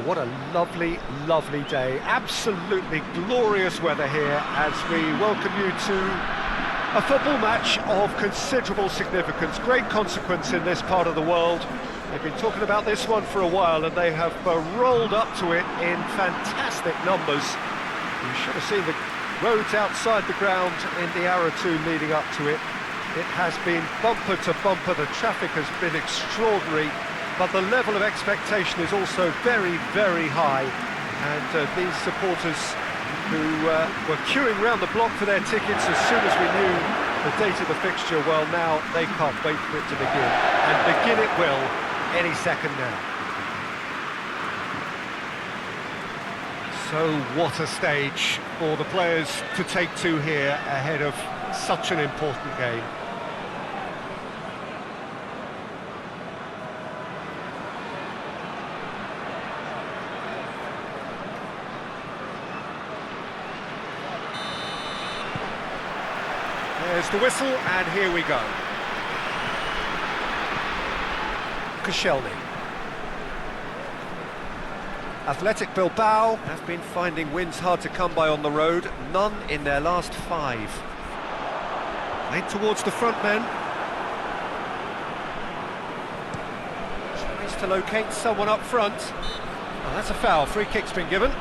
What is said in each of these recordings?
Well, what a lovely, lovely day. Absolutely glorious weather here as we welcome you to a football match of considerable significance, great consequence in this part of the world. They've been talking about this one for a while and they have rolled up to it in fantastic numbers. You should have seen the roads outside the ground in the hour or two leading up to it. It has been bumper to bumper, the traffic has been extraordinary, but the level of expectation is also very, very high. And these supporters who were queuing round the block for their tickets as soon as we knew the date of the fixture, well, now they can't wait for it to begin. And begin it will any second now. So what a stage for the players to take to here ahead of such an important game. There's the whistle, and here we go. Koscielny. Athletic Bilbao have been finding wins hard to come by on the road, none in their last 5. Played towards the front men. Tries to locate someone up front. Oh, that's a foul, free kick's been given.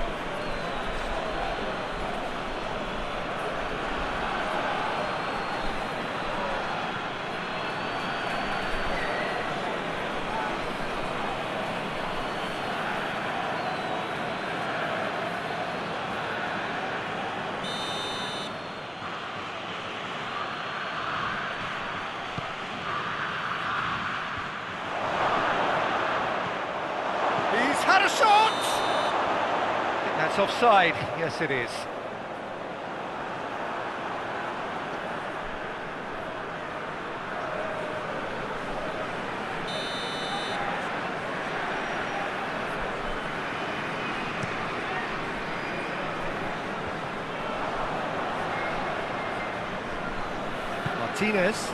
Had a shot! I think that's offside. Yes, it is. Martinez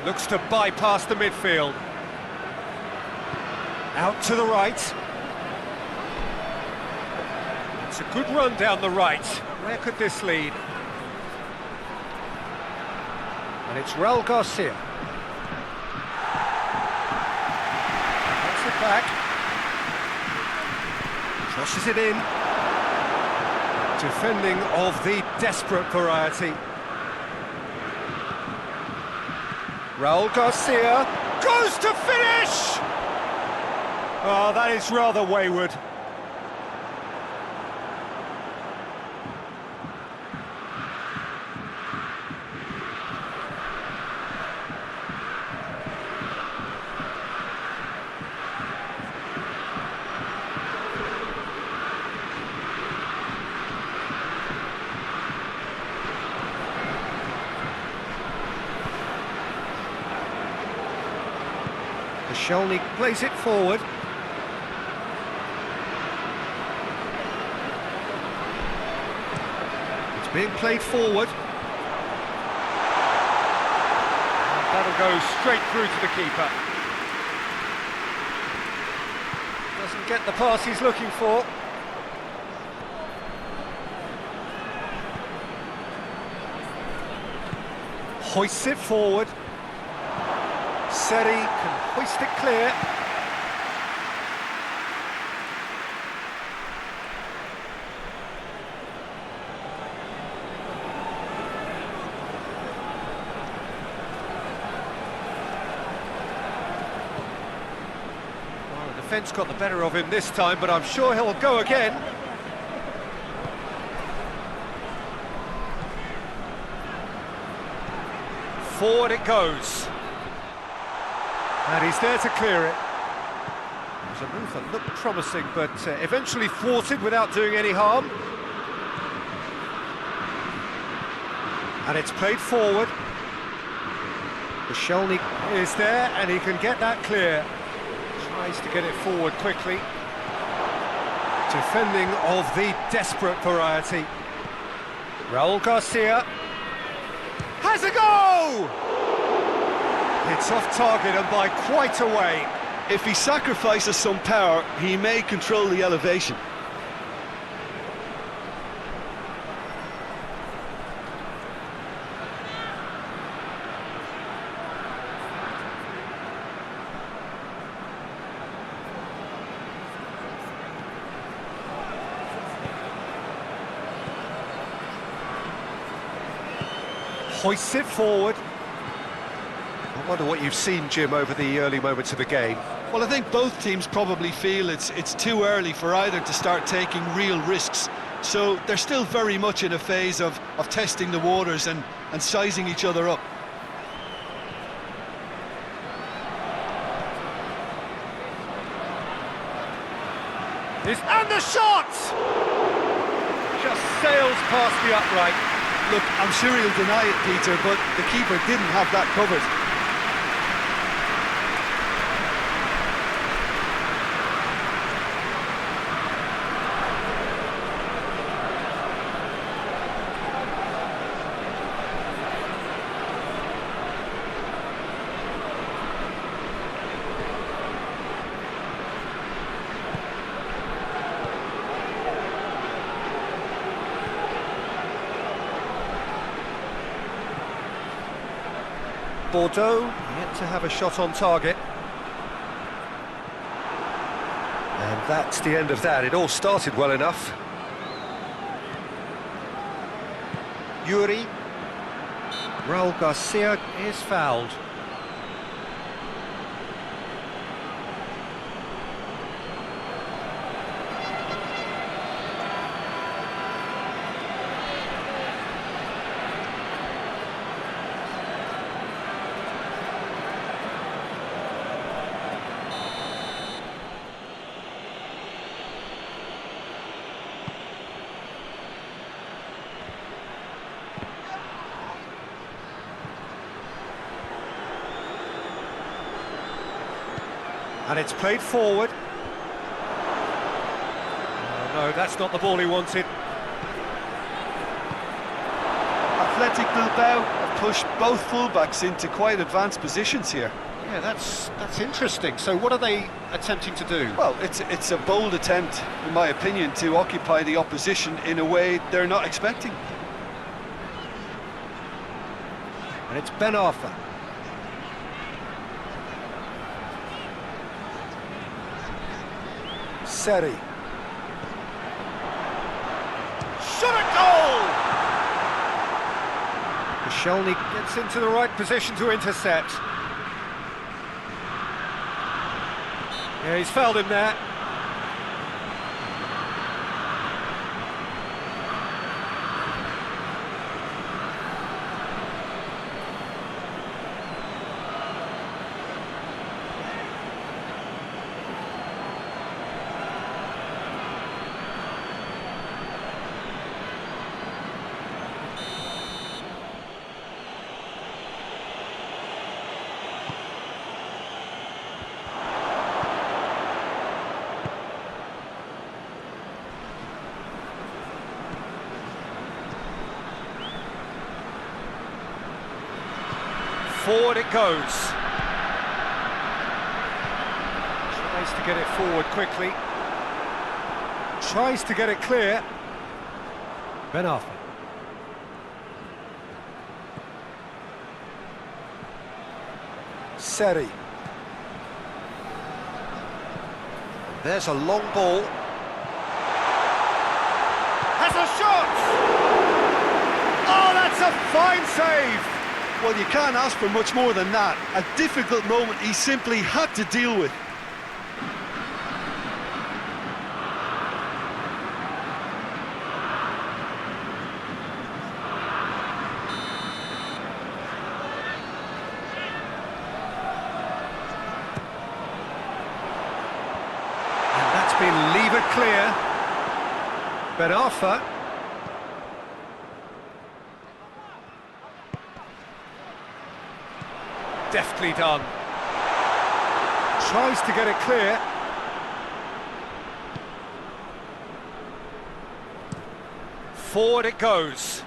looks to bypass the midfield. Out to the right. It's a good run down the right. Where could this lead? And it's Raul Garcia. Gets it back. Crosses it in. Defending of the desperate variety. Raul Garcia goes to finish! Oh, that is rather wayward. Koscielny plays it forward. Being played forward. And that'll go straight through to the keeper. Doesn't get the pass he's looking for. Hoists it forward. Seri can hoist it clear. Defence got the better of him this time, but I'm sure he'll go again. Forward it goes. And he's there to clear it. It was a move that looked promising, but eventually thwarted without doing any harm. And it's played forward. Koscielny is there, and he can get that clear. Tries to get it forward quickly. Defending of the desperate variety. Raul Garcia has a goal! It's off target and by quite a way. If he sacrifices some power, he may control the elevation. Hoists it forward. I wonder what you've seen, Jim, over the early moments of the game. Well, I think both teams probably feel it's too early for either to start taking real risks. So they're still very much in a phase of testing the waters and sizing each other up. And the shot! Just sails past the upright. Look, I'm sure he'll deny it, Peter, but the keeper didn't have that covered. Bordeaux yet to have a shot on target. And that's the end of that. It all started well enough. Yuri. Raul Garcia is fouled. And it's played forward. Oh, no, that's not the ball he wanted. Athletic Bilbao have pushed both fullbacks into quite advanced positions here. Yeah, that's interesting. So what are they attempting to do? Well, it's a bold attempt, in my opinion, to occupy the opposition in a way they're not expecting. And it's Ben Arthur. Seri. Shot at goal! Koscielny gets into the right position to intercept. Yeah, he's fouled him there. Forward it goes. Tries to get it forward quickly. Tries to get it clear. Ben Arthur. Seri. There's a long ball. Has a shot! Oh, that's a fine save! Well, you can't ask for much more than that. A difficult moment he simply had to deal with. And that's been levered clear. Ben Arthur. Deftly done. Tries to get it clear. Forward it goes.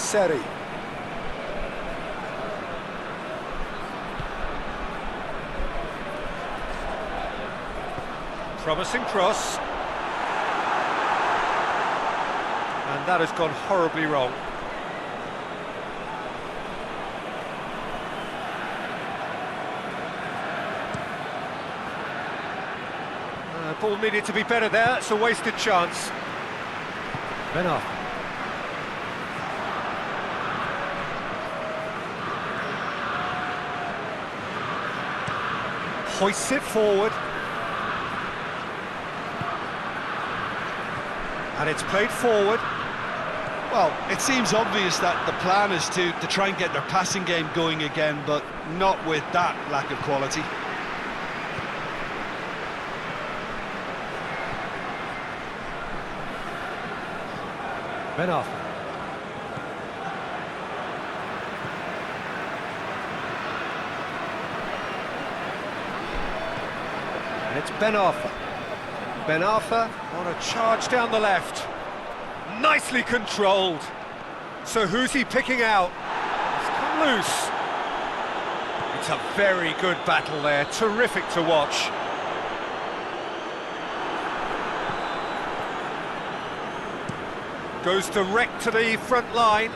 Seri. Promising cross. And that has gone horribly wrong. Ball needed to be better there, it's a wasted chance. Benar. Hoists it forward. And it's played forward. Well, it seems obvious that the plan is to try and get their passing game going again, but not with that lack of quality. Benar. And it's Benar. Benar on a charge down the left. Nicely controlled. So who's he picking out? It's come loose. It's a very good battle there. Terrific to watch. Goes direct to the front line.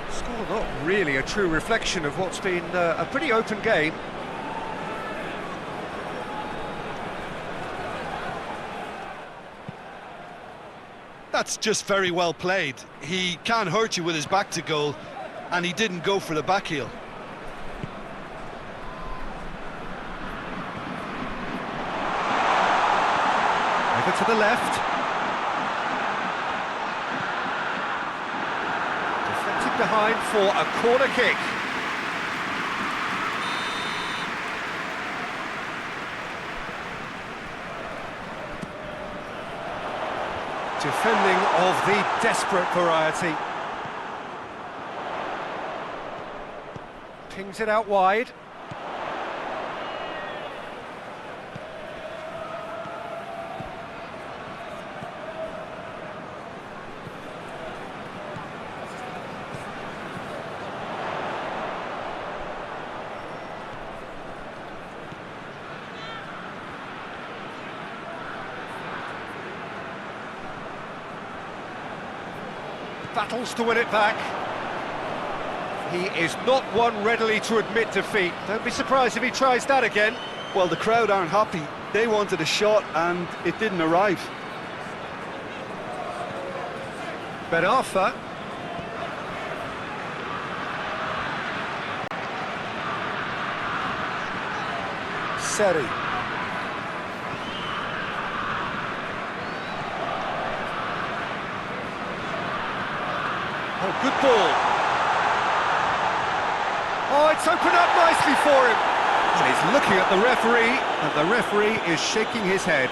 Score not really a true reflection of what's been a pretty open game. That's just very well played. He can hurt you with his back to goal, and he didn't go for the back heel. Over to the left. Deflected behind for a corner kick. Defending of the desperate variety. Pings it out wide. Battles to win it back. He is not one readily to admit defeat. Don't be surprised if he tries that again. Well, the crowd aren't happy. They wanted a shot and it didn't arrive. Benar. Seri. Oh, good ball. Oh, it's opened up nicely for him. And he's looking at the referee, and the referee is shaking his head.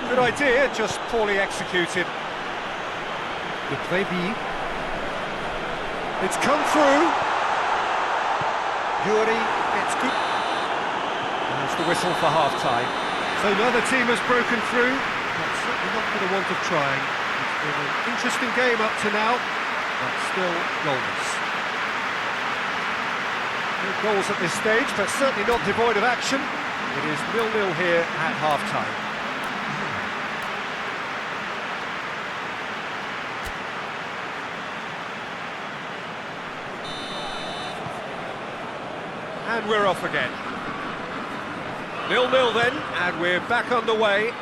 Good idea, just poorly executed. Good play, B. It's come through. Yuri, it's good. And that's the whistle for half-time. So neither team has broken through, but certainly not for the want of trying. It's been an interesting game up to now, but still goalless. No goals at this stage, but certainly not devoid of action. It is 0-0 here at half-time. And we're off again. 0-0 then, and we're back underway.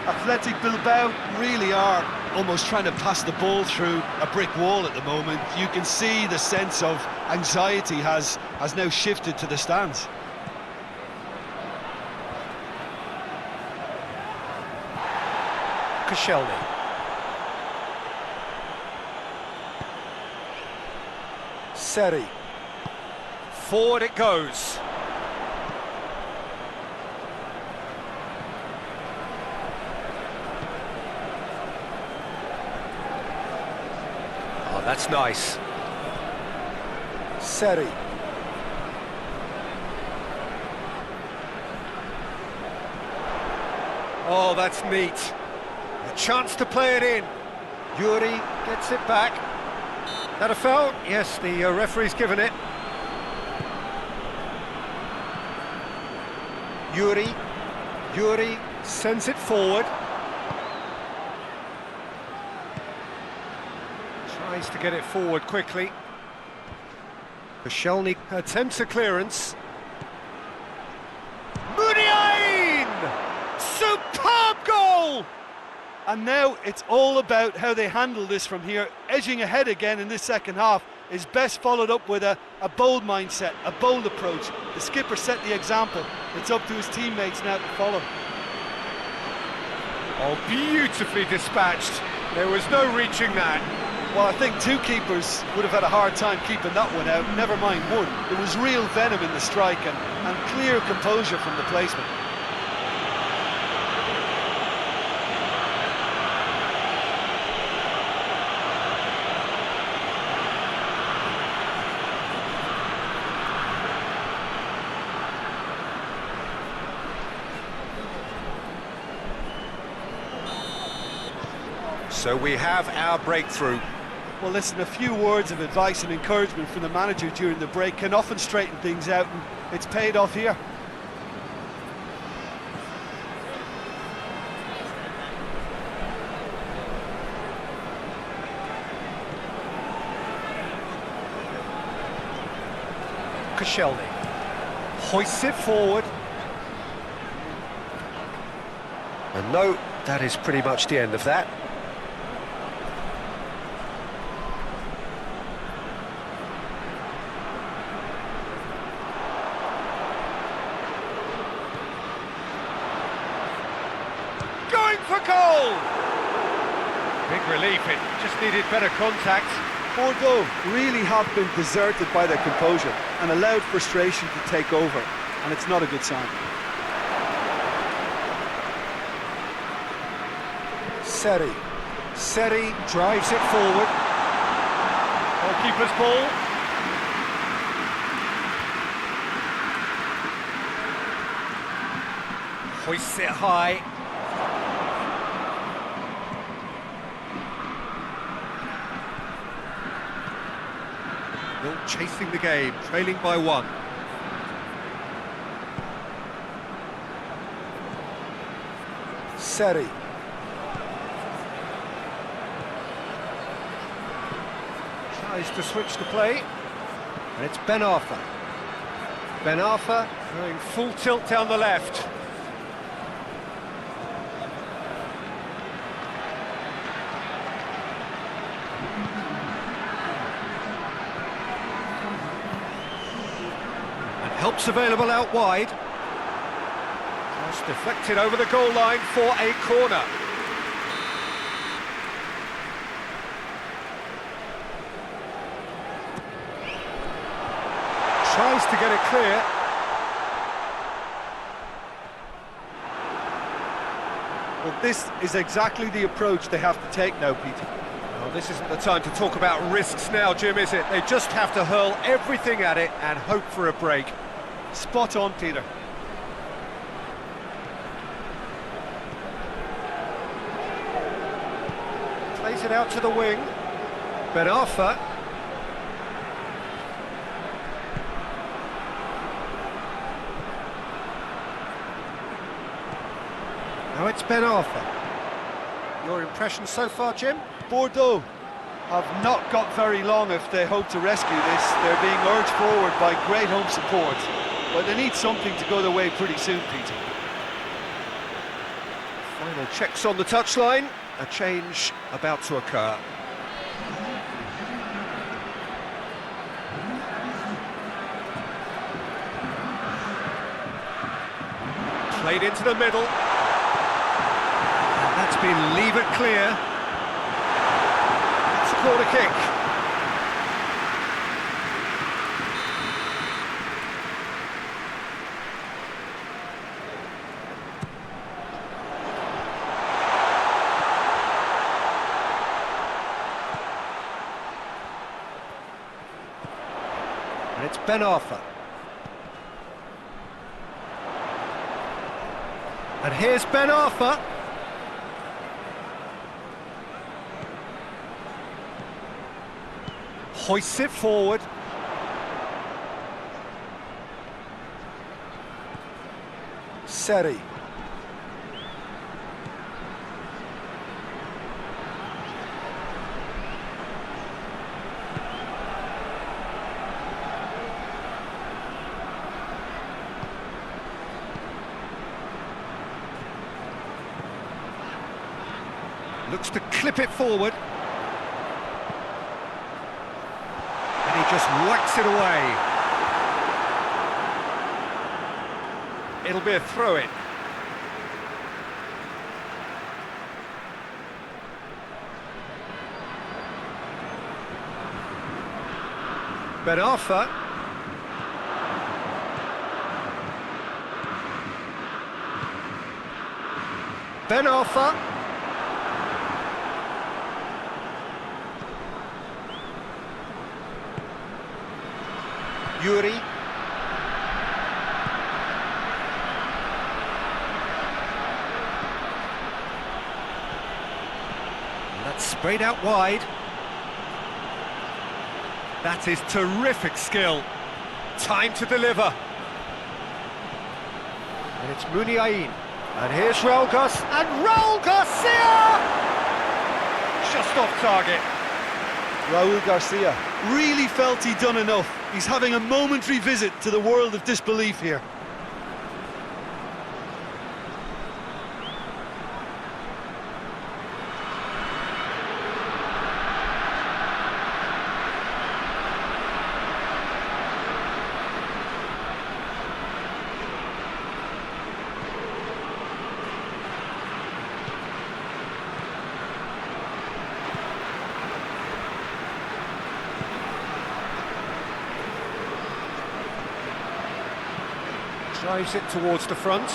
Athletic Bilbao really are almost trying to pass the ball through a brick wall at the moment. You can see the sense of anxiety has now shifted to the stands. Koscielny. Seri. Forward it goes. Oh, that's nice. Seri. Oh, that's neat. A chance to play it in. Yuri gets it back. That a foul? Yes, the referee's given it. Yuri sends it forward. Tries to get it forward quickly. Koscielny attempts a clearance. Muniain! Superb goal! And now it's all about how they handle this from here. Edging ahead again in this second half is best followed up with a bold mindset, a bold approach. The skipper set the example. It's up to his teammates now to follow. Oh, beautifully dispatched. There was no reaching that. Well, I think two keepers would have had a hard time keeping that one out, never mind one. There was real venom in the strike and clear composure from the placement. So we have our breakthrough. Well, listen, a few words of advice and encouragement from the manager during the break can often straighten things out, and it's paid off here. Koscielny hoists it forward. And no, that is pretty much the end of that. For goal! Big relief, it just needed better contact. Bordeaux really have been deserted by their composure and allowed frustration to take over, and it's not a good sign. Seri drives it forward. Goalkeeper's ball. Hoists it high. Still chasing the game, trailing by one. Seri. Tries to switch the play, and it's Ben Arfa. Ben Arfa going full tilt down the left. Helps available out wide. Just deflected over the goal line for a corner. Tries to get it clear. Well, this is exactly the approach they have to take now, Peter. Well, this isn't the time to talk about risks now, Jim, is it? They just have to hurl everything at it and hope for a break. Spot on, Peter. Plays it out to the wing. Ben Arfa. Now it's Ben Arfa. Your impression so far, Jim? Bordeaux have not got very long if they hope to rescue this. They're being urged forward by great home support. But they need something to go their way pretty soon, Peter. Final checks on the touchline. A change about to occur. Played into the middle. And that's been levered clear. It's a corner kick. Ben Arfa. And here's Ben Arfa. Hoists it forward. Seri. Looks to clip it forward. And he just whacks it away. It'll be a throw-in. Ben Arfa. Ben Arfa. Yuri. That's sprayed out wide. That is terrific skill. Time to deliver. And it's Muniain. And here's Raul Garcia! Just off target. Raul Garcia really felt he'd done enough. He's having a momentary visit to the world of disbelief here. Drives it towards the front.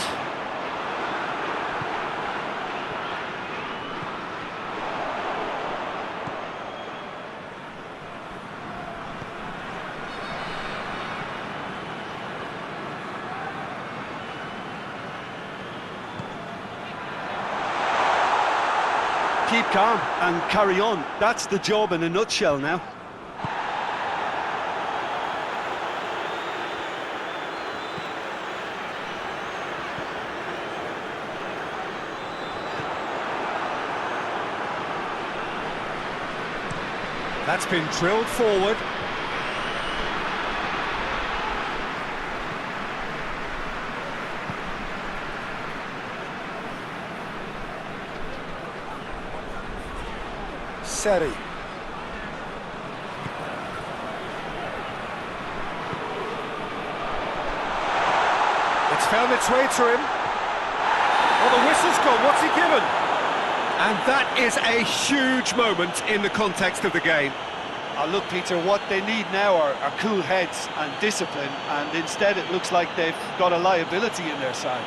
Keep calm and carry on. That's the job in a nutshell now. That's been drilled forward. Seri. It's found its way to him. Oh, the whistle's gone. What's he given? And that is a huge moment in the context of the game. Look, Peter, what they need now are cool heads and discipline, and instead it looks like they've got a liability in their side.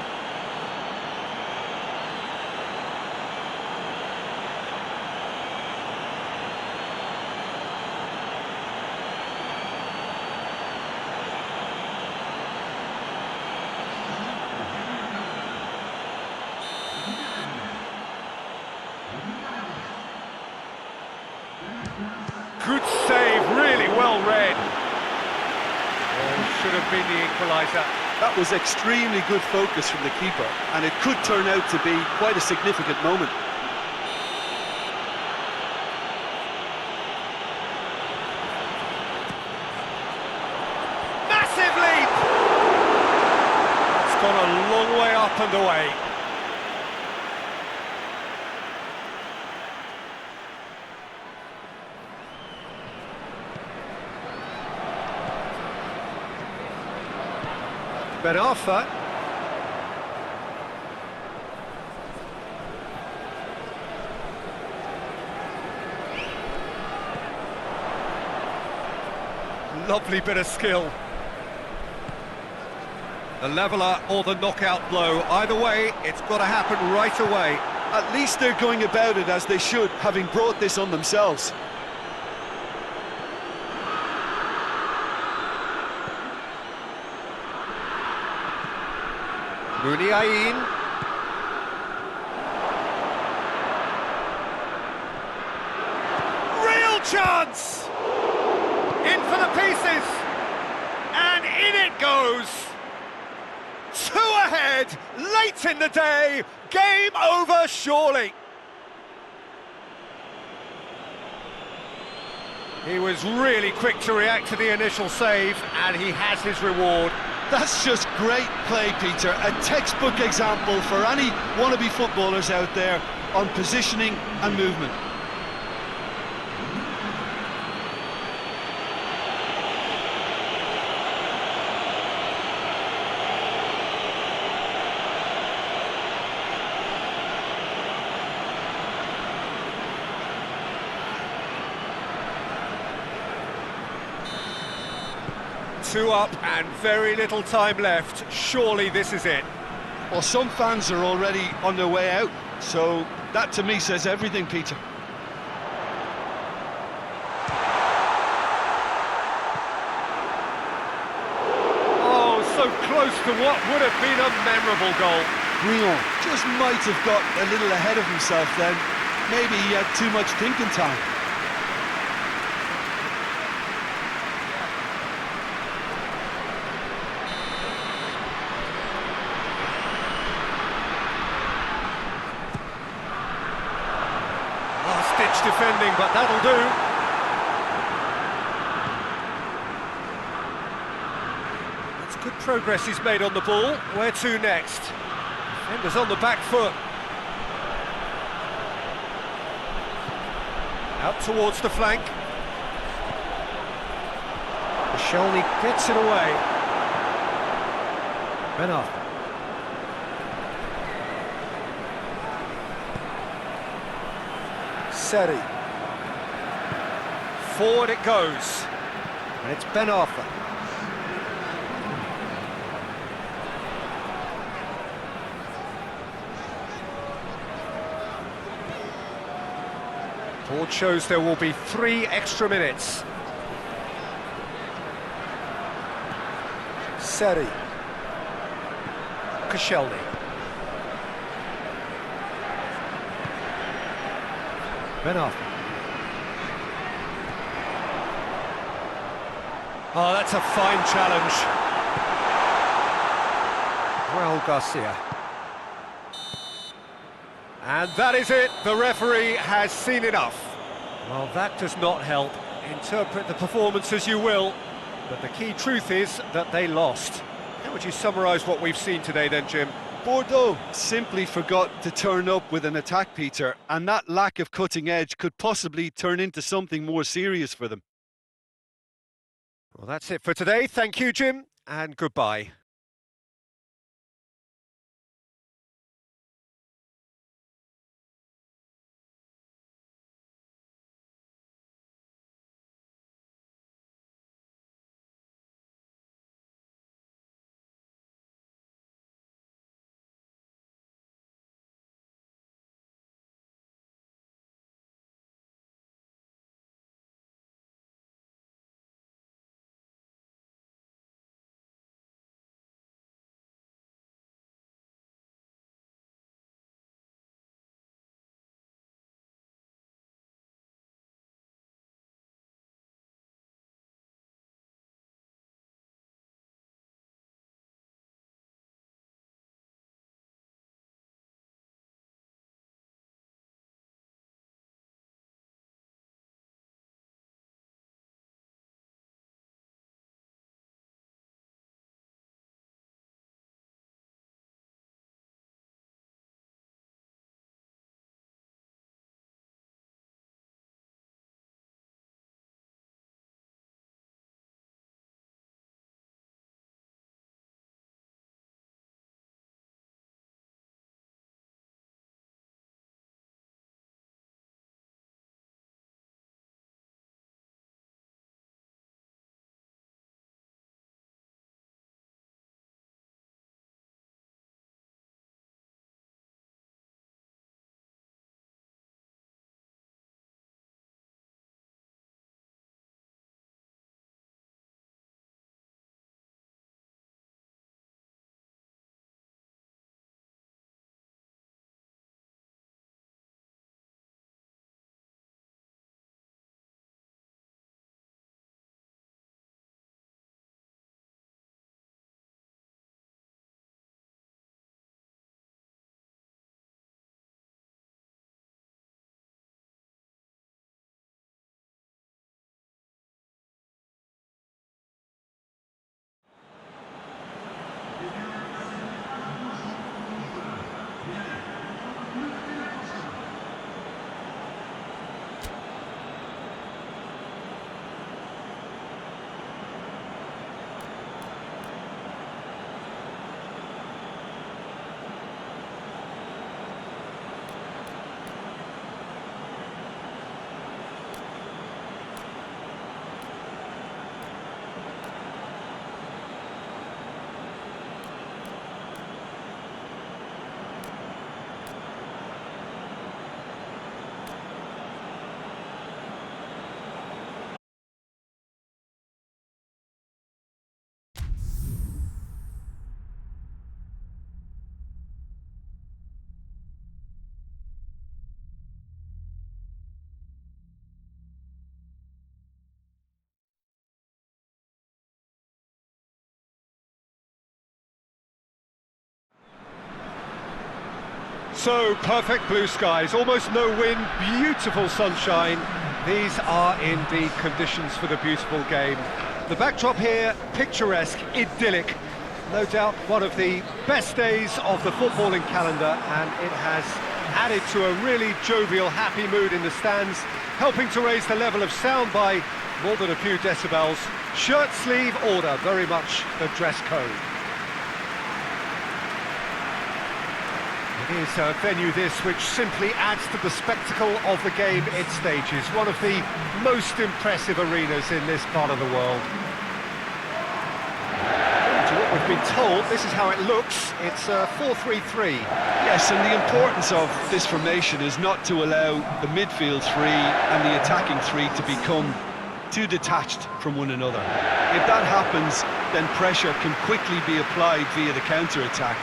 Good save, really well read. Oh, should have been the equaliser. That was extremely good focus from the keeper, and it could turn out to be quite a significant moment. Massive leap! It's gone a long way up and away. Ben Arfa. Lovely bit of skill. The leveller or the knockout blow. Either way, it's got to happen right away. At least they're going about it as they should, having brought this on themselves. Muniain. Real chance! In for the pieces! And in it goes! 2 ahead, late in the day, game over surely. He was really quick to react to the initial save, and he has his reward. That's just great play, Peter. A textbook example for any wannabe footballers out there on positioning and movement. Two up and very little time left. Surely this is it. Well, some fans are already on their way out, so that to me says everything, Peter. Oh, so close to what would have been a memorable goal. Brion just might have got a little ahead of himself then. Maybe he had too much thinking time. Last-ditch defending, but that'll do. That's good progress he's made on the ball. Where to next? Defender's on the back foot. Out towards the flank. Koscielny gets it away. Benoff. Seri. Forward it goes. And it's Ben Arthur. Board shows there will be 3 extra minutes. Seri. Koscielny. Ben Arthur. Oh, that's a fine challenge. Raul Garcia. And that is it. The referee has seen enough. Well, that does not help. Interpret the performance as you will, but the key truth is that they lost. How would you summarise what we've seen today then, Jim? Bordeaux simply forgot to turn up with an attack, Peter, and that lack of cutting edge could possibly turn into something more serious for them. Well, that's it for today. Thank you, Jim, and goodbye. So, perfect blue skies, almost no wind, beautiful sunshine. These are indeed conditions for the beautiful game. The backdrop here, picturesque, idyllic. No doubt one of the best days of the footballing calendar, and it has added to a really jovial, happy mood in the stands, helping to raise the level of sound by more than a few decibels. Shirt sleeve order, very much the dress code. It is a venue this which simply adds to the spectacle of the game it stages. One of the most impressive arenas in this part of the world. To what we've been told, this is how it looks. It's a 4-3-3. Yes, and the importance of this formation is not to allow the midfield three and the attacking three to become too detached from one another. If that happens, then pressure can quickly be applied via the counter-attack,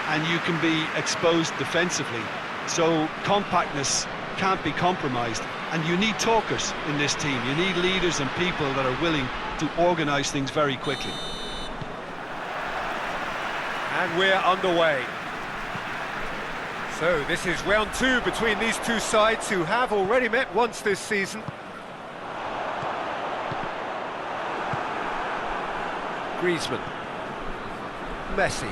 and you can be exposed defensively. So compactness can't be compromised, and you need talkers in this team. You need leaders and people that are willing to organise things very quickly. And we're underway. So this is round two between these two sides who have already met once this season. Griezmann. Messi.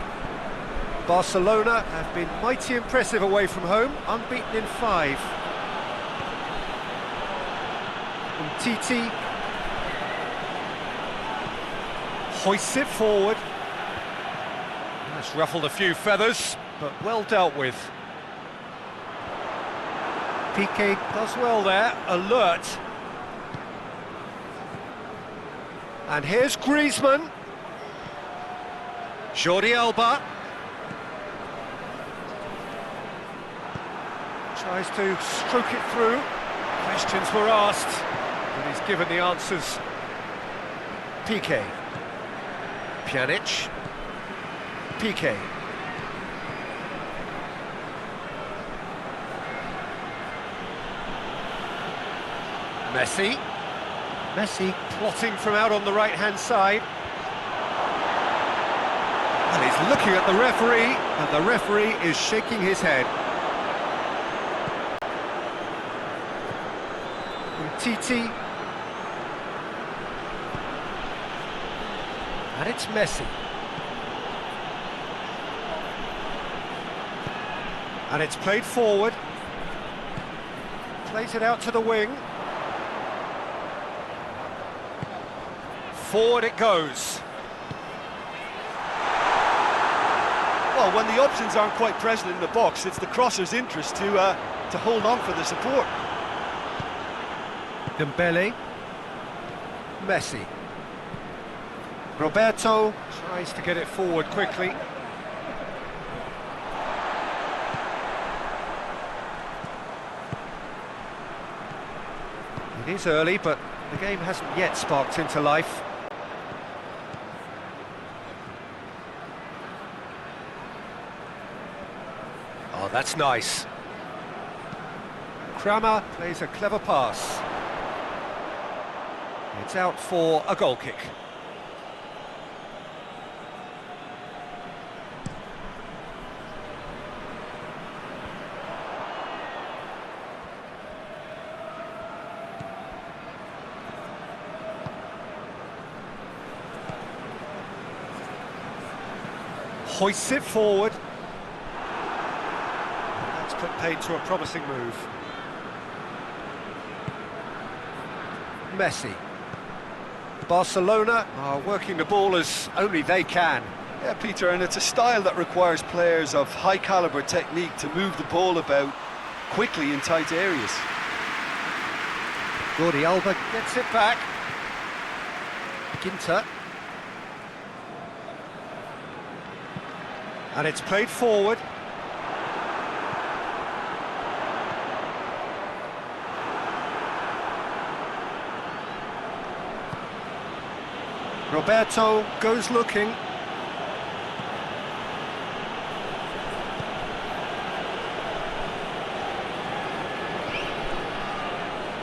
Barcelona have been mighty impressive away from home, unbeaten in 5. Titi hoists it forward. That's ruffled a few feathers, but well dealt with. Piqué does well there, alert. And here's Griezmann. Jordi Alba. Tries to stroke it through. Questions were asked, but he's given the answers. Piqué. Pjanic. Piqué. Messi. Messi plotting from out on the right-hand side. And he's looking at the referee, and the referee is shaking his head. Titi. And it's Messi. And it's played forward. Plays it out to the wing. Forward it goes. Well, when the options aren't quite present in the box, it's the crosser's interest to hold on for the support. Dembele. Messi. Roberto tries to get it forward quickly. It is early, but the game hasn't yet sparked into life. Oh, that's nice. Kramer plays a clever pass. It's out for a goal kick. Hoists it forward. That's put paid to a promising move. Messi. Barcelona are working the ball as only they can. Yeah, Peter, and it's a style that requires players of high caliber technique to move the ball about quickly in tight areas. Jordi Alba gets it back. Ginter. And it's played forward. Roberto goes looking.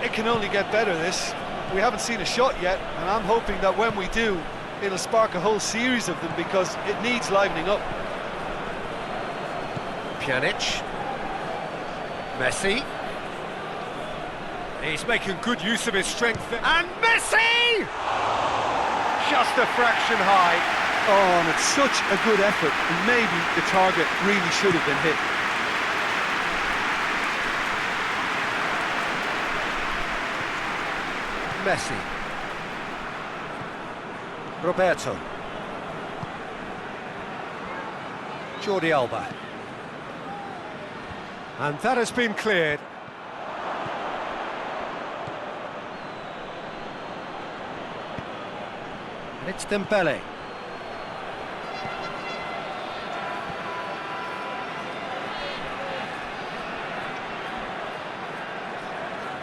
It can only get better, this. We haven't seen a shot yet, and I'm hoping that when we do, it'll spark a whole series of them because it needs livening up. Pjanic. Messi. He's making good use of his strength. And Messi! Just a fraction high. Oh, and it's such a good effort, and maybe the target really should have been hit. Messi. Roberto. Jordi Alba. And that has been cleared. And it's Dembele.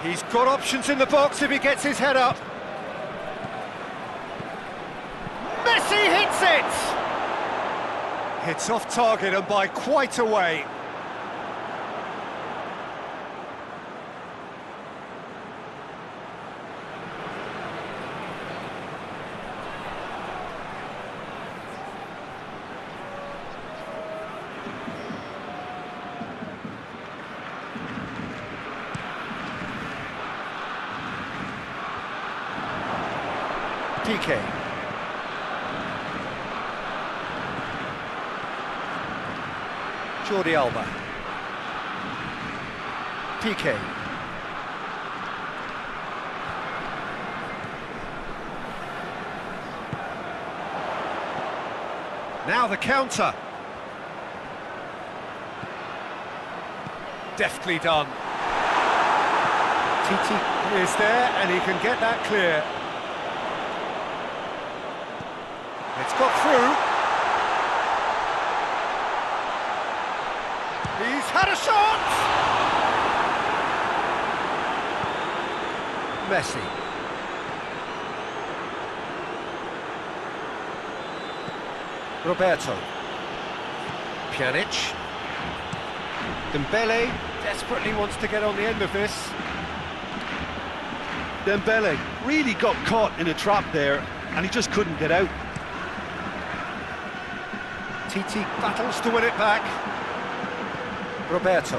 He's got options in the box if he gets his head up. Messi hits it! It's off target and by quite a way. PK. Jordi Alba. PK. Now the counter. Deftly done. Titi is there and he can get that clear. It's got through. He's had a shot! Messi. Roberto. Pjanic. Dembele desperately wants to get on the end of this. Dembele really got caught in a trap there, and he just couldn't get out. Titi battles to win it back. Roberto.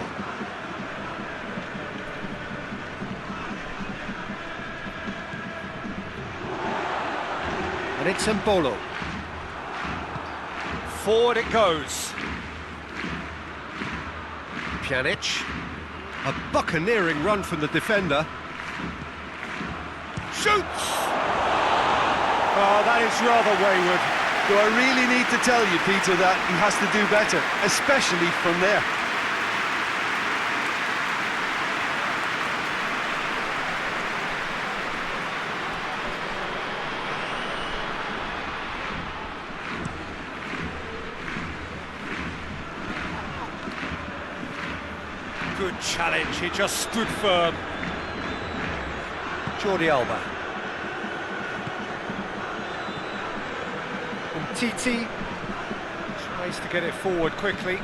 And it's Mbolo. Forward it goes. Pjanic. A buccaneering run from the defender. Shoots! Oh, that is rather wayward. Do I really need to tell you, Peter, that he has to do better, especially from there? Good challenge, he just stood firm. Jordi Alba. And Titi tries to get it forward quickly.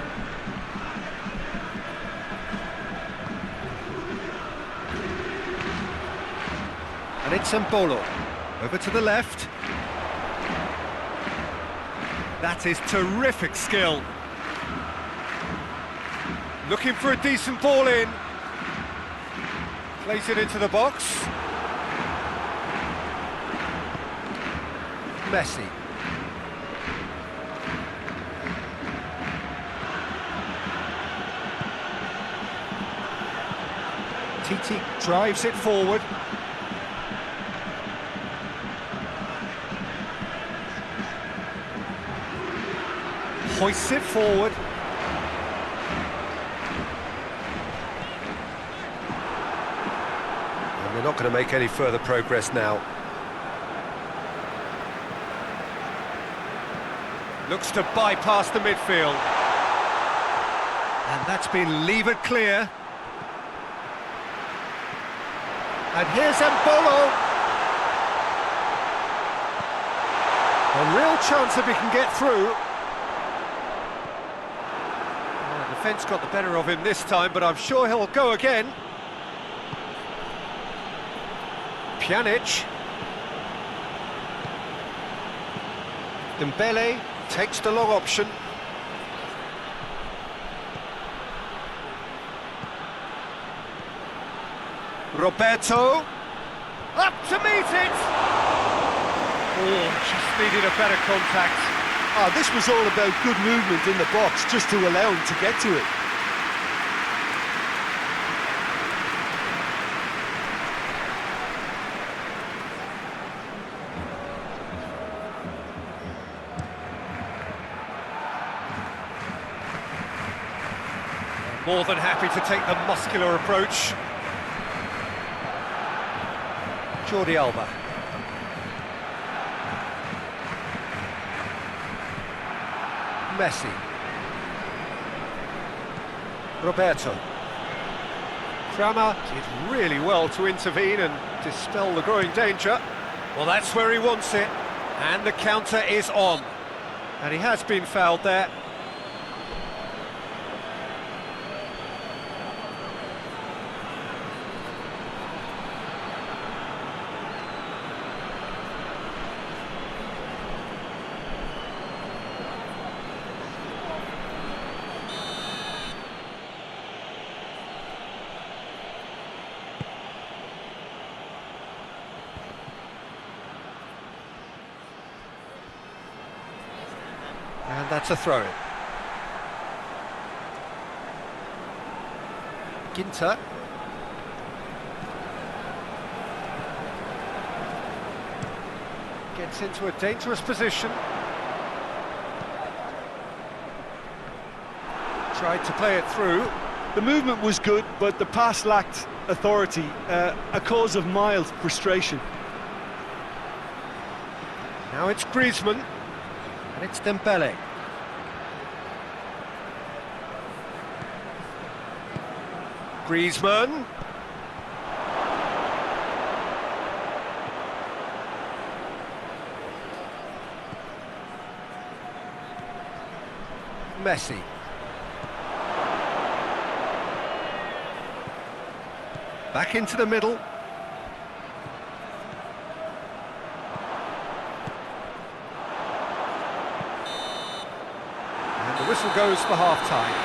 And it's Mbolo. Over to the left. That is terrific skill. Looking for a decent ball in. Plays it into the box. Messi. Titi drives it forward. Hoists it forward. And they're not going to make any further progress now. Looks to bypass the midfield. And that's been levered clear. And here's Mbolo. A real chance if he can get through. Well, the defence got the better of him this time, but I'm sure he'll go again. Pjanic. Dembele takes the long option. Roberto, up to meet it! Oh, just needed a better contact. This was all about good movement in the box, just to allow him to get to it. More than happy to take the muscular approach. Jordi Alba. Messi. Roberto. Kramer did really well to intervene and dispel the growing danger. Well, that's where he wants it. And the counter is on. And he has been fouled there. And that's a throw-in. Ginter. Gets into a dangerous position. Tried to play it through. The movement was good, but the pass lacked authority, a cause of mild frustration. Now it's Griezmann. And it's Dembele. Griezmann. Messi. Back into the middle. The whistle goes for half-time.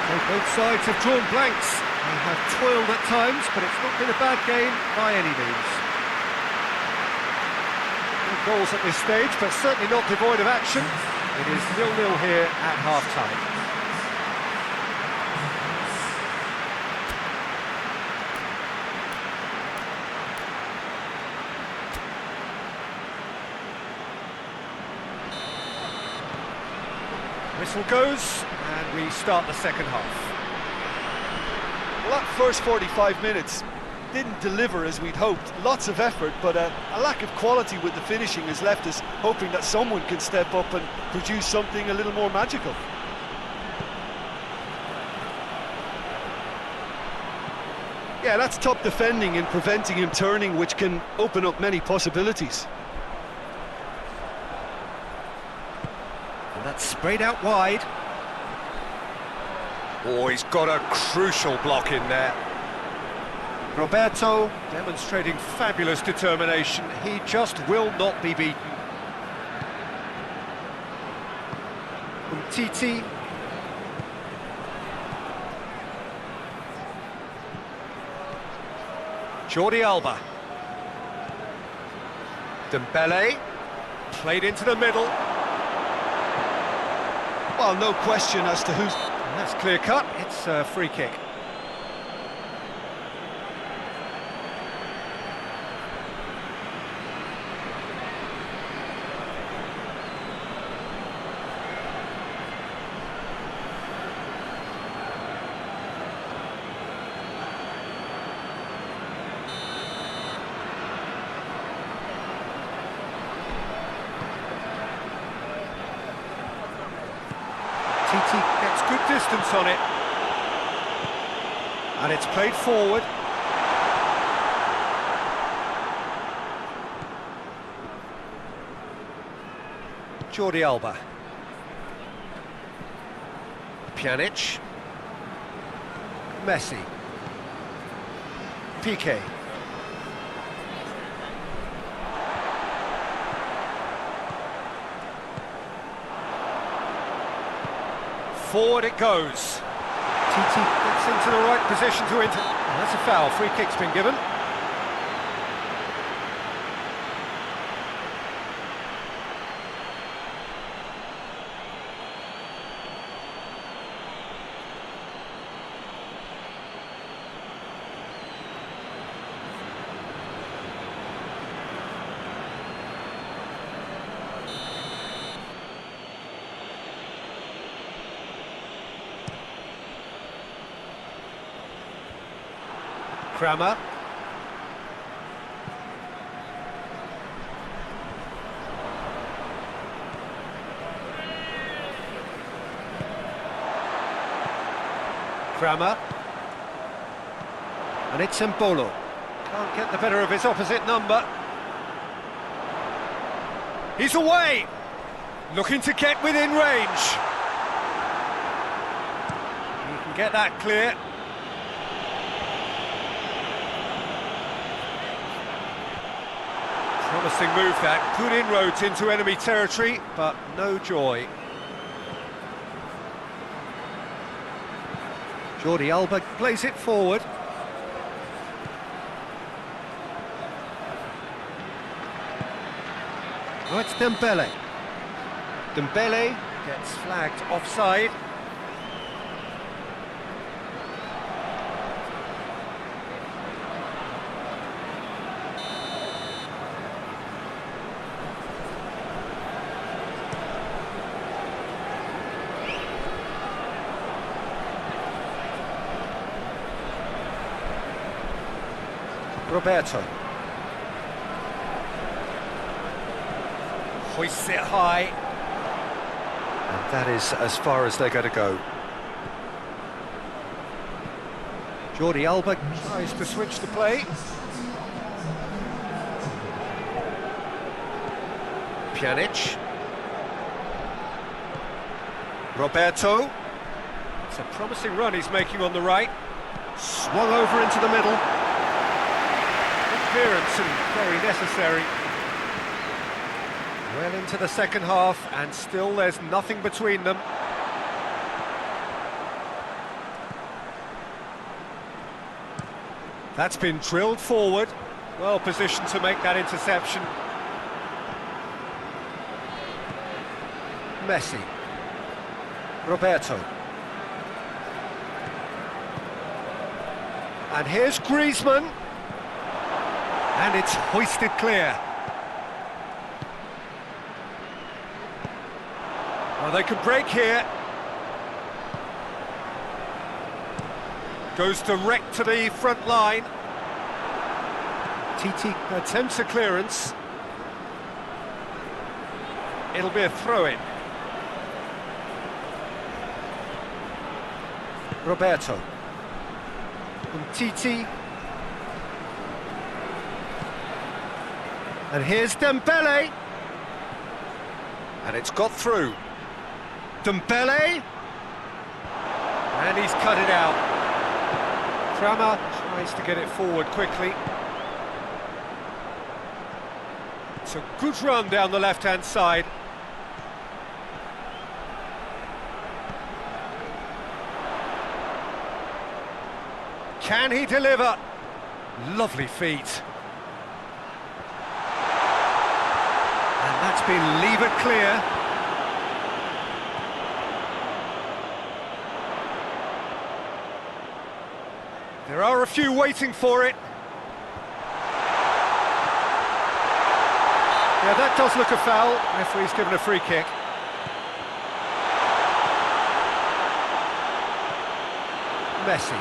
So both sides have drawn blanks. They have toiled at times, but it's not been a bad game by any means. No goals at this stage, but certainly not devoid of action. It is 0-0 here at half-time. Whistle goes, and we start the second half. Well, that first 45 minutes didn't deliver as we'd hoped. Lots of effort, but a lack of quality with the finishing has left us hoping that someone can step up and produce something a little more magical. Yeah, that's top defending and preventing him turning, which can open up many possibilities. That's sprayed out wide. Oh, he's got a crucial block in there. Roberto demonstrating fabulous determination. He just will not be beaten. Titi. Jordi Alba. Dembele. Played into the middle. Well, no question as to who's... And that's clear cut, it's a free kick. Titi gets good distance on it. And it's played forward. Jordi Alba. Pjanic. Messi. Piqué. Forward it goes. Titi gets into the right position to enter. And that's a foul. Free kick's been given. Kramer. Kramer. And it's PAULO. Can't get the better of his opposite number. He's away! Looking to get within range. He can get that clear. Promising move that. Good inroads into enemy territory, but no joy. Jordi Alba plays it forward. Oh, it's Dembele. Dembele gets flagged offside. Roberto. Hoists it high. And that is as far as they're going to go. Jordi Alba tries to switch the play. Pjanic. Roberto. It's a promising run he's making on the right. Swung over into the middle. Clearance and very necessary. Well into the second half, and still there's nothing between them. That's been drilled forward. Well positioned to make that interception. Messi. Roberto. And here's Griezmann. And it's hoisted clear. Well, they could break here. Goes direct to the front line. Titi attempts a clearance. It'll be a throw-in. Roberto. Titi. And here's Dembele. And it's got through. Dembele. And he's cut it out. Kramer tries to get it forward quickly. It's a good run down the left-hand side. Can he deliver? Lovely feet. That's been levered clear. There are a few waiting for it. Yeah, that does look a foul. Referee's given a free kick. Messi.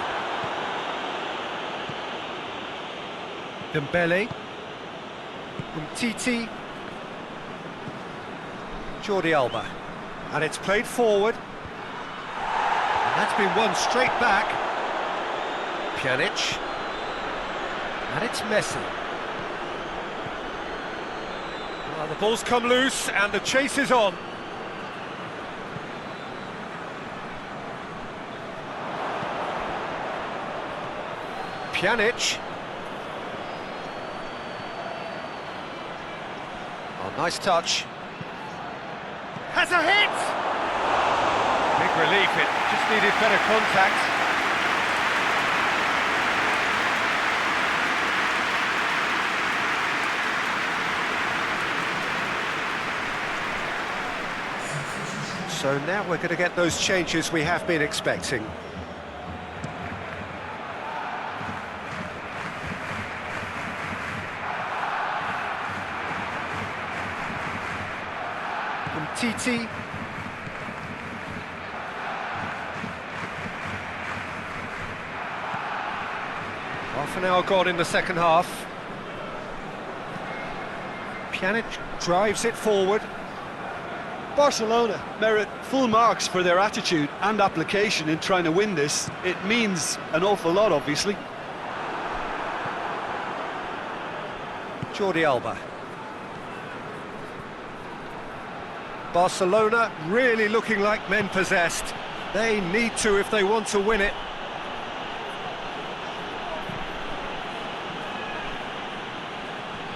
Dembele. Titi. Jordi Alba, and it's played forward, and that's been won straight back. Pjanic, and it's Messi. Well, the ball's come loose, and the chase is on. Pjanic. Oh, nice touch. Has a hit! Big relief, it just needed better contact. So now we're going to get those changes we have been expecting. Titi. Half an hour gone in the second half. Pjanic drives it forward. Barcelona merit full marks for their attitude and application in trying to win this. It means an awful lot, obviously. Jordi Alba. Barcelona really looking like men possessed. They need to if they want to win it.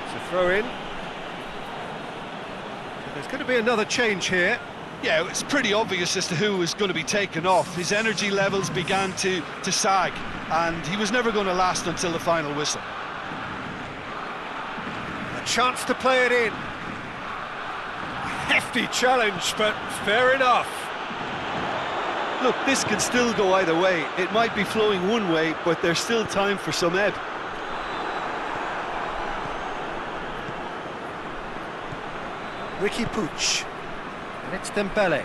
It's a throw in. There's going to be another change here. Yeah, it's pretty obvious as to who was going to be taken off. His energy levels began to sag, and he was never going to last until the final whistle. A chance to play it in. Hefty challenge, but fair enough. Look, this can still go either way. It might be flowing one way, but there's still time for some ebb. Ricky Puig. And it's Dembele.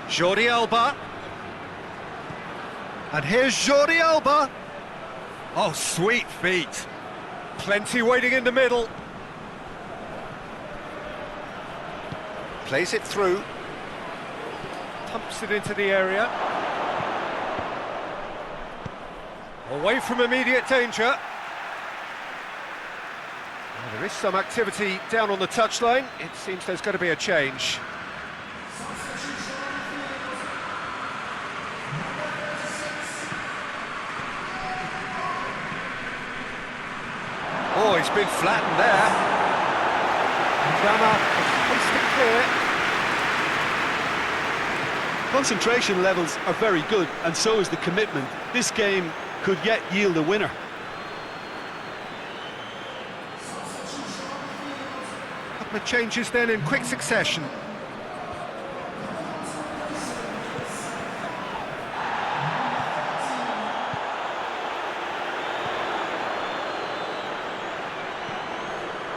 Jordi Alba. And here's Jordi Alba. Oh, sweet feet. Plenty waiting in the middle. Plays it through. Pumps it into the area. Away from immediate danger. Well, there is some activity down on the touchline. It seems there's going to be a change. Oh, he's been flattened there. Kramer has it clear. Concentration levels are very good, and so is the commitment. This game could yet yield a winner. Couple of changes then in quick succession.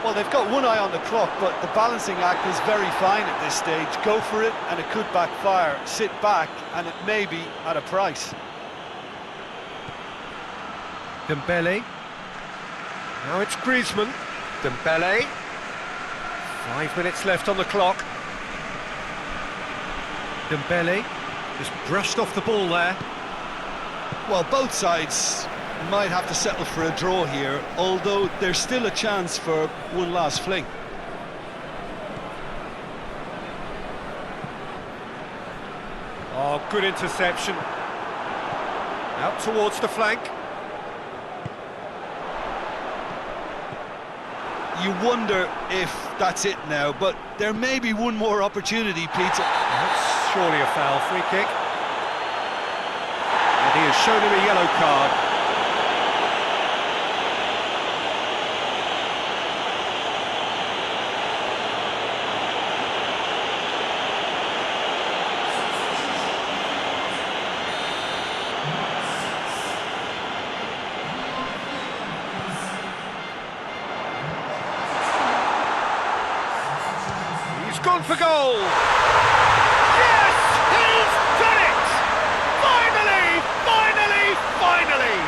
Well, they've got one eye on the clock, but the balancing act is very fine at this stage. Go for it, and it could backfire. Sit back, and it may be at a price. Dembele. Now it's Griezmann. Dembele. 5 minutes left on the clock. Dembele just brushed off the ball there. Well, both sides might have to settle for a draw here, although there's still a chance for one last fling. Oh, good interception. Out towards the flank. You wonder if that's it now, but there may be one more opportunity, Peter. That's surely a foul. Free kick. And he has shown him a yellow card. Gone for goal! Yes! He's done it! Finally! Finally! Finally!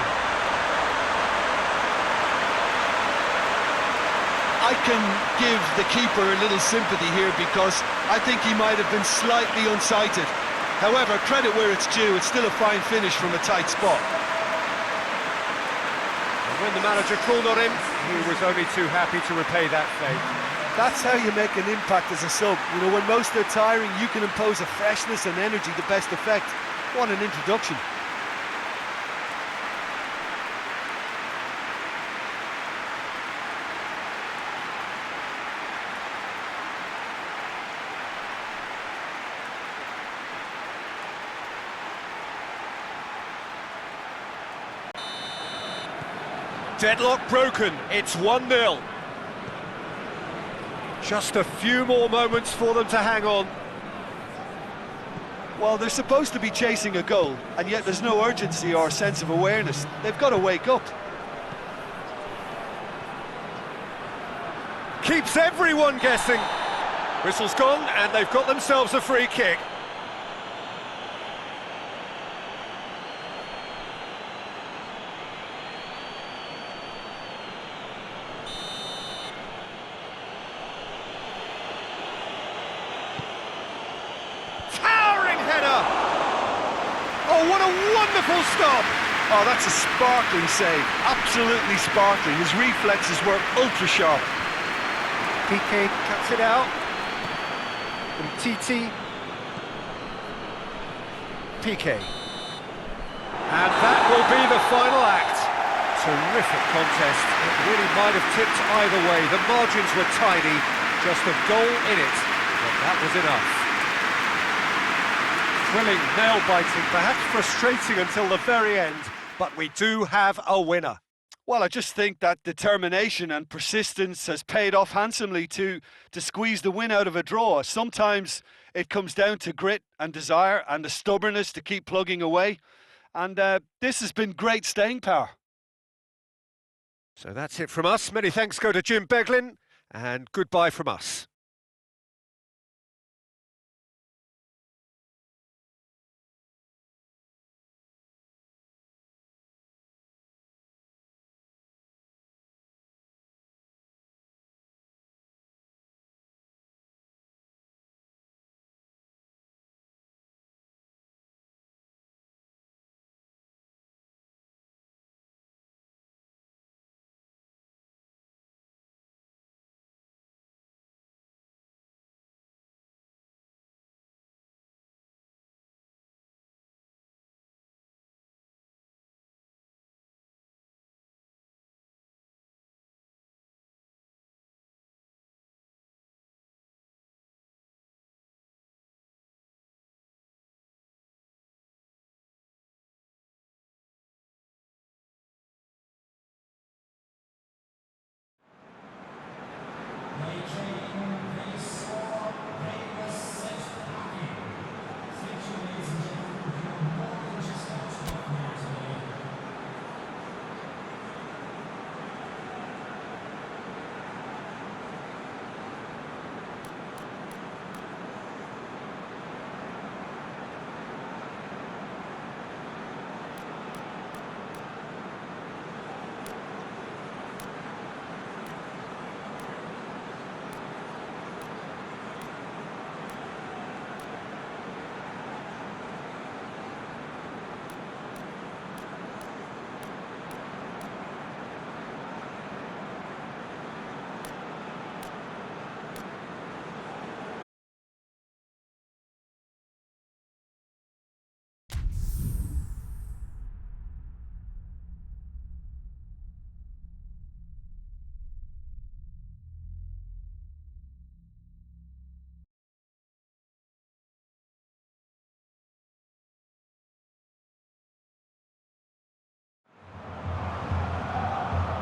I can give the keeper a little sympathy here because I think he might have been slightly unsighted. However, credit where it's due, it's still a fine finish from a tight spot. And when the manager called on him, he was only too happy to repay that favour. That's how you make an impact as a sub. You know, when most are tiring, you can impose a freshness and energy to best effect. What an introduction. Deadlock broken, it's 1-0. Just a few more moments for them to hang on. Well, they're supposed to be chasing a goal, and yet there's no urgency or sense of awareness. They've got to wake up. Keeps everyone guessing. Whistle's gone, and they've got themselves a free kick. a wonderful stop! Oh, that's a sparkling save. Absolutely sparkling. His reflexes were ultra sharp. PK cuts it out. And TT. PK. And that will be the final act. Terrific contest. It really might have tipped either way. The margins were tiny, just a goal in it, but that was enough. Thrilling, nail-biting, perhaps frustrating until the very end, but we do have a winner. Well, I just think that determination and persistence has paid off handsomely to squeeze the win out of a draw. Sometimes it comes down to grit and desire and the stubbornness to keep plugging away. And this has been great staying power. So that's it from us. Many thanks go to Jim Beglin, and goodbye from us.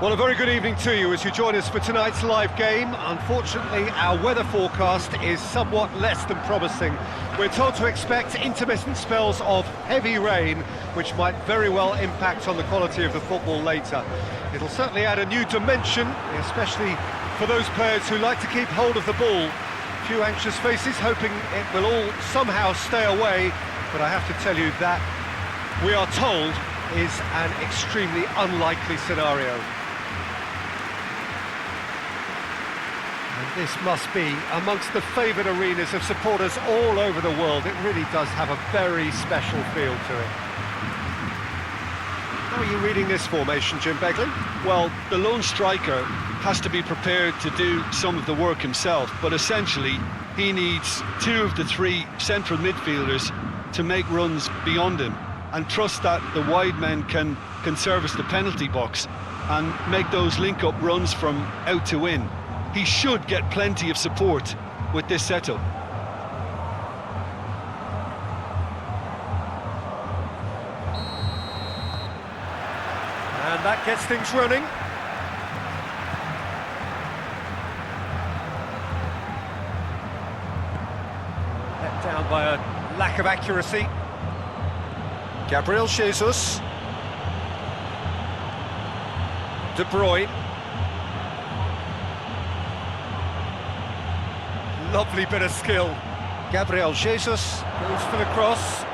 Well, a very good evening to you as you join us for tonight's live game. Unfortunately, our weather forecast is somewhat less than promising. We're told to expect intermittent spells of heavy rain, which might very well impact on the quality of the football later. It'll certainly add a new dimension, especially for those players who like to keep hold of the ball. A few anxious faces hoping it will all somehow stay away, but I have to tell you that we are told is an extremely unlikely scenario. And this must be amongst the favoured arenas of supporters all over the world. It really does have a very special feel to it. How are you reading this formation, Jim Beglin? Well, the lone striker has to be prepared to do some of the work himself, but essentially he needs two of the three central midfielders to make runs beyond him and trust that the wide men can service the penalty box and make those link-up runs from out to in. He should get plenty of support with this setup. And that gets things running. Let down by a lack of accuracy. Gabriel Jesus. De Bruyne. Lovely bit of skill. Gabriel Jesus goes for the cross.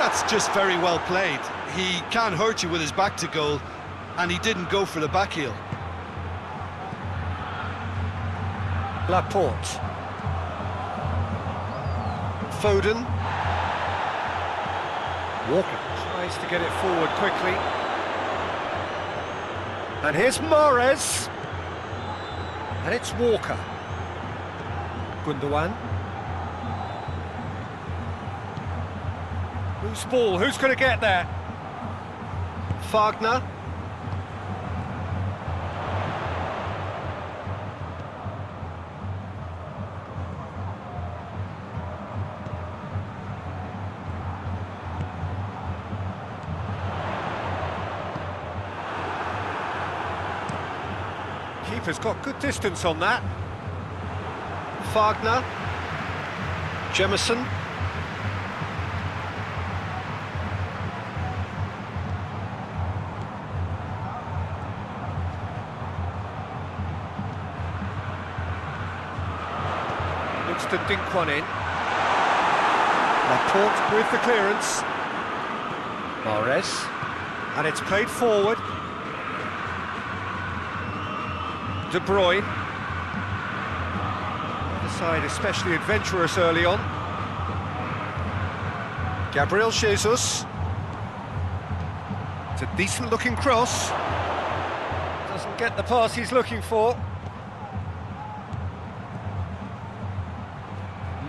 That's just very well played. He can't hurt you with his back to goal, and he didn't go for the back heel. Laporte. Foden. Walker tries to get it forward quickly. And here's Mahrez. And it's Walker. Gundogan. Who's ball? Who's going to get there? Wagner. Keeper's got good distance on that. Wagner. Jemison. Looks to dink one in. Laporte with the clearance. Mahrez. And it's played forward. De Bruyne. The side especially adventurous early on. Gabriel Jesus. It's a decent looking cross. Doesn't get the pass he's looking for.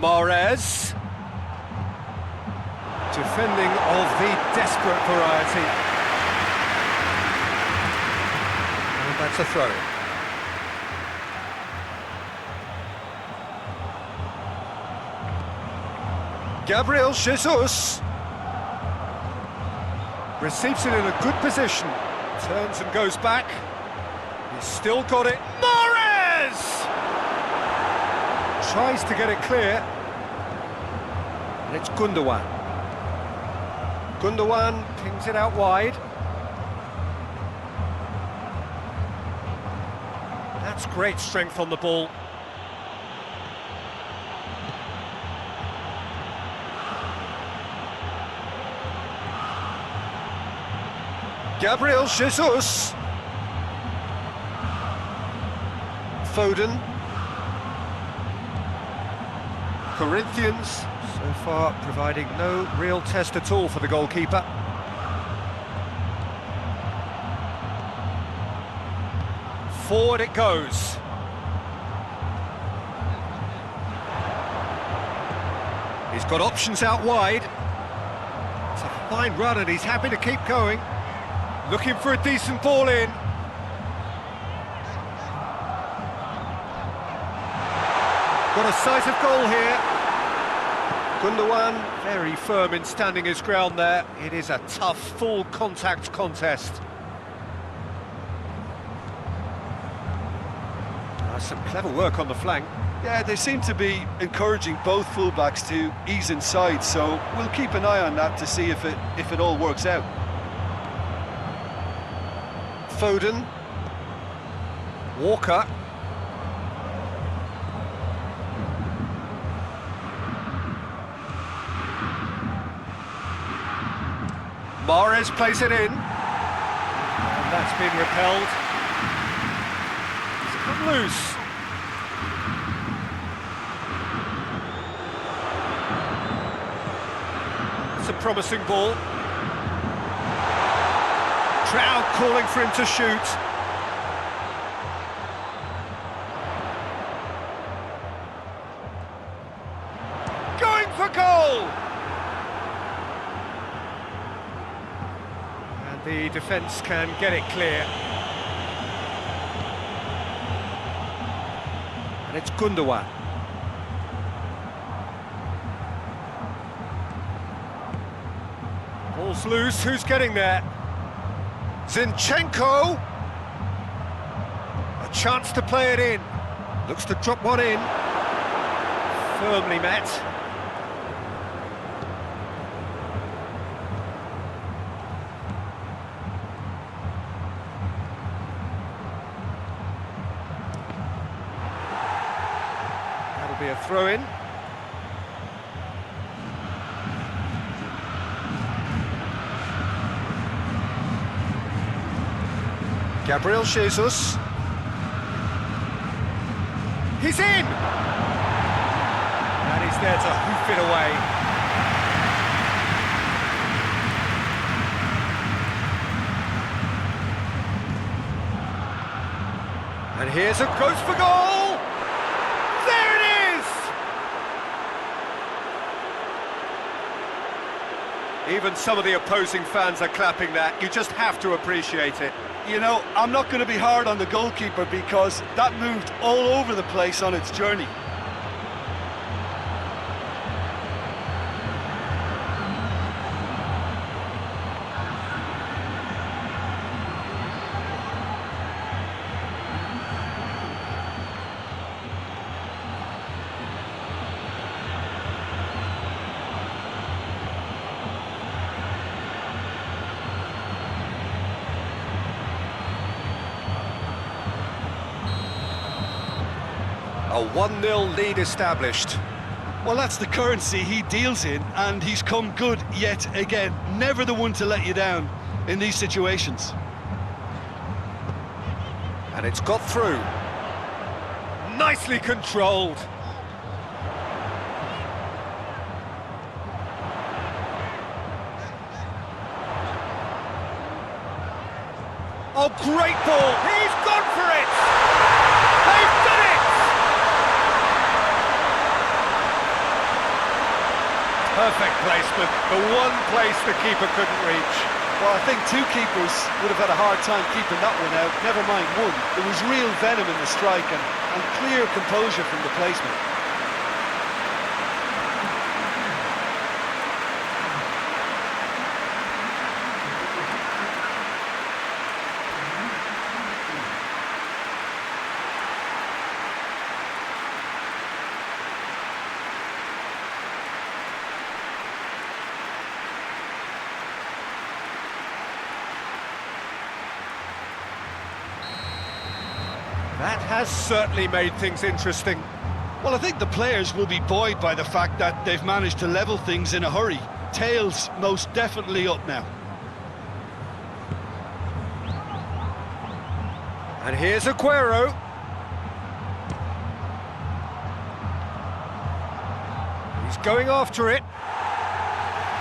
Mahrez. Defending of the desperate variety. And that's a throw. Gabriel Jesus receives it in a good position, turns and goes back. He's still got it. Mahrez tries to get it clear, and it's Gundogan. Gundogan pings it out wide. That's great strength on the ball. Gabriel Jesus. Foden. Corinthians, so far providing no real test at all for the goalkeeper. Forward it goes. He's got options out wide. It's a fine run and he's happy to keep going. Looking for a decent ball in. Got a sight of goal here. Gundogan very firm in standing his ground there. It is a tough, full contact contest. Some clever work on the flank. Yeah, they seem to be encouraging both fullbacks to ease inside, so we'll keep an eye on that to see if it all works out. Foden. Walker. Mahrez plays it in. And that's been repelled. It's come loose. It's a promising ball. Crowd calling for him to shoot. Going for goal! And the defence can get it clear. And it's Gundogan. Ball's loose, who's getting there? Zinchenko, a chance to play it in, looks to drop one in, firmly met. That'll be a throw-in. Gabriel Jesus. He's in! And he's there to hoof it away. And here's a goes for goal! There it is! Even some of the opposing fans are clapping that. You just have to appreciate it. You know, I'm not going to be hard on the goalkeeper because that moved all over the place on its journey. A 1-0 lead established. Well, that's the currency he deals in, and he's come good yet again. Never the one to let you down in these situations. And it's got through. Nicely controlled. Oh, great ball! He's gone for it! They've done it! Perfect placement, the one place the keeper couldn't reach. Well, I think two keepers would have had a hard time keeping that one out, never mind one. There was real venom in the strike and clear composure from the placement. That has certainly made things interesting. Well, I think the players will be buoyed by the fact that they've managed to level things in a hurry. Tails most definitely up now. And here's Aguero. He's going after it.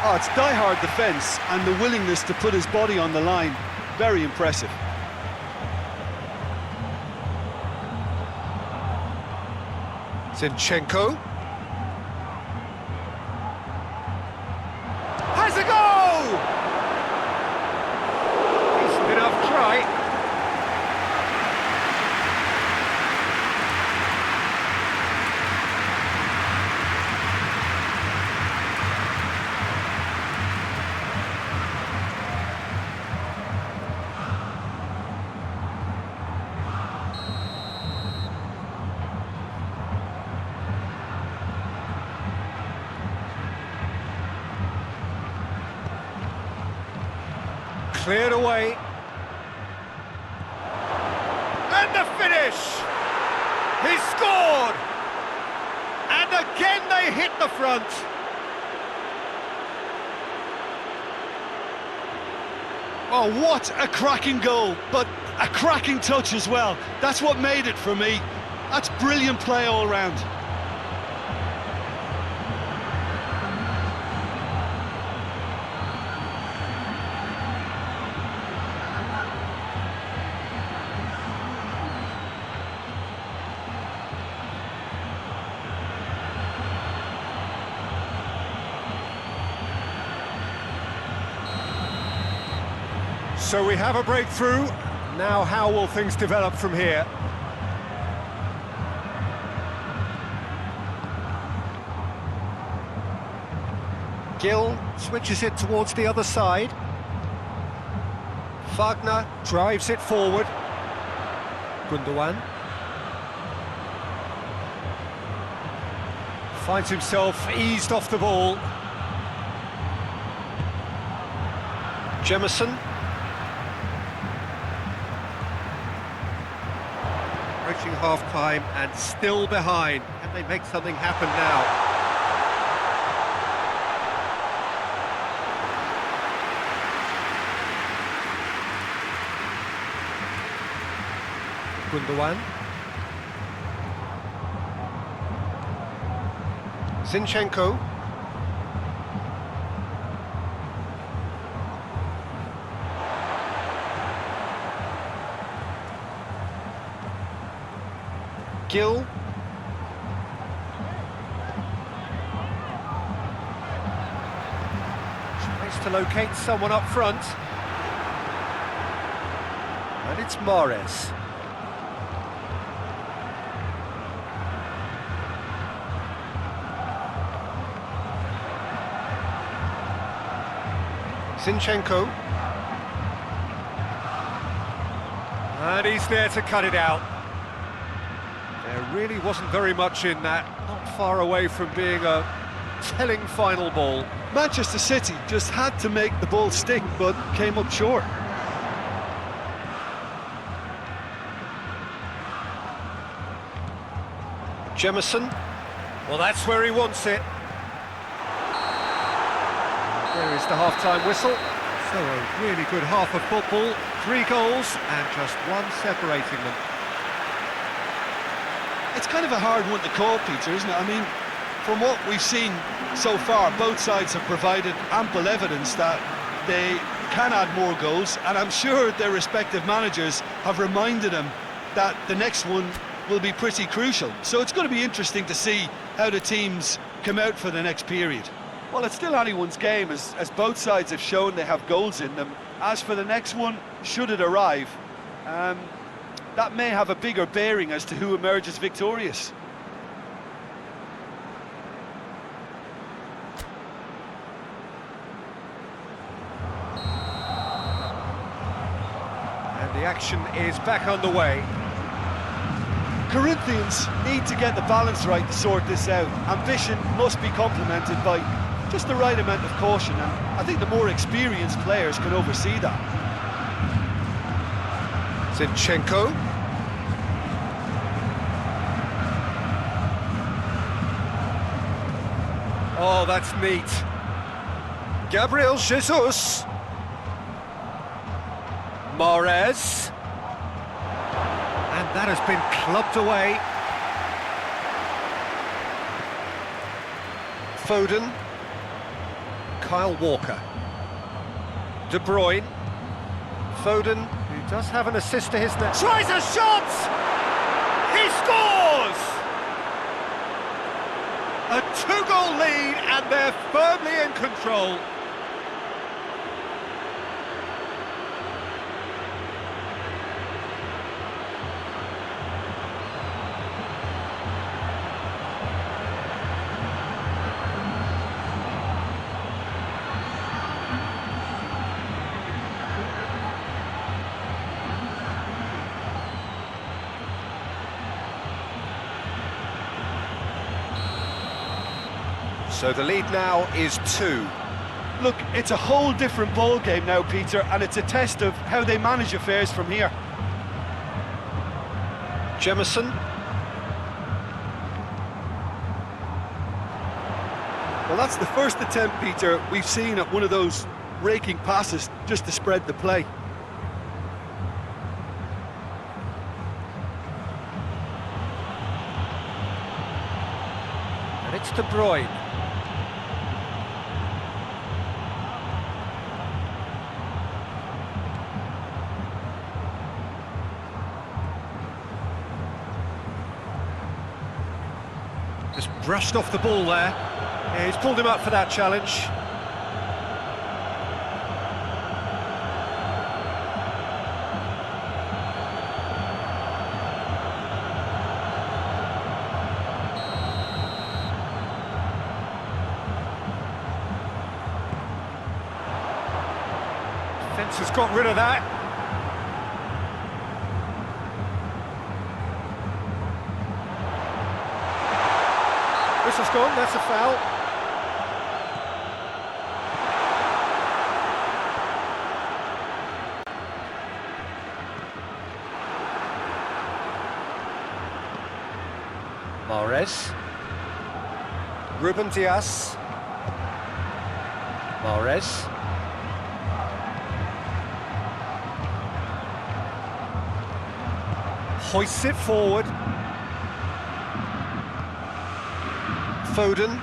Oh, it's die-hard defence and the willingness to put his body on the line. Very impressive. Zinchenko has a goal! Decent enough try. Cleared away. And the finish! He scored! And again they hit the front. Oh, what a cracking goal, but a cracking touch as well. That's what made it for me. That's brilliant play all round. So we have a breakthrough. Now how will things develop from here? Gill switches it towards the other side. Wagner drives it forward. Gundogan finds himself eased off the ball. Jemison approaching half-time and still behind. Can they make something happen now? Gundogan. Zinchenko. Gill. Tries to locate someone up front. And it's Mahrez. Zinchenko. And he's there to cut it out. There really wasn't very much in that, not far away from being a telling final ball. Manchester City just had to make the ball stick, but came up short. Jemison. Well, that's where he wants it. There is the half-time whistle. So a really good half of football. 3 goals and just one separating them. It's kind of a hard one to call, Peter, isn't it? I mean, from what we've seen so far, both sides have provided ample evidence that they can add more goals, and I'm sure their respective managers have reminded them that the next one will be pretty crucial. So it's going to be interesting to see how the teams come out for the next period. Well, it's still anyone's game, as both sides have shown they have goals in them. As for the next one, should it arrive, that may have a bigger bearing as to who emerges victorious. And the action is back underway. Corinthians need to get the balance right to sort this out. Ambition must be complemented by just the right amount of caution, and I think the more experienced players can oversee that. Zinchenko. Oh, that's neat. Gabriel Jesus. Mahrez. And that has been clubbed away. Foden. Kyle Walker. De Bruyne. Foden, who does have an assist to his net. Tries a shot! He scores! A 2-goal lead and they're firmly in control. So the lead now is 2. Look, it's a whole different ball game now, Peter, and it's a test of how they manage affairs from here. Jemison. Well, that's the first attempt, Peter, we've seen at one of those raking passes just to spread the play. And it's De Bruyne. Just brushed off the ball there. Yeah, he's pulled him up for that challenge. Defence has got rid of that. Whistle's gone, that's a foul. Mahrez. Ruben Dias. Mahrez. Hoists it forward. Foden.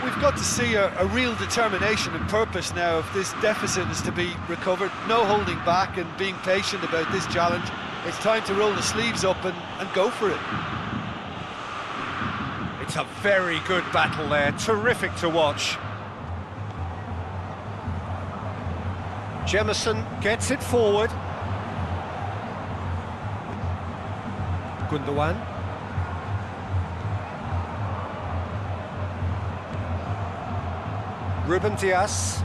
We've got to see a real determination and purpose now if this deficit is to be recovered. No holding back and being patient about this challenge. It's time to roll the sleeves up and go for it. It's a very good battle there, terrific to watch. Jemison gets it forward. Gundogan. Ruben Dias.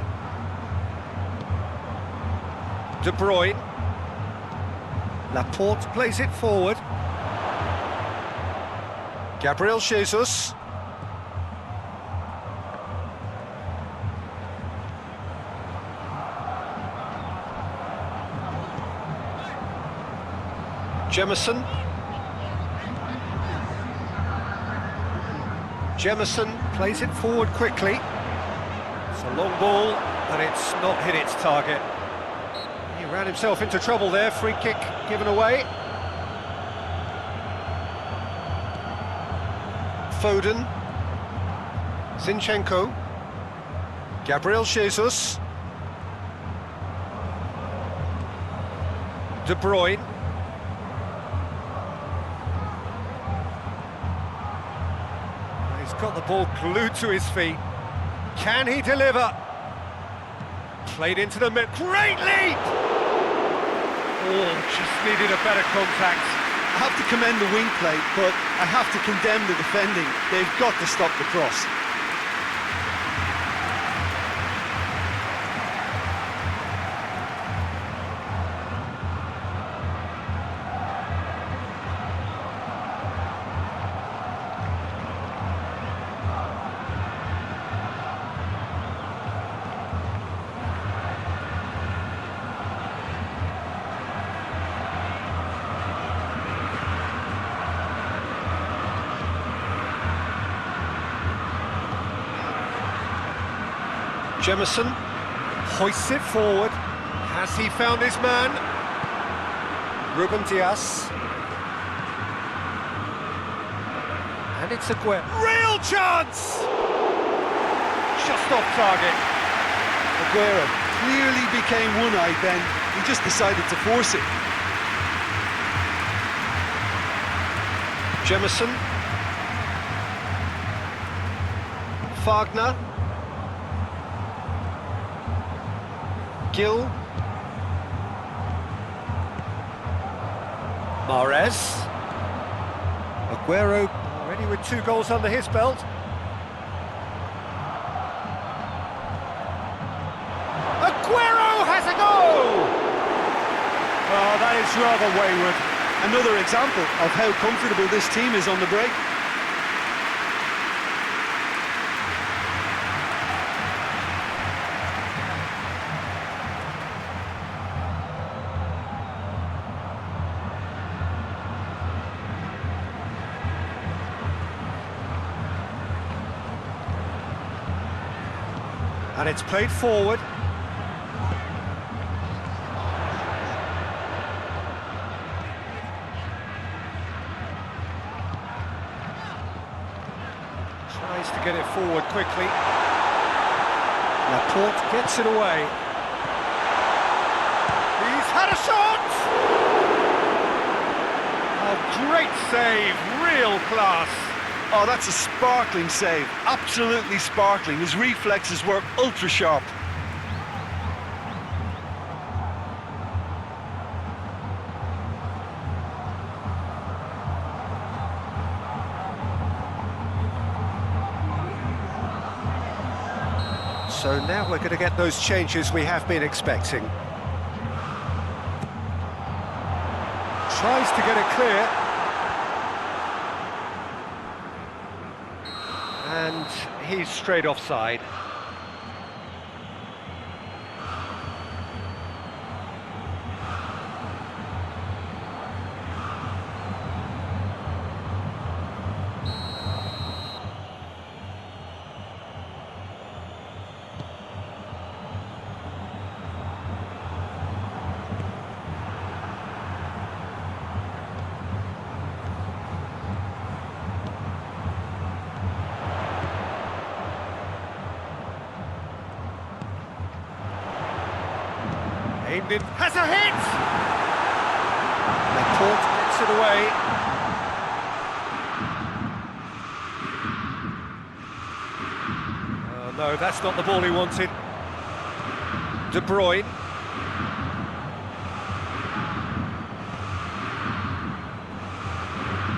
De Bruyne. Laporte plays it forward. Gabriel Jesus. Jemison. Jemison plays it forward quickly. It's a long ball, but it's not hit its target. He ran himself into trouble there, free kick given away. Foden. Zinchenko. Gabriel Jesus. De Bruyne. He's got the ball glued to his feet. Can he deliver? Played into the middle. Great leap! Oh, just needed a better contact. I have to commend the wing play, but I have to condemn the defending. They've got to stop the cross. Jemison hoists it forward. Has he found his man? Ruben Dias. And it's a real chance! Just off target. Aguero clearly became one-eyed then. He just decided to force it. Jemison. Wagner. Gil. Mahrez. Aguero already with 2 goals under his belt. Aguero has a goal! Oh, that is rather wayward. Another example of how comfortable this team is on the break. And it's played forward. Tries to get it forward quickly. Laporte gets it away. He's had a shot! Oh, great save, real class. Oh, that's a sparkling save, absolutely sparkling. His reflexes were ultra sharp. So now we're going to get those changes we have been expecting. Tries to get it clear. And he's straight offside. Aimed in, has a hit! Laporte gets it away. Oh no, that's not the ball he wanted. De Bruyne.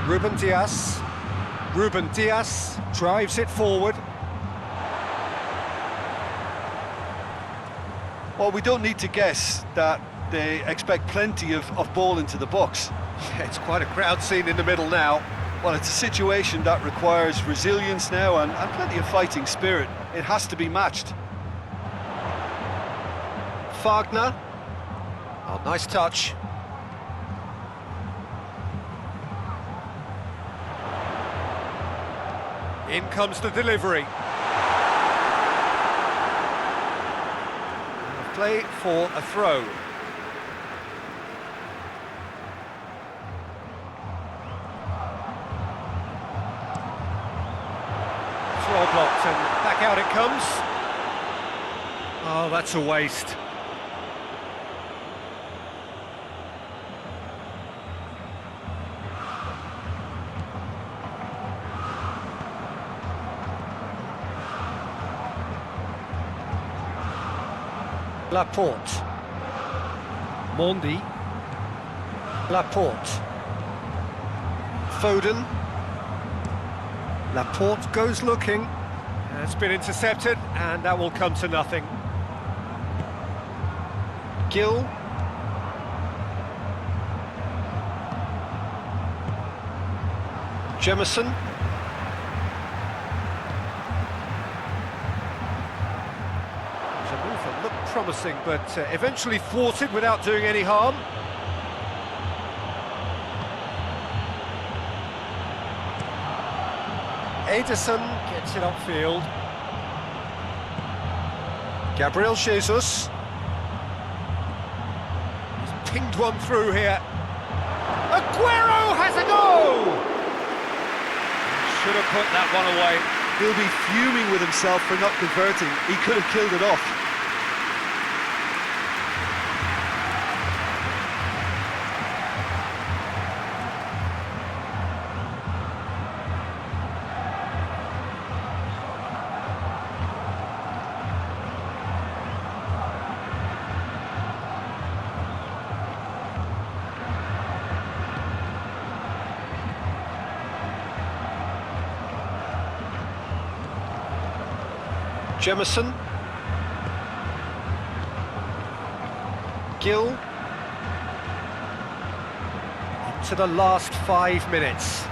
Ruben Dias. Ruben Dias drives it forward. Well, we don't need to guess that they expect plenty of ball into the box. Yeah, it's quite a crowd scene in the middle now. Well, it's a situation that requires resilience now and plenty of fighting spirit. It has to be matched. Wagner. Oh, nice touch. In comes the delivery. Play for a throw. Throw blocked and back out it comes. Oh, that's a waste. Laporte. Mondi. Laporte. Foden. Laporte goes looking. It's been intercepted, and that will come to nothing. Gill. Jemison. Looked promising, but eventually thwarted without doing any harm. Ederson gets it upfield. Gabriel Jesus. He's pinged one through here. Aguero has a goal! Should have put that one away. He'll be fuming with himself for not converting. He could have killed it off. Jemison. Gill. Into the last 5 minutes.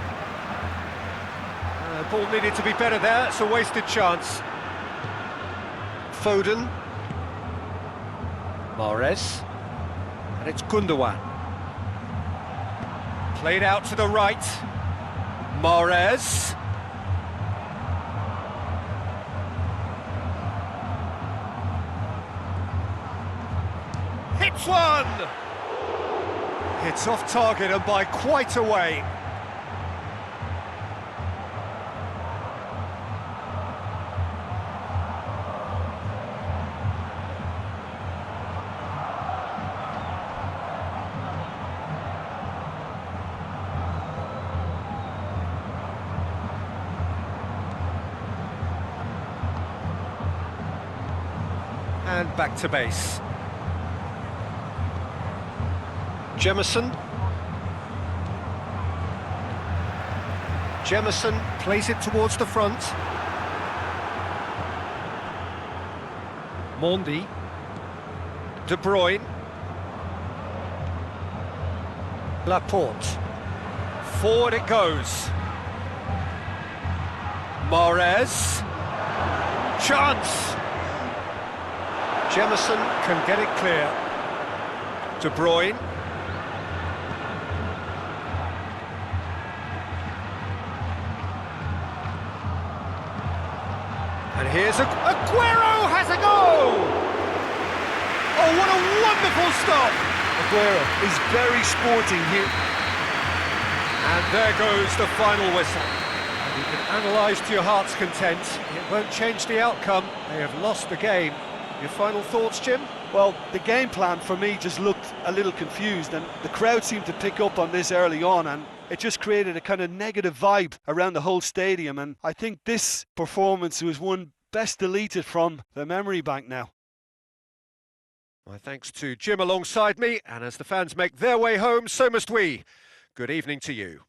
Ball needed to be better there, it's a wasted chance. Foden. Mahrez. And it's Gundogan. Played out to the right. Mahrez. Hits one! It's off target and by quite a way. And back to base. Jemison. Jemison plays it towards the front. Mondi. De Bruyne. Laporte. Forward it goes. Mahrez. Chance! Jemison can get it clear. De Bruyne. And here's Aguero has a goal! Oh, what a wonderful stop! Aguero is very sporting here. And there goes the final whistle. And you can analyse to your heart's content. It won't change the outcome. They have lost the game. Your final thoughts, Jim? Well, the game plan for me just looked a little confused, and the crowd seemed to pick up on this early on, and it just created a kind of negative vibe around the whole stadium, and I think this performance was one best deleted from the memory bank now. My thanks to Jim alongside me, and as the fans make their way home, so must we. Good evening to you.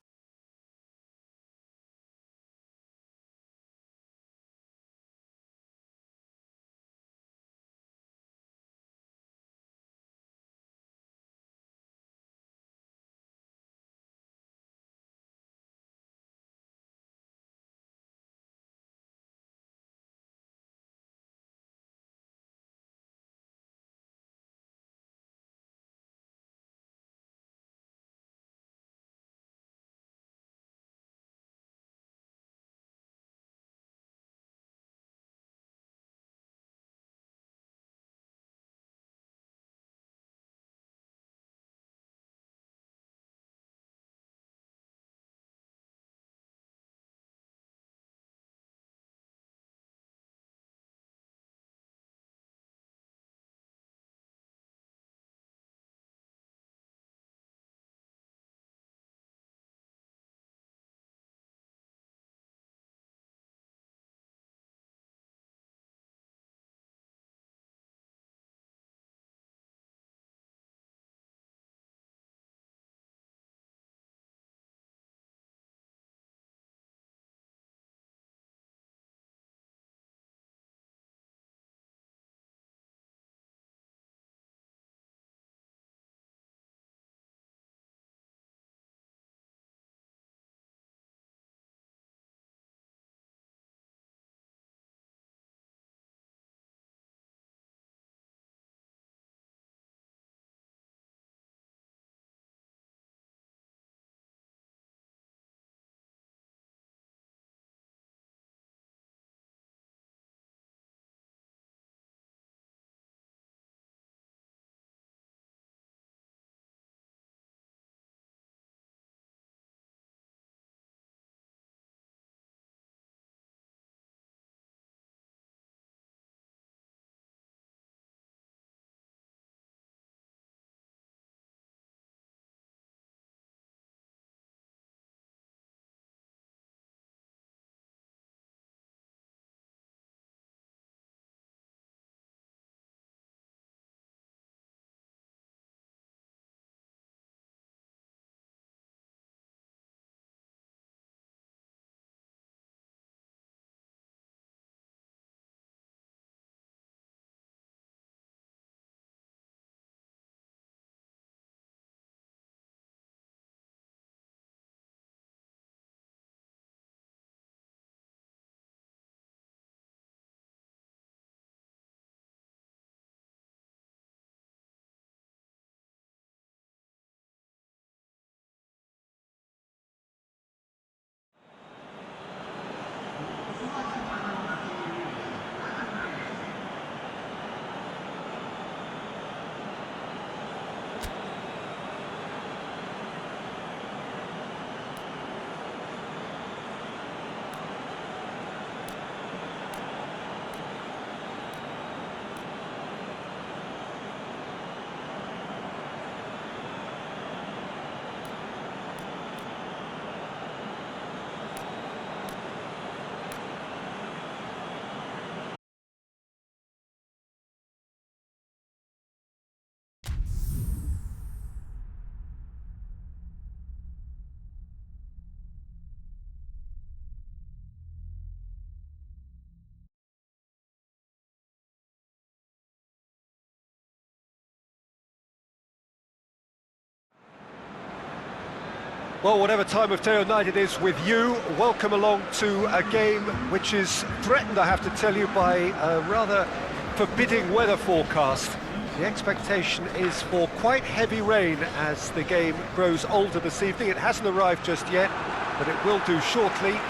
Well, whatever time of day or night it is with you, welcome along to a game which is threatened, I have to tell you, by a rather forbidding weather forecast. The expectation is for quite heavy rain as the game grows older this evening. It hasn't arrived just yet, but it will do shortly.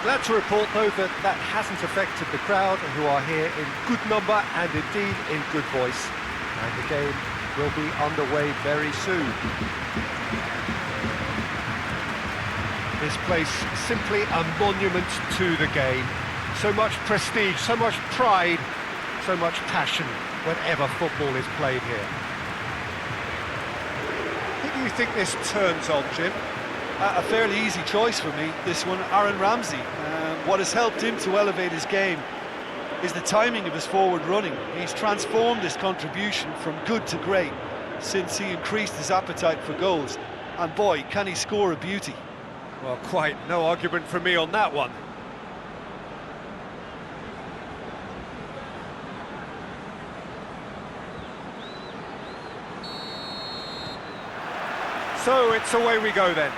Glad to report, though, that that hasn't affected the crowd, who are here in good number and indeed in good voice. And the game will be underway very soon. This place simply a monument to the game. So much prestige, so much pride, So much passion whenever football is played here. Who do you think this turns on, Jim? A fairly easy choice for me, this one, Aaron Ramsey. What has helped him to elevate his game is the timing of his forward running. He's transformed his contribution from good to great since he increased his appetite for goals. And boy, can he score a beauty. Well, quite no argument from me on that one. So it's away we go then.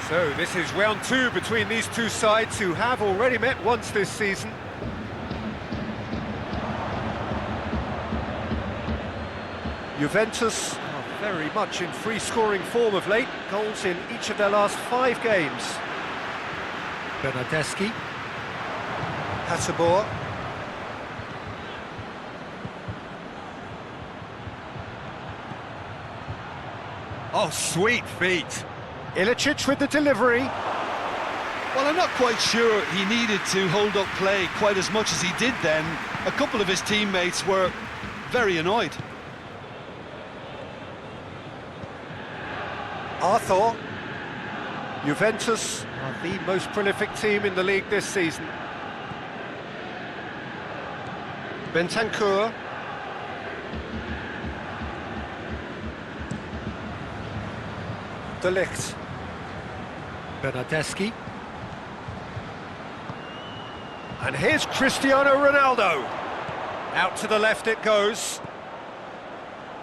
So this is round two between these two sides who have already met once this season. Juventus are very much in free-scoring form of late. Goals in each of their last 5 games. Bernardeschi. HOTSPUR. Oh, sweet feet. Ilicic with the delivery. Well, I'm not quite sure he needed to hold up play quite as much as he did then. A couple of his teammates were very annoyed. Arthur. Juventus are the most prolific team in the league this season. Bentancur. De Ligt. Bernardeschi. And here's Cristiano Ronaldo. Out to the left it goes.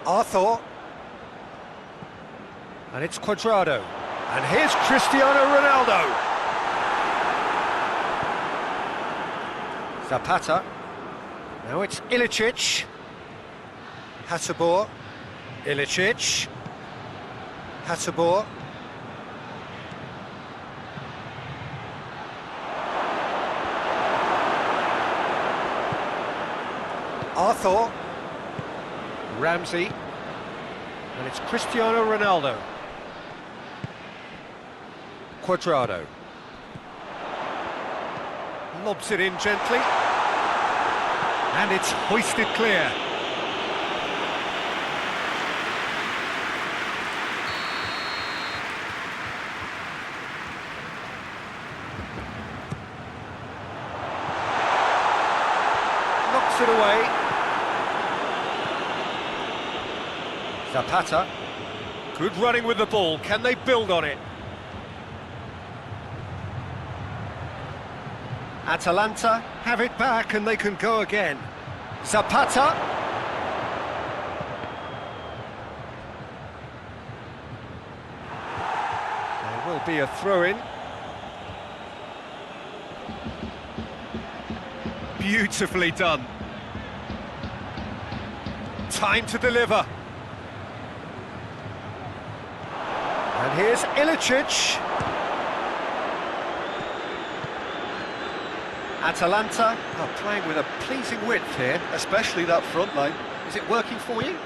Arthur. And it's Cuadrado. And here's Cristiano Ronaldo. Zapata. Now it's Ilicic. HOTSPUR. Ilicic. HOTSPUR. Arthur. Ramsey. And it's Cristiano Ronaldo. Cuadrado. Lobs it in gently. And it's hoisted clear. Knocks it away. Zapata. Good running with the ball. Can they build on it? Atalanta have it back and they can go again. Zapata. There will be a throw-in. Beautifully done. Time to deliver. And here's Ilicic. Atalanta are playing with a pleasing width here. Especially that front line. Is it working for you?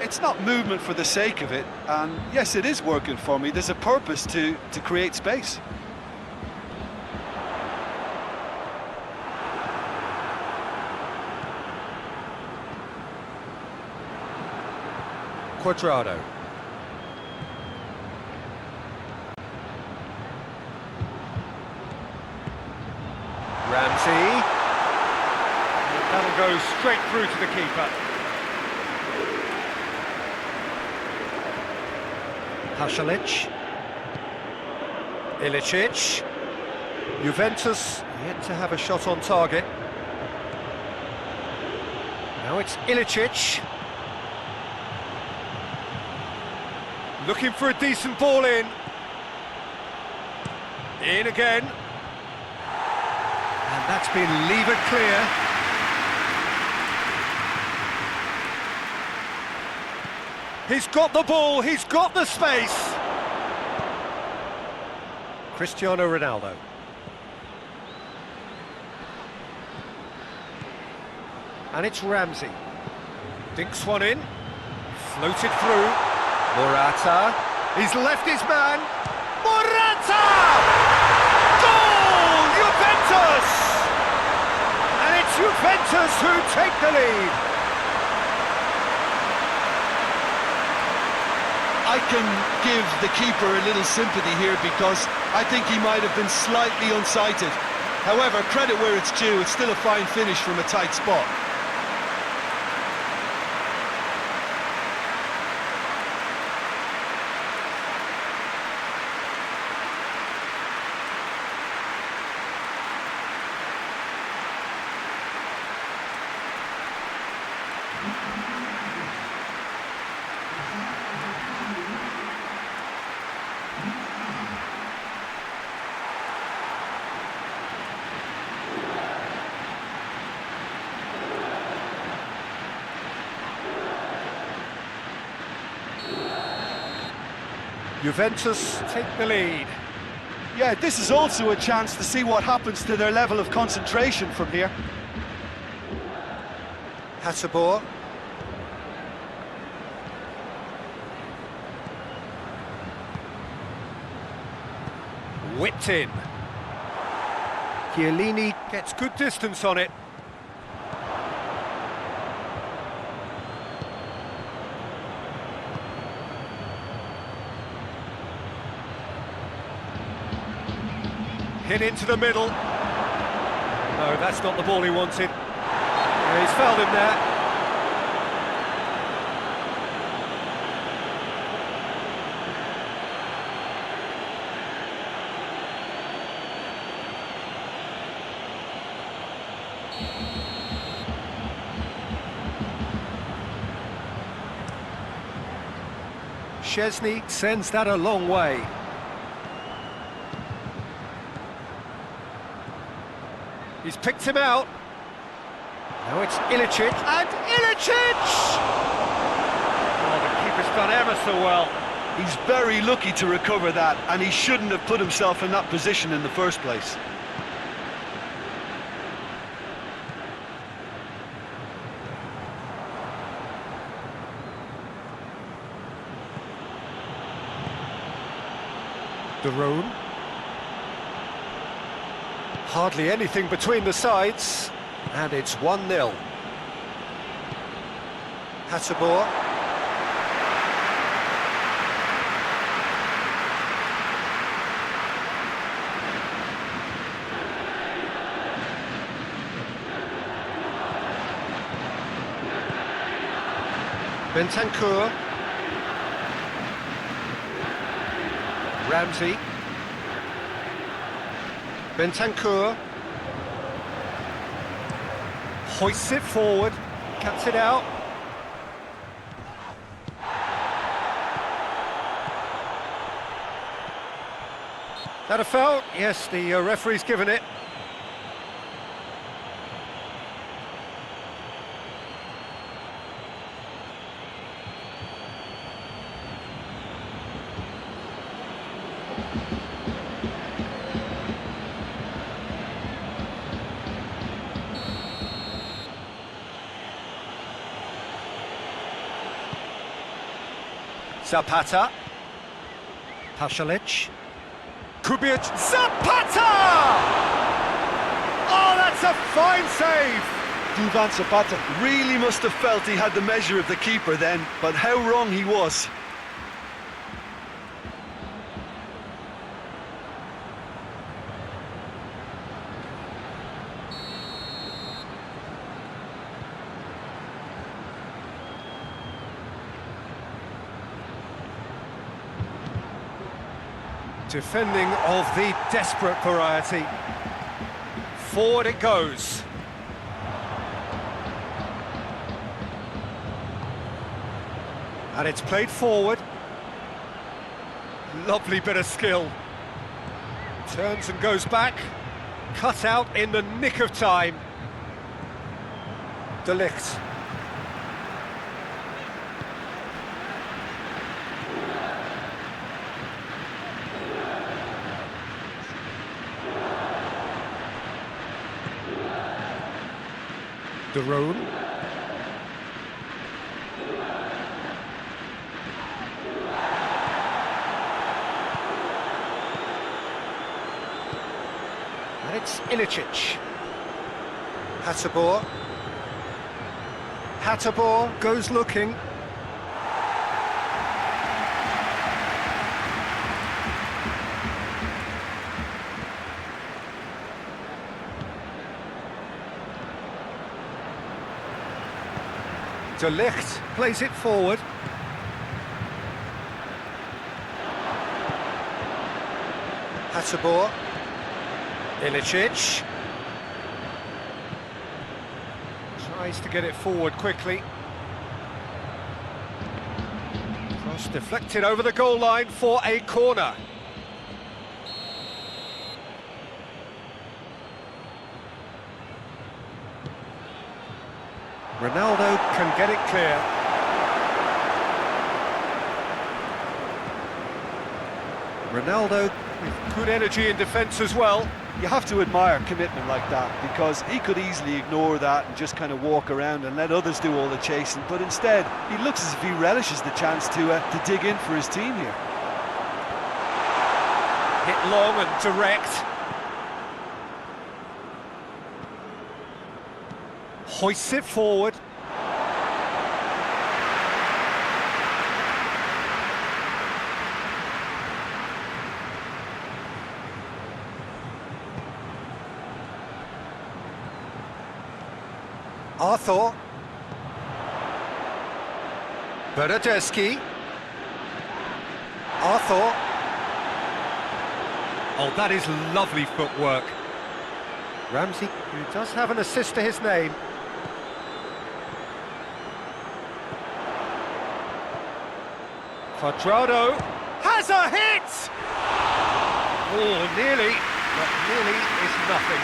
It's not movement for the sake of it, and yes, it is working for me. There's a purpose to create space. Cuadrado. Ramsey. That'll go straight through to the keeper. Pasalic. Ilicic. Juventus yet to have a shot on target. Now it's Ilicic. Looking for a decent ball in. In again. And that's been levered clear. He's got the ball, he's got the space. Cristiano Ronaldo. And it's Ramsey. Dinks one in. Floated through. Morata. He's left his man. Morata! Goal! Juventus! And it's Juventus Juventus who take the lead. I can give the keeper a little sympathy here because I think he might have been slightly unsighted. However, credit where it's due, it's still a fine finish from a tight spot. Juventus take the lead. Yeah, this is also a chance to see what happens to their level of concentration from here. HOTSPUR. Whipped in. Chiellini gets good distance on it. Hit into the middle. No, that's not the ball he wanted. Yeah, he's fouled him there. Szczesny sends that a long way. He's picked him out. Now it's Ilicic, and Ilicic! Oh, the keeper's done ever so well. He's very lucky to recover that, and he shouldn't have put himself in that position in the first place. De Roon. Hardly anything between the sides, and it's 1-0. HOTSPUR. Bentancur. Ramsey. Bentancur hoists it forward, cuts it out. That a foul? Yes, the referee's given it. Zapata, Pasalic, Kubic, Zapata! Oh, that's a fine save! Duvan Zapata really must have felt he had the measure of the keeper then, but how wrong he was. Defending of the desperate variety. Forward it goes. And it's played forward. Lovely bit of skill. Turns and goes back. Cut out in the nick of time. De Ligt. De Roon. And it's Ilicic. HOTSPUR. HOTSPUR goes looking. De Ligt plays it forward. HOTSPUR. Ilicic. Tries to get it forward quickly. Cross deflected over the goal line for a corner. Ronaldo can get it clear. Ronaldo with good energy in defence as well. You have to admire commitment like that, because he could easily ignore that and just kind of walk around and let others do all the chasing, but instead he looks as if he relishes the chance to dig in for his team here. Hit long and direct. Hoists it forward. Arthur. BORUSSIA. Arthur. Oh, that is lovely footwork. Ramsey, who does have an assist to his name. Cuadrado has a hit! Oh, nearly, but nearly is nothing.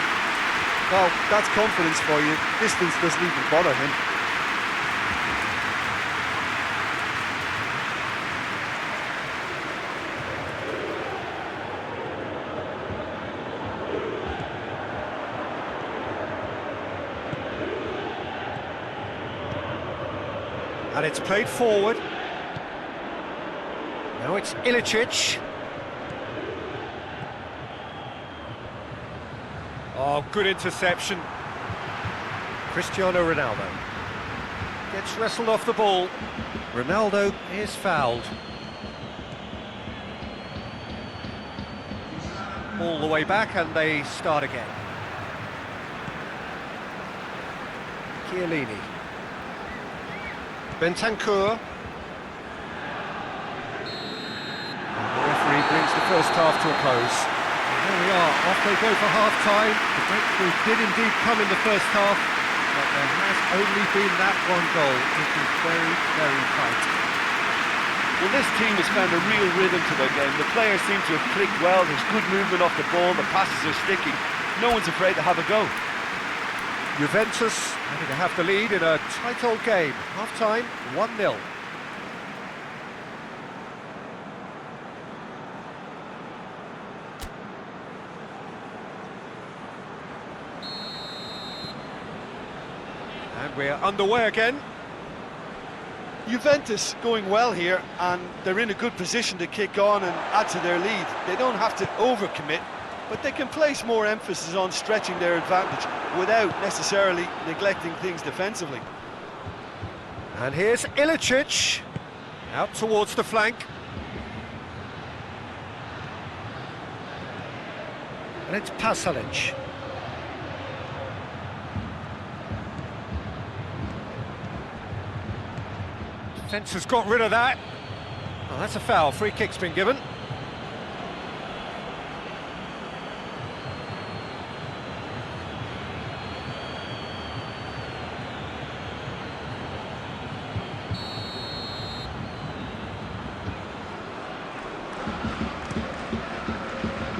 Well, that's confidence for you. Distance doesn't even bother him. And it's played forward. Now it's Ilicic. Oh, good interception. Cristiano Ronaldo gets wrestled off the ball. Ronaldo is fouled. All the way back and they start again. Chiellini. Bentancur. The referee brings the first half to a close. And there we are, off they go for half-time. The breakthrough did indeed come in the first half, but there has only been that one goal. It is very, very tight. Well, this team has found a real rhythm to their game. The players seem to have clicked well. There's good movement off the ball. The passes are sticking. No one's afraid to have a go. Juventus having to have the lead in a tight old game. Half-time, 1-0. And we're underway again. Juventus going well here, and they're in a good position to kick on and add to their lead. They don't have to overcommit, but they can place more emphasis on stretching their advantage without necessarily neglecting things defensively. And here's Ilicic, out towards the flank. And it's Pasalic. Defence has got rid of that. Oh, that's a foul. Free kick's been given.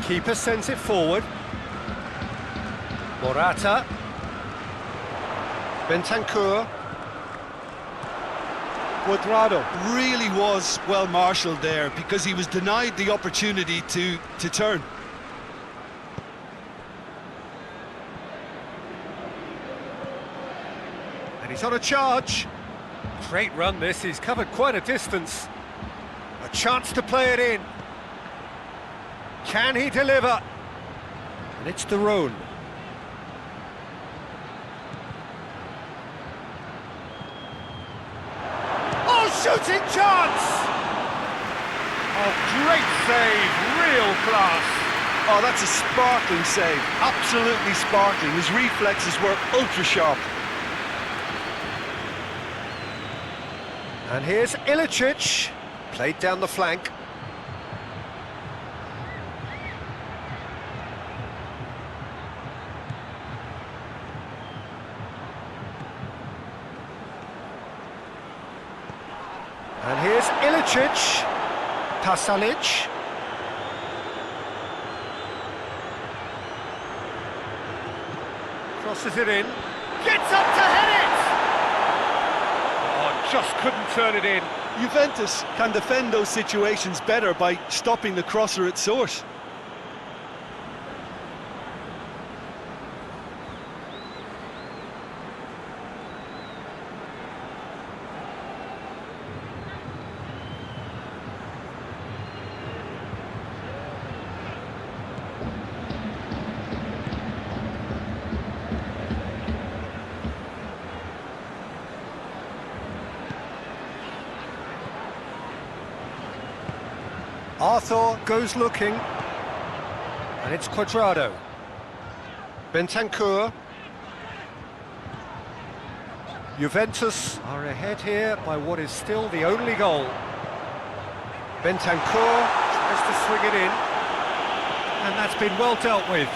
Keeper sends it forward. Morata. Bentancur. Cuadrado really was well marshalled there, because he was denied the opportunity to turn. And he's on a charge. Great run this, he's covered quite a distance. A chance to play it in. Can he deliver? And it's De Roon. shooting chance! Oh, great save, real class. Oh, that's a sparkling save, absolutely sparkling. His reflexes were ultra sharp. And here's Ilicic, played down the flank. And here's Ilicic, Pasalic. Crosses it in, gets up to head it! Oh, just couldn't turn it in. Juventus can defend those situations better by stopping the crosser at source. Arthur goes looking, and it's Cuadrado. Bentancur. Juventus are ahead here by what is still the only goal. Bentancur tries to swing it in, and that's been well dealt with.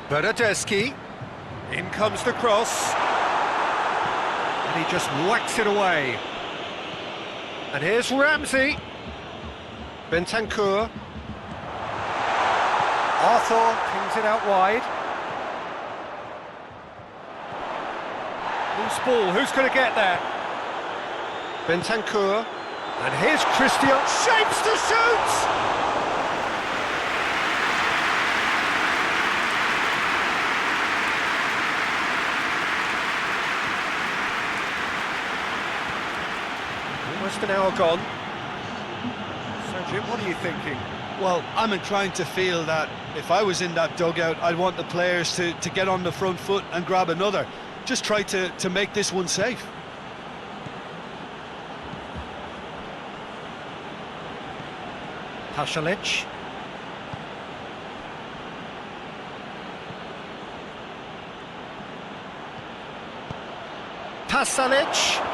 Bernardeschi. In comes the cross, and he just whacks it away. And here's Ramsey. Bentancur. Arthur pings it out wide. Loose ball, who's going to get there? Bentancur. And here's Christian, shapes to shoot! Almost an hour gone. So Jim, what are you thinking? Well, I'm inclined to feel that if I was in that dugout, I'd want the players to get on the front foot and grab another. Just try to make this one safe. Pasalic. Pasalic.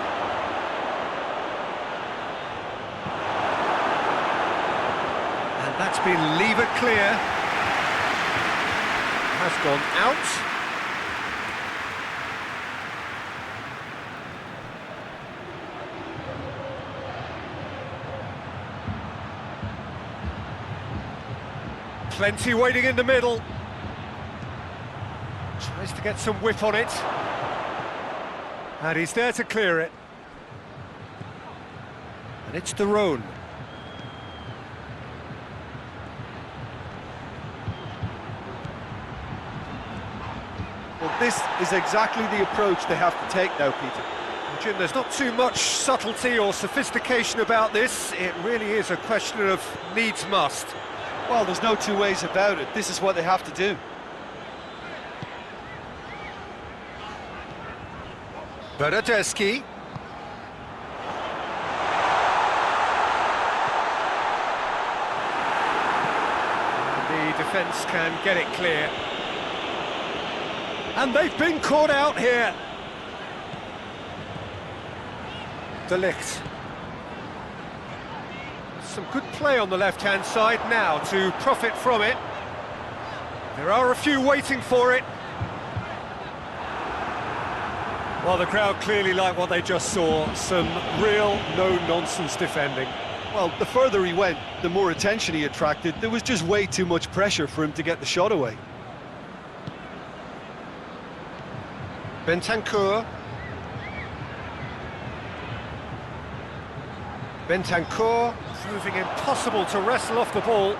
And that's been levered clear. Has gone out. Plenty waiting in the middle. Tries to get some whip on it. And he's there to clear it. And it's de Roon. Well, this is exactly the approach they have to take now, Peter. Jim, there's not too much subtlety or sophistication about this. It really is a question of needs must. Well, there's no two ways about it. This is what they have to do. Bernardeschi. The defence can get it clear. And they've been caught out here. De Ligt. Some good play on the left-hand side now to profit from it. There are a few waiting for it. Well, the crowd clearly like what they just saw. Some real no-nonsense defending. Well, the further he went, the more attention he attracted. There was just way too much pressure for him to get the shot away. Bentancur. Bentancur proving impossible to wrestle off the ball.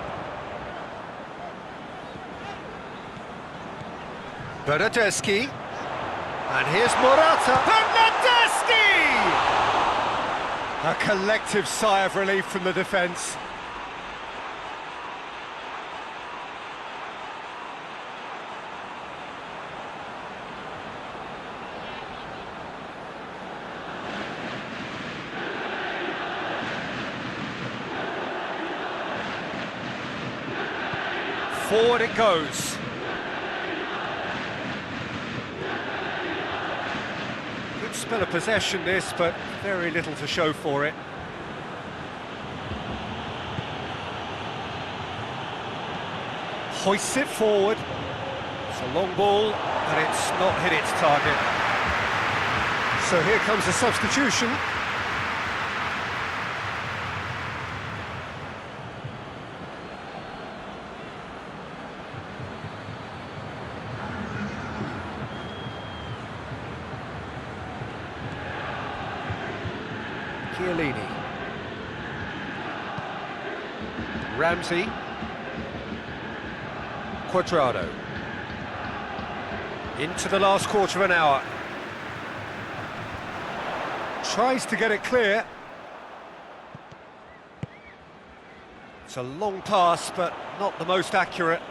Bernardeschi. And here's Morata. Bernardeschi! A collective sigh of relief from the defence. Forward it goes. Good spell of possession this, but very little to show for it. Hoists it forward. It's a long ball, and it's not hit its target. So here comes a substitution. Chiellini. Ramsey. Cuadrado. Into the last quarter of an hour. Tries to get it clear. It's a long pass, but not the most accurate.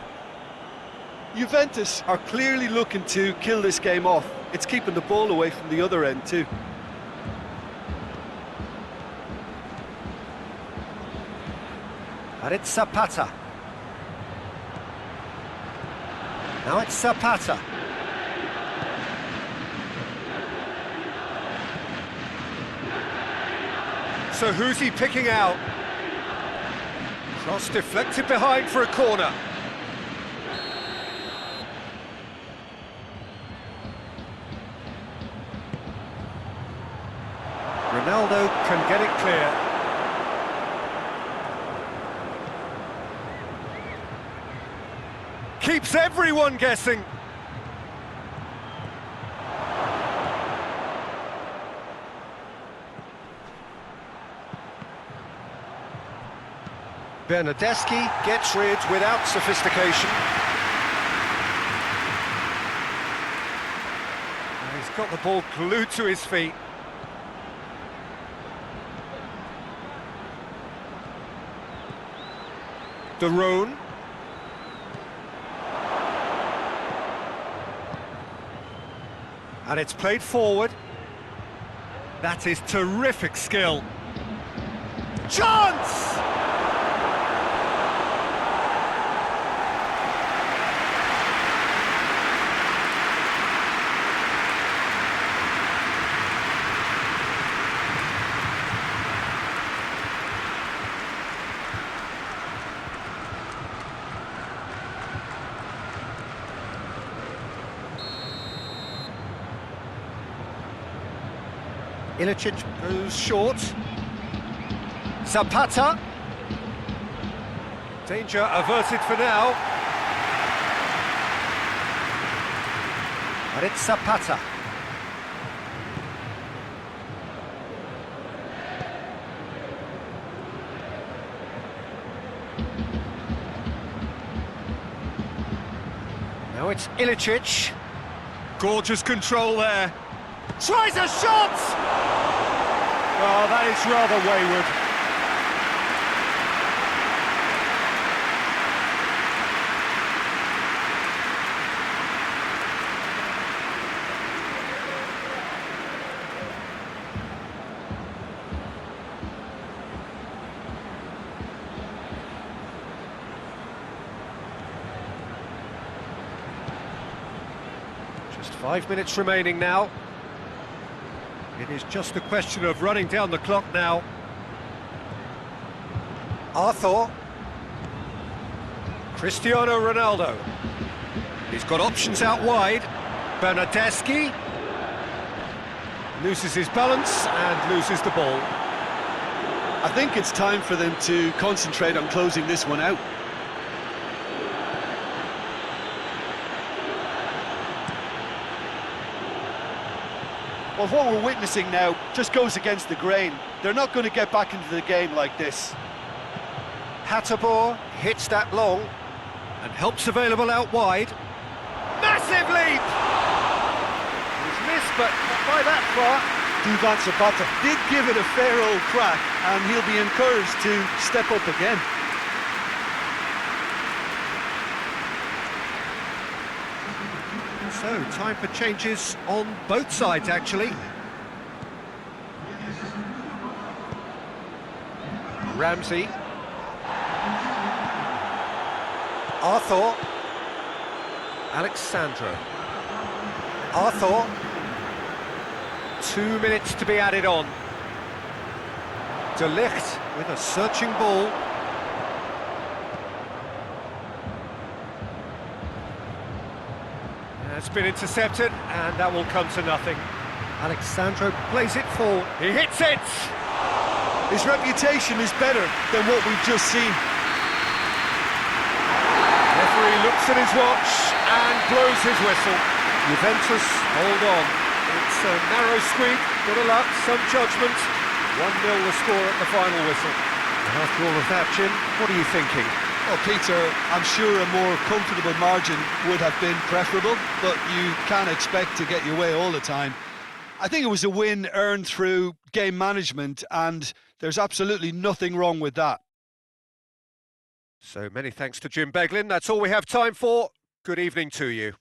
Juventus are clearly looking to kill this game off. It's keeping the ball away from the other end too. And it's Zapata. Now it's Zapata. So who's he picking out? Cross deflected behind for a corner. Ronaldo can get it clear. Keeps everyone guessing. Bernardeschi gets rid without sophistication. He's got the ball glued to his feet. De Roon. And it's played forward. That is terrific skill. Chance! Ilicic goes short. Zapata. Danger averted for now. And it's Zapata. Now it's Ilicic. Gorgeous control there. Tries a shot! Oh, that is rather wayward. Just 5 minutes remaining now. It is just a question of running down the clock now. Arthur. Cristiano Ronaldo. He's got options out wide. Bernardeschi. Loses his balance and loses the ball. I think it's time for them to concentrate on closing this one out. Well, what we're witnessing now just goes against the grain. They're not going to get back into the game like this. Hateboer hits that long and helps available out wide. Massive leap! He's missed, but not by that far. Duvan Zapata did give it a fair old crack, and he'll be encouraged to step up again. So, time for changes on both sides, actually. Ramsey. Arthur. Alexandro. Arthur. 2 minutes to be added on. De Ligt with a searching ball. It's been intercepted, and that will come to nothing. Alexandro plays it forward. He hits it! His reputation is better than what we've just seen. Referee looks at his watch and blows his whistle. Juventus hold on. It's a narrow squeak, bit of luck, some judgment. 1-0 the score at the final whistle. And after all of that, Jim, what are you thinking? Well, Peter, I'm sure a more comfortable margin would have been preferable, but you can't expect to get your way all the time. I think it was a win earned through game management, and there's absolutely nothing wrong with that. So many thanks to Jim Beglin. That's all we have time for. Good evening to you.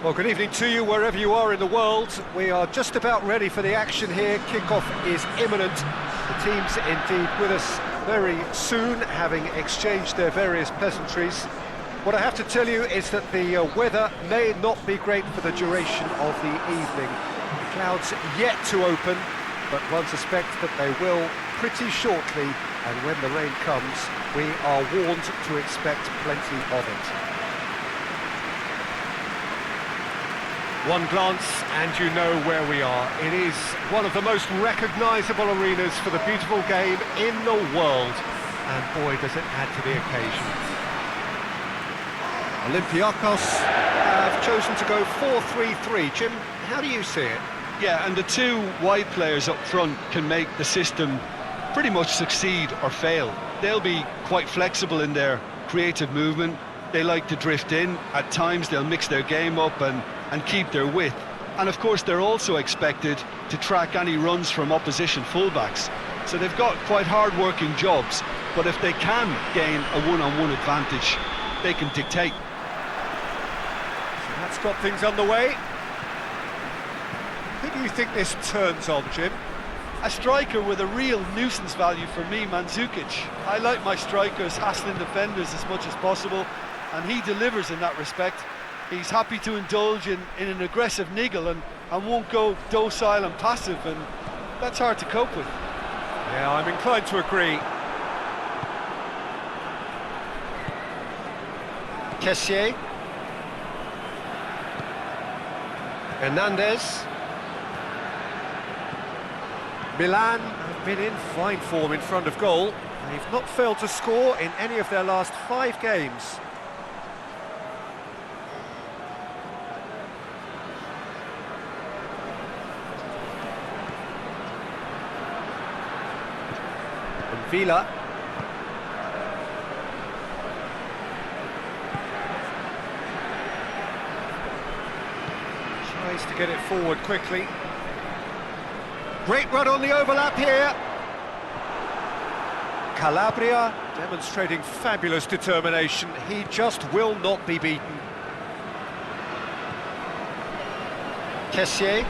Well, good evening to you wherever you are in the world. We are just about ready for the action here. Kickoff is imminent. The teams indeed with us very soon, having exchanged their various pleasantries. What I have to tell you is that the weather may not be great for the duration of the evening. The clouds yet to open, but one suspects that they will pretty shortly, and when the rain comes, we are warned to expect plenty of it. One glance and you know where we are. It is one of the most recognisable arenas for the beautiful game in the world. And boy, does it add to the occasion. Olympiakos have chosen to go 4-3-3. Jim, how do you see it? Yeah, and the two wide players up front can make the system pretty much succeed or fail. They'll be quite flexible in their creative movement. They like to drift in. At times they'll mix their game up and keep their width. And of course they're also expected to track any runs from opposition fullbacks. So they've got quite hard-working jobs, but if they can gain a one-on-one advantage, they can dictate. So that's got things underway. Who do you think this turns on, Jim? A striker with a real nuisance value for me, Mandzukic. I like my strikers hassling defenders as much as possible, and he delivers in that respect. He's happy to indulge in an aggressive niggle and won't go docile and passive, and that's hard to cope with. Yeah, I'm inclined to agree. Kessié. Hernandez. Milan have been in fine form in front of goal. They've not failed to score in any of their last 5 games. And Villa. Tries to get it forward quickly. Great run on the overlap here. Calabria demonstrating fabulous determination. He just will not be beaten. Kessié.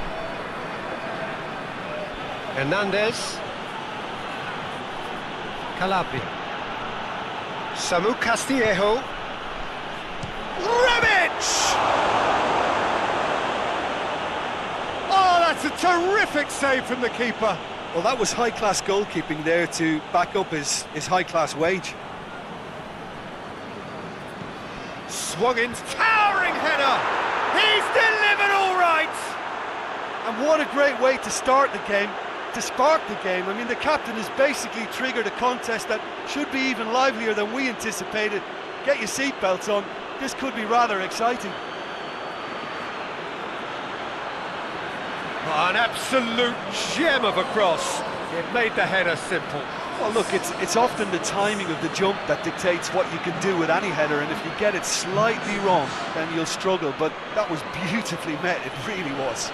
Hernandez. Calabria. Samu Castillejo. Rebic! That's a terrific save from the keeper. Well, that was high-class goalkeeping there to back up his high-class wage. Swung in, towering header. He's delivered all right. And what a great way to start the game, to spark the game. I mean, the captain has basically triggered a contest that should be even livelier than we anticipated. Get your seatbelts on. This could be rather exciting. Oh, an absolute gem of a cross. It made the header simple. Well, look, it's often the timing of the jump that dictates what you can do with any header, and if you get it slightly wrong, then you'll struggle. But that was beautifully met, it really was.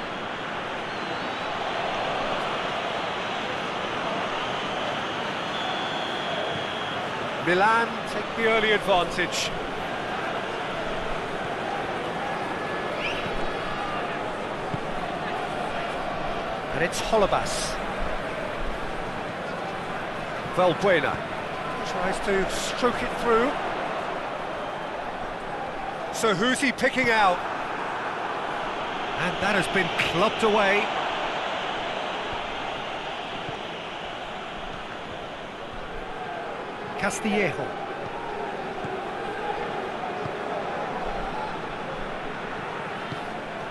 Milan take the early advantage. And it's Holebas. Valbuena tries to stroke it through. So who's he picking out? And that has been clubbed away. Castillejo.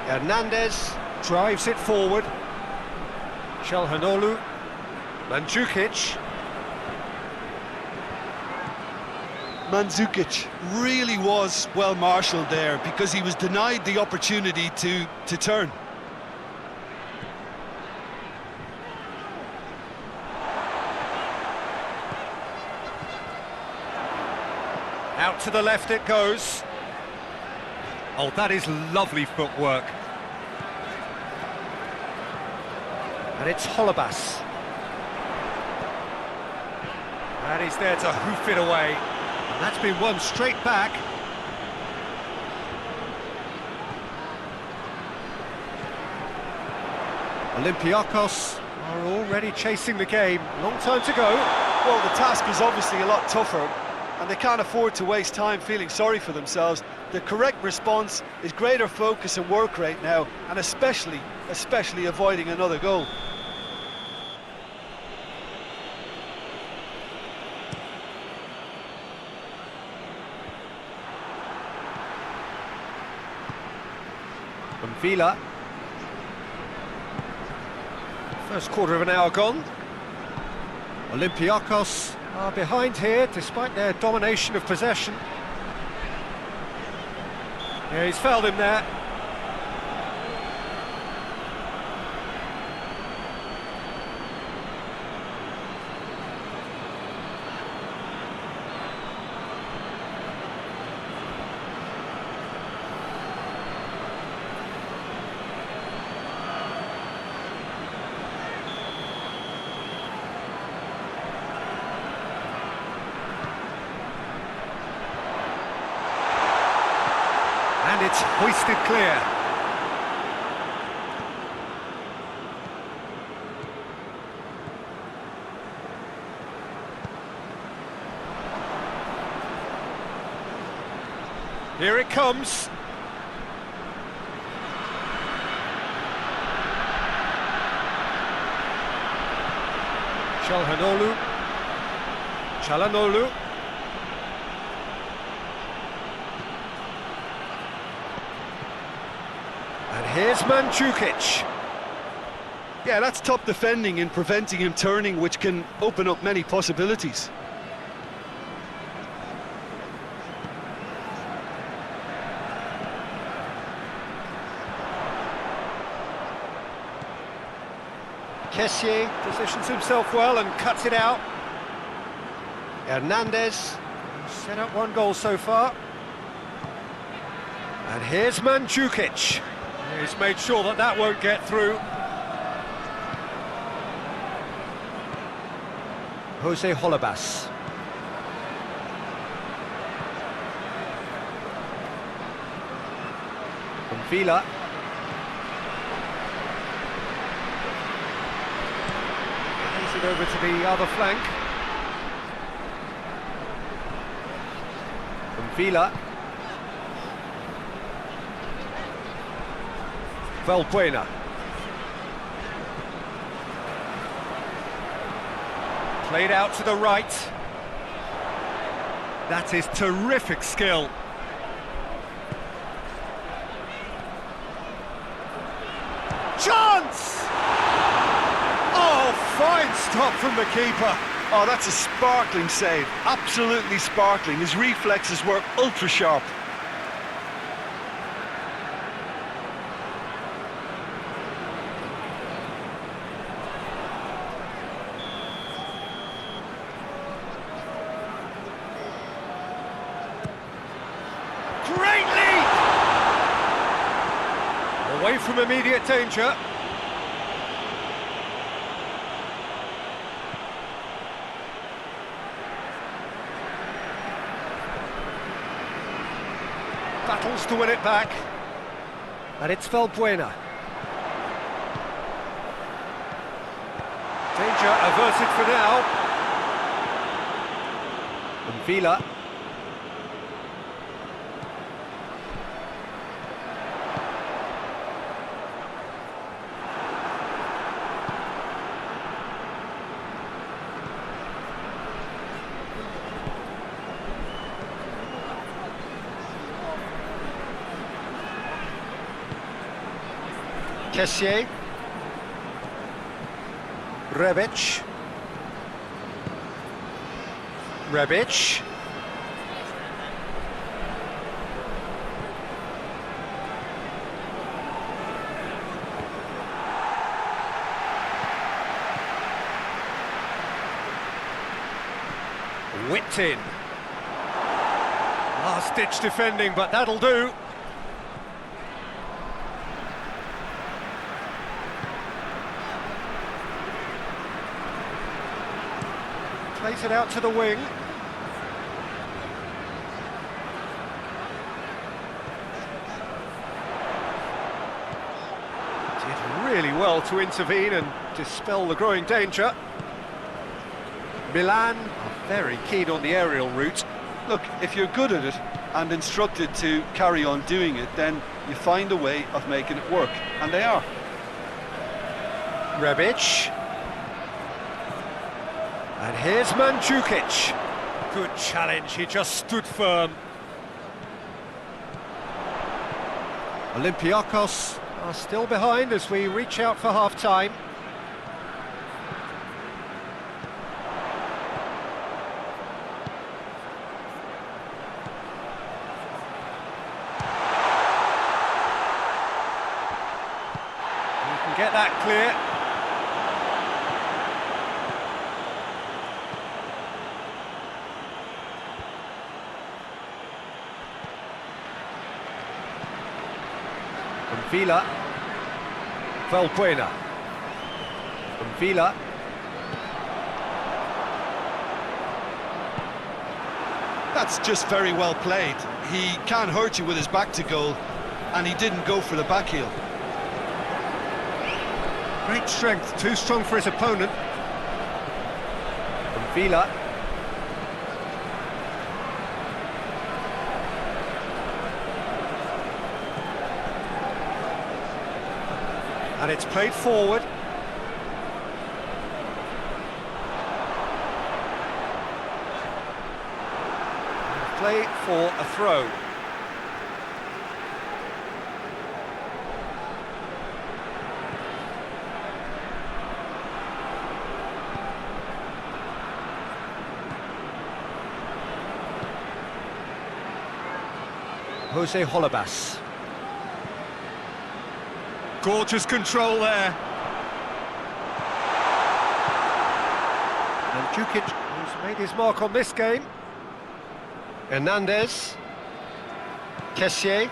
Hernandez drives it forward. Çalhanoğlu, Mandzukic. Mandzukic really was well marshalled there because he was denied the opportunity to turn. Out to the left it goes. Oh, that is lovely footwork. And it's Holebas. And he's there to hoof it away. And that's been won straight back. Olympiakos are already chasing the game. Long time to go. Well, the task is obviously a lot tougher, and they can't afford to waste time feeling sorry for themselves. The correct response is greater focus and work rate now, and especially avoiding another goal. From Villa. First quarter of an hour gone. Olympiakos are behind here despite their domination of possession. Yeah, he's fouled him there. And it's hoisted clear. Here it comes. Çalhanoğlu. And here's Mandzukic. Yeah, that's top defending and preventing him turning, which can open up many possibilities. Kessié positions himself well and cuts it out. Hernandez set up one goal so far. And here's Mandzukic. He's made sure that that won't get through. Jose Holebas. From Villa. Plays it over to the other flank. From Villa. Valbuena. Played out to the right. That is terrific skill. Chance! Oh, fine stop from the keeper. Oh, that's a sparkling save. Absolutely sparkling. His reflexes were ultra sharp. Great lead! Away from immediate danger. Battles to win it back. And it's Valbuena. Danger averted for now. And Villa. Kessié. Rebic. Whipped in. Last-ditch defending, but that'll do. Plays it out to the wing. Did really well to intervene and dispel the growing danger. Milan are very keen on the aerial route. Look, if you're good at it and instructed to carry on doing it, then you find a way of making it work, and they are. Rebic. And here's Mandzukic. Good challenge, he just stood firm. Olympiakos are still behind as we reach out for half-time. You can get that clear. From Villa. Valbuena. From Villa. That's just very well played. He can't hurt you with his back to goal, and he didn't go for the back heel. Great strength, too strong for his opponent. From Villa. And it's played forward. Play for a throw. Jose Holebas. Gorgeous control there. And Djukic, who's made his mark on this game. Hernandez. Kessié.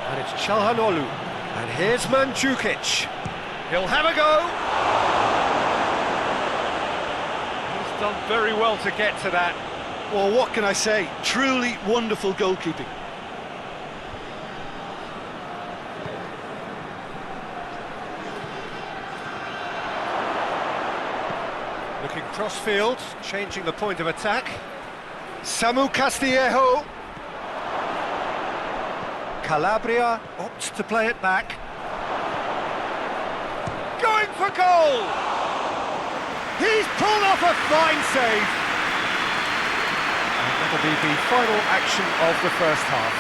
And it's Çalhanoğlu. And here's Mandzukic. He'll have a go. He's done very well to get to that. Well, what can I say? Truly wonderful goalkeeping. Looking cross-field, changing the point of attack. Samu Castillejo. Calabria opts to play it back. Going for goal! He's pulled off a fine save. And that'll be the final action of the first half.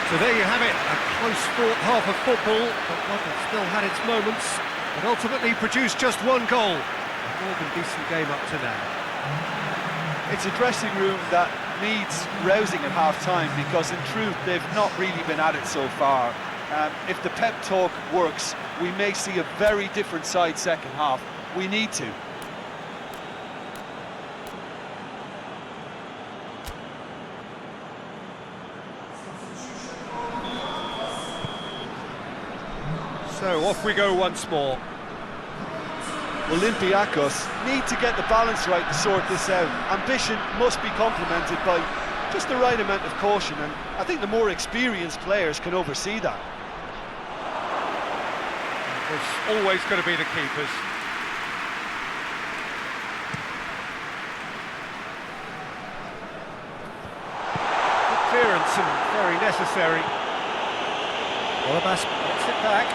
So there you have it, a close-fought half of football, but one that still had its moments, but ultimately produced just one goal. A more than decent game up to now. It's a dressing room that needs rousing at half-time, because in truth they've not really been at it so far. If the pep talk works, we may see a very different side second half. We need to. So off we go once more. Olympiakos need to get the balance right to sort this out. Ambition must be complemented by just the right amount of caution, and I think the more experienced players can oversee that. It's always going to be the keepers. Good clearance and very necessary. Holebas gets it back.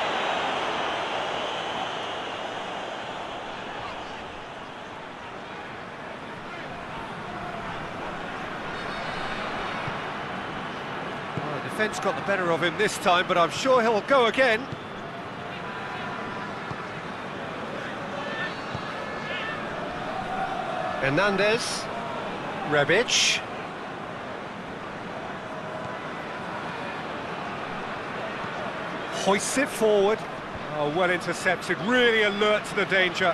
Defence got the better of him this time, but I'm sure he'll go again. Hernandez. Rebic. Hoists it forward. Oh, well intercepted, really alert to the danger.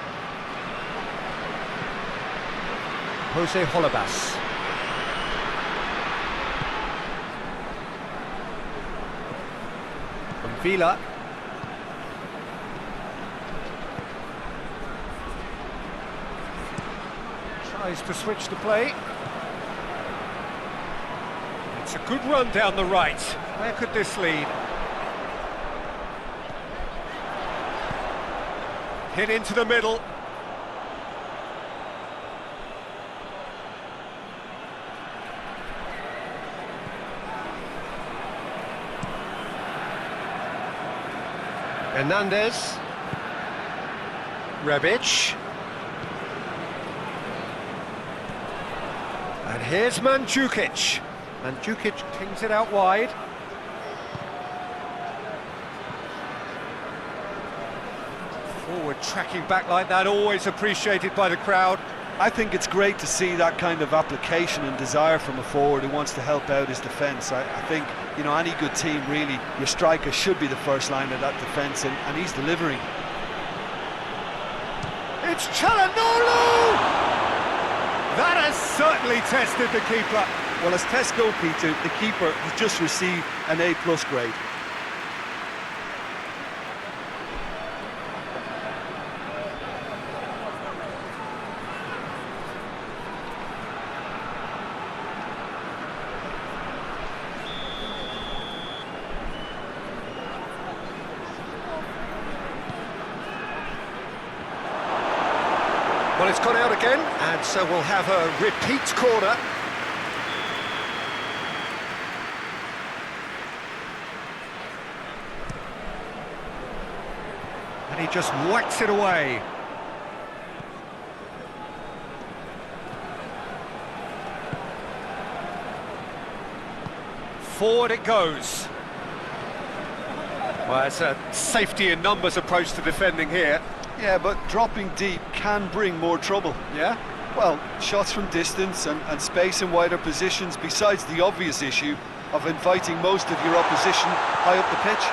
Jose Holebas. Vila. Tries to switch the play. It's a good run down the right. Where could this lead? Hit into the middle. Hernandez. Rebic. And here's Mandzukic. Mandzukic kings it out wide. Forward tracking back like that, always appreciated by the crowd. I think it's great to see that kind of application and desire from a forward who wants to help out his defence. I think, you know, any good team, really, your striker should be the first line of that defence, and he's delivering. It's Çalhanoğlu! That has certainly tested the keeper. Well, as test goalkeeper, the keeper has just received an A+ grade. Well, it's gone out again, and so we'll have a repeat corner. And he just whacks it away. Forward it goes. Well, it's a safety in numbers approach to defending here. Yeah, but dropping deep can bring more trouble. Yeah? Well, shots from distance and space in wider positions, besides the obvious issue of inviting most of your opposition high up the pitch.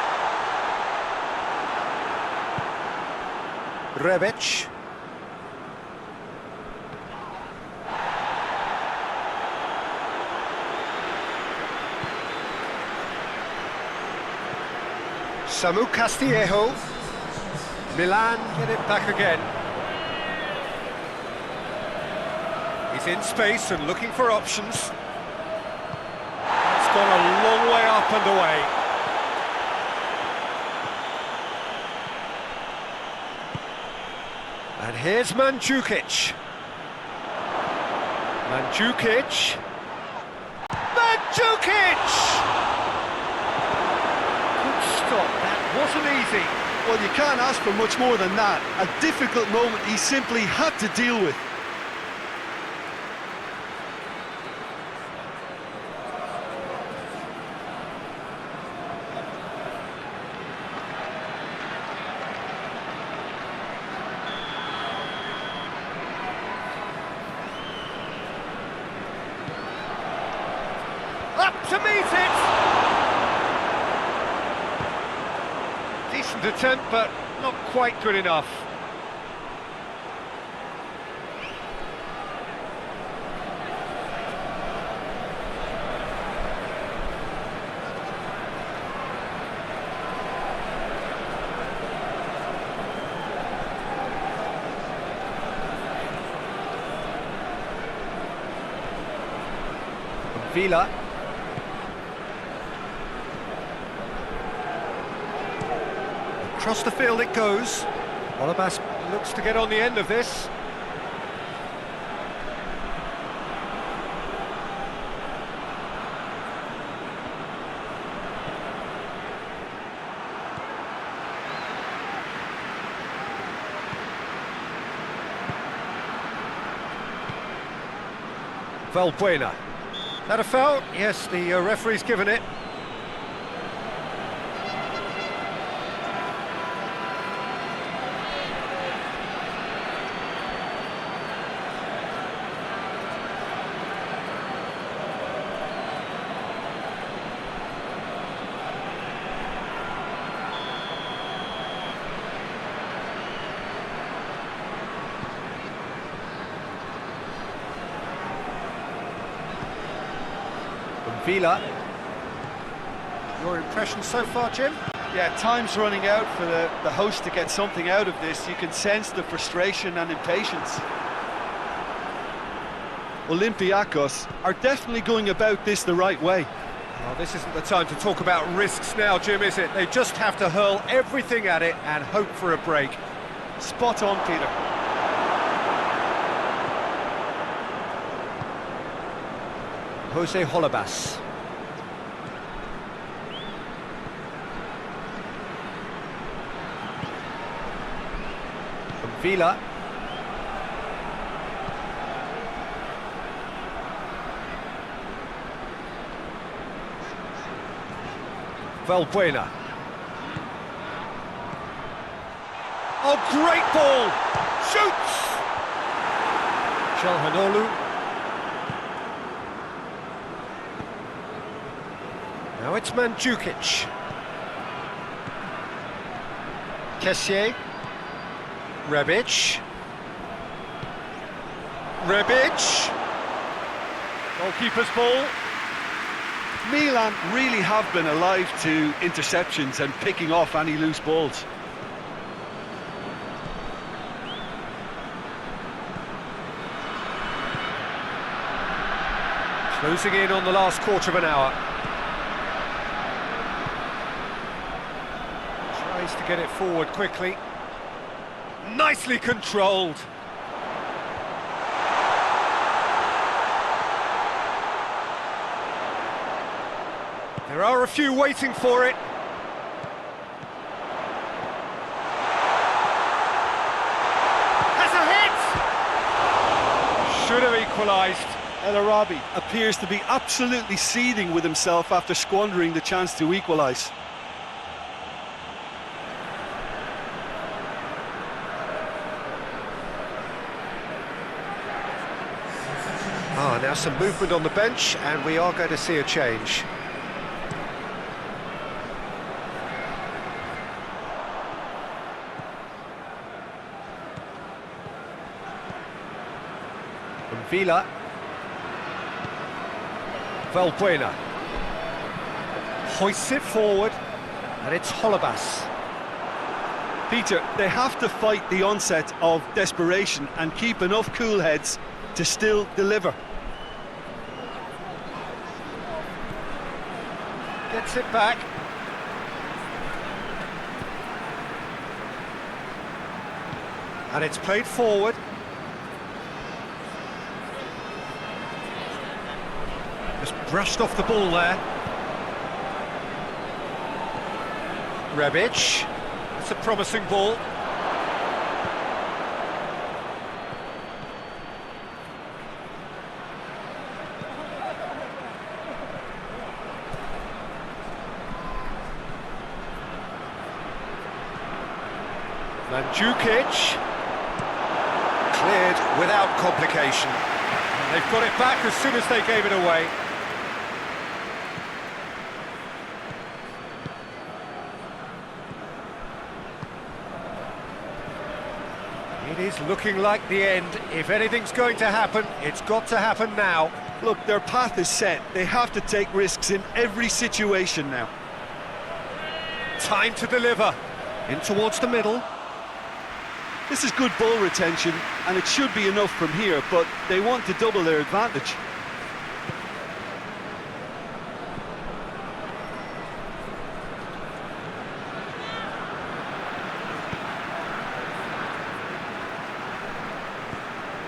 Rebic. Samu Castillejo. Milan get it back again. He's in space and looking for options. It's gone a long way up and away. And here's Mandzukic. Mandzukic. Mandzukic! Good stop, that wasn't easy. Well, you can't ask for much more than that. A difficult moment he simply had to deal with. Up to meet it! Decent attempt, but not quite good enough. Villa. Across the field it goes. Olybas looks to get on the end of this. Valbuena. That a foul? Yes, the referee's given it. Villa. Your impression so far, Jim? Yeah, time's running out for the host to get something out of this. You can sense the frustration and impatience. Olympiakos are definitely going about this the right way. Well, this isn't the time to talk about risks now, Jim, is it? They just have to hurl everything at it and hope for a break. Spot on, Peter. Jose Olybas. From Villa. Valbuena. Oh, great ball! Shoots! Çalhanoğlu. Now it's Mandzukic. Kessié. Rebic. Rebic. Goalkeeper's ball. Milan really have been alive to interceptions and picking off any loose balls. Closing in on the last quarter of an hour. Tries to get it forward quickly. Nicely controlled. There are a few waiting for it. equalised. El Arabi appears to be absolutely seething with himself after squandering the chance to equalise. Now some movement on the bench, and we are going to see a change. From Villa. Valbuena. Hoists it forward, and it's Holebas. Peter, they have to fight the onset of desperation and keep enough cool heads to still deliver. Gets it back. And it's played forward. Just brushed off the ball there. Rebic. It's a promising ball. Mandzukic, cleared without complication. And they've got it back as soon as they gave it away. It is looking like the end. If anything's going to happen, it's got to happen now. Look, their path is set. They have to take risks in every situation now. Time to deliver. In towards the middle. This is good ball retention, and it should be enough from here, but they want to double their advantage.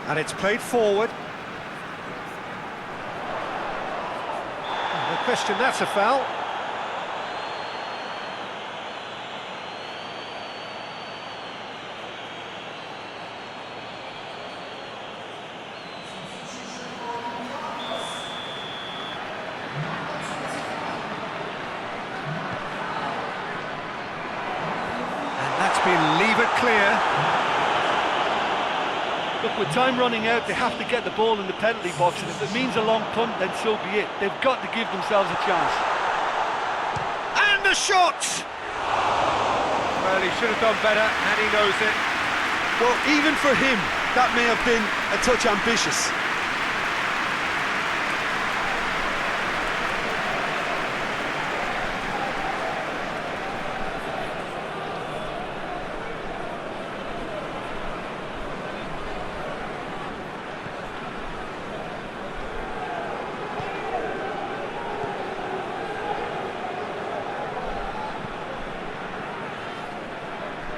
And it's played forward. No question, that's a foul. Leave it clear. Look, with time running out, they have to get the ball in the penalty box, and if it means a long punt, then so be it. They've got to give themselves a chance. And the shot! Well, he should have done better, and he knows it. Well, even for him, that may have been a touch ambitious.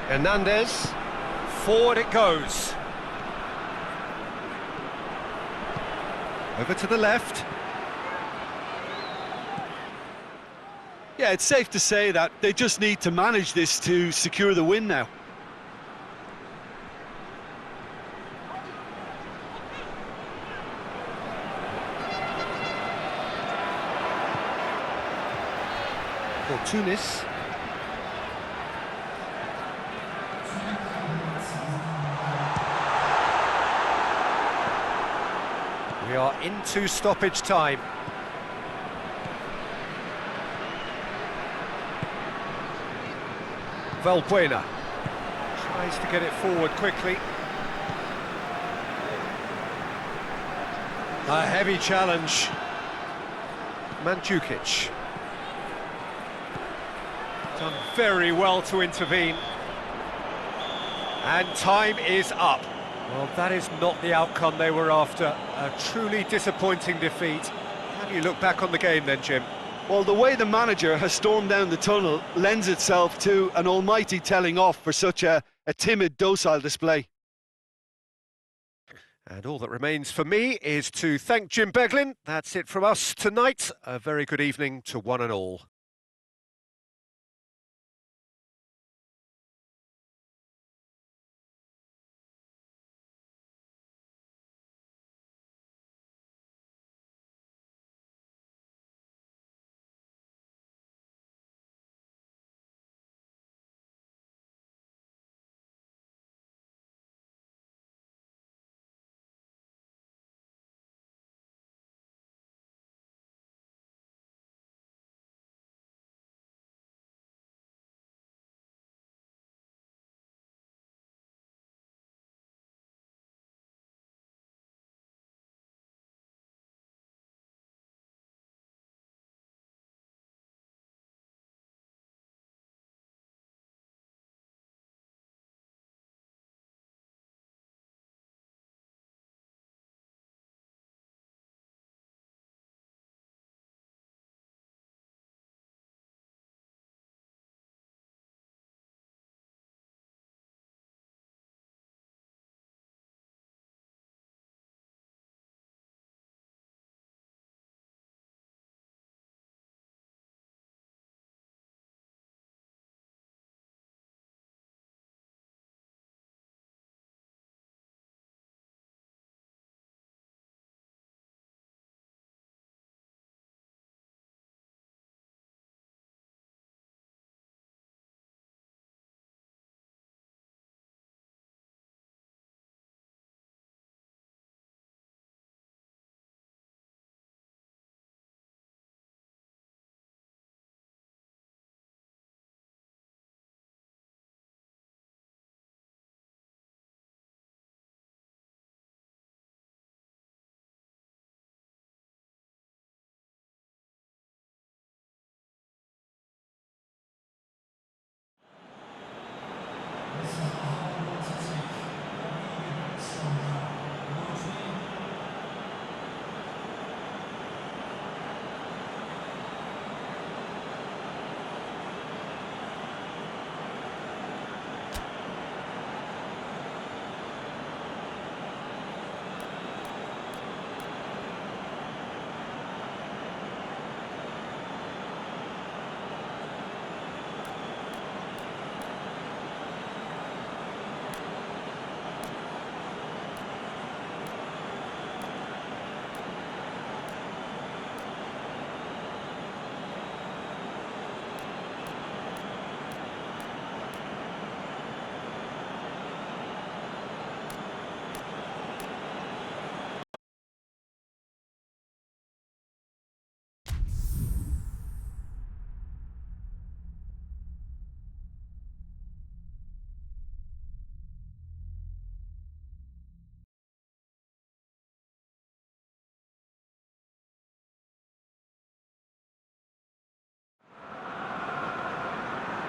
Hernandez, forward it goes. Over to the left. Yeah, it's safe to say that they just need to manage this to secure the win now. For Tunis. We are into stoppage time. Valbuena tries to get it forward quickly. A heavy challenge. Mandzukic. Done very well to intervene. And time is up. Well, that is not the outcome they were after. A truly disappointing defeat. How do you look back on the game then, Jim? Well, the way the manager has stormed down the tunnel lends itself to an almighty telling off for such a timid, docile display. And all that remains for me is to thank Jim Beglin. That's it from us tonight. A very good evening to one and all.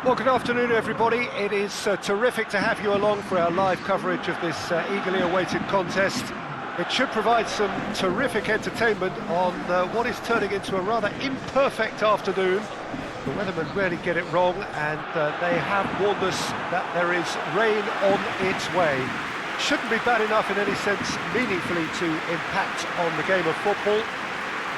Well, good afternoon, everybody. It is terrific to have you along for our live coverage of this eagerly awaited contest. It should provide some terrific entertainment on what is turning into a rather imperfect afternoon. The weathermen rarely get it wrong, and they have warned us that there is rain on its way. Shouldn't be bad enough in any sense meaningfully to impact on the game of football,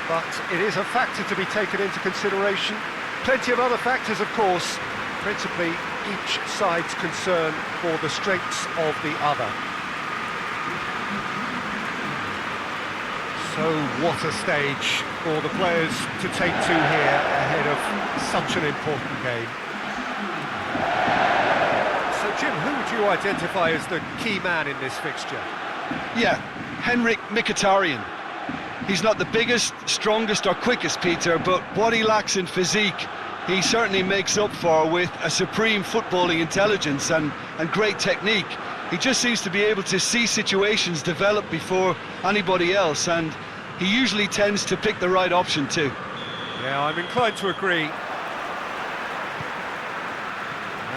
but it is a factor to be taken into consideration. Plenty of other factors, of course, principally each side's concern for the strengths of the other. So what a stage for the players to take to here ahead of such an important game. So Jim, who would you identify as the key man in this fixture? Yeah, Henrik Mkhitaryan. He's not the biggest, strongest or quickest, Peter, but what he lacks in physique, he certainly makes up for with a supreme footballing intelligence and great technique. He just seems to be able to see situations develop before anybody else, and he usually tends to pick the right option too. Yeah, I'm inclined to agree.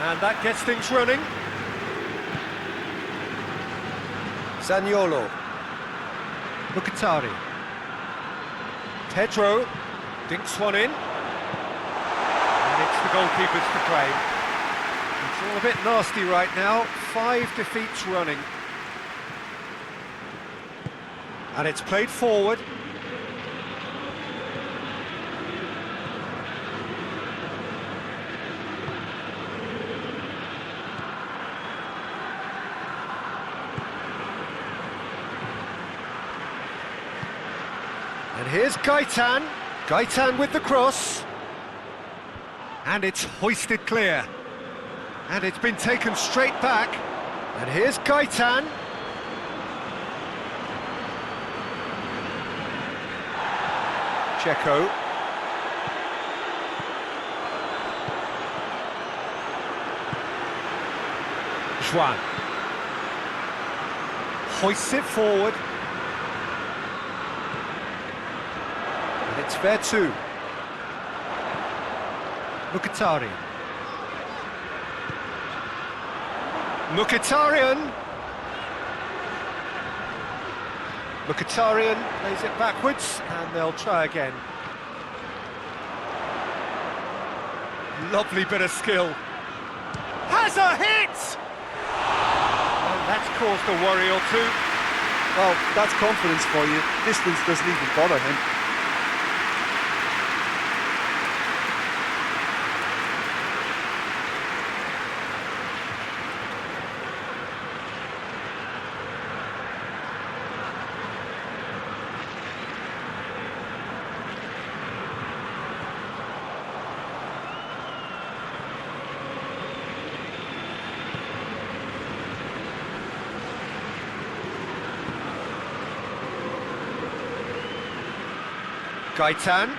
And that gets things running. Zaniolo. Mkhitaryan. Pedro dinks one in. And it's the goalkeeper's to claim. It's all a bit nasty right now. 5 defeats running. And it's played forward. And here's Gaitan. Gaitan with the cross. And it's hoisted clear. And it's been taken straight back. And here's Gaitan. Checo. Juan. Hoists it forward. And it's Vertu. Mkhitaryan. Mkhitaryan. Mkhitaryan plays it backwards, and they'll try again. Lovely bit of skill. Has a hit! And that's caused a worry or two. Well, that's confidence for you. Distance doesn't even bother him. Gaitan,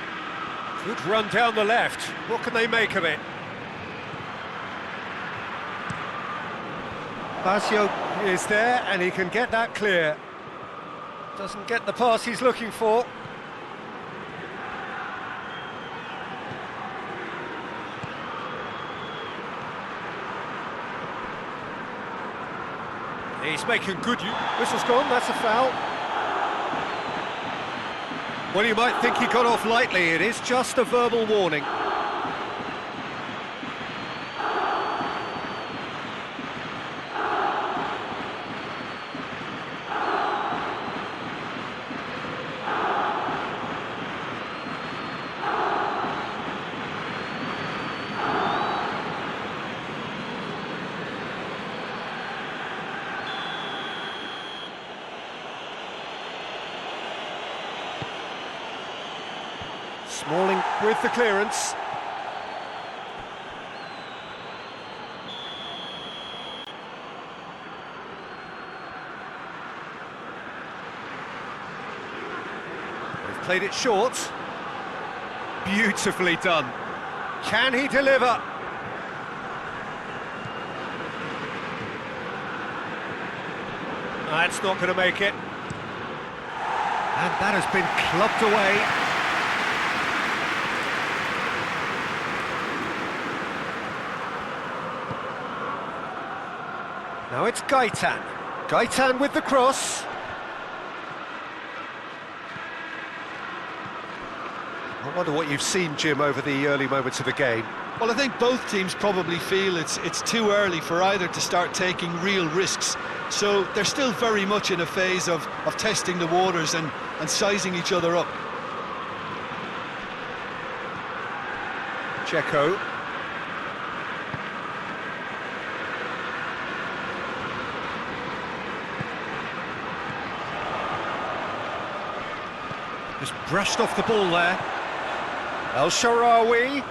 good run down the left. What can they make of it? BORUSSIA is there, and he can get that clear. Doesn't get the pass he's looking for. He's making good use. Whistle's gone, that's a foul. Well, you might think he got off lightly. It is just a verbal warning. Smalling with the clearance. They've played it short. Beautifully done. Can he deliver? That's not going to make it. And that has been clubbed away. Now it's Gaitan. Gaitan with the cross. I wonder what you've seen, Jim, over the early moments of the game. Well, I think both teams probably feel it's too early for either to start taking real risks. So they're still very much in a phase of testing the waters and sizing each other up. Checo. Just brushed off the ball there. El Shaarawy.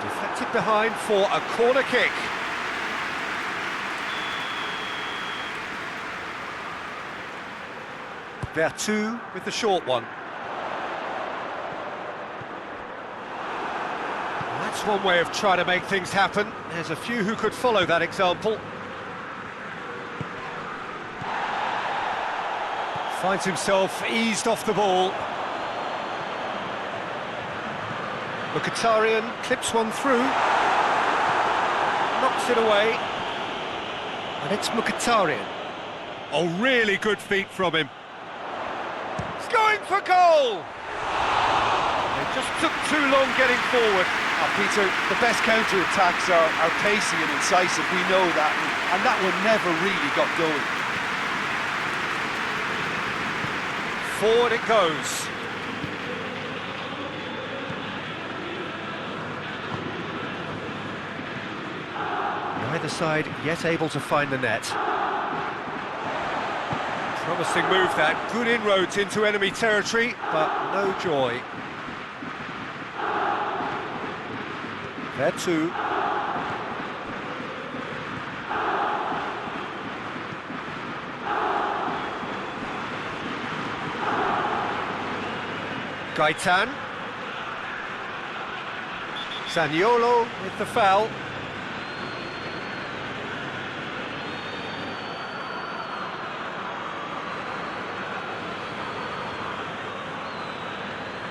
Deflected behind for a corner kick. Vertu with the short one. That's one way of trying to make things happen. There's a few who could follow that example. Finds himself eased off the ball. Mkhitaryan clips one through. Knocks it away. And it's Mkhitaryan. Oh, really good feet from him. He's going for goal! They just took too long getting forward. Peter, the best counter-attacks are pacey and incisive, we know that, and that one never really got going. Forward it goes. Neither side yet able to find the net. Promising move that, good inroads into enemy territory, but no joy. Vertu. Gaitan. Zaniolo with the foul.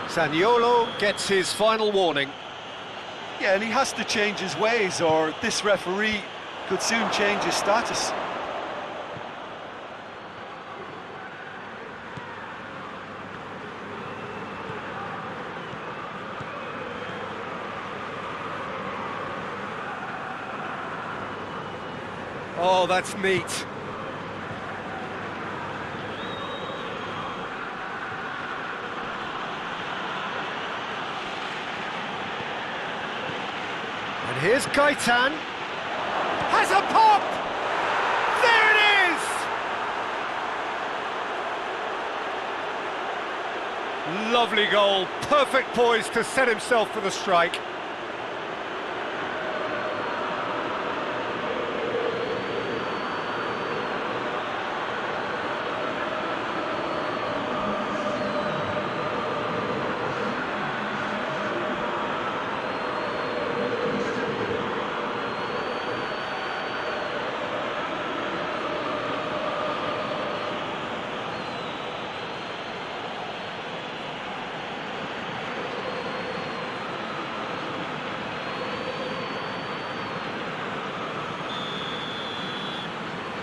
Zaniolo gets his final warning. Yeah, and he has to change his ways, or this referee could soon change his status. Oh, that's neat. And here's Gaitan. Has a pop! There it is! Lovely goal. Perfect poise to set himself for the strike.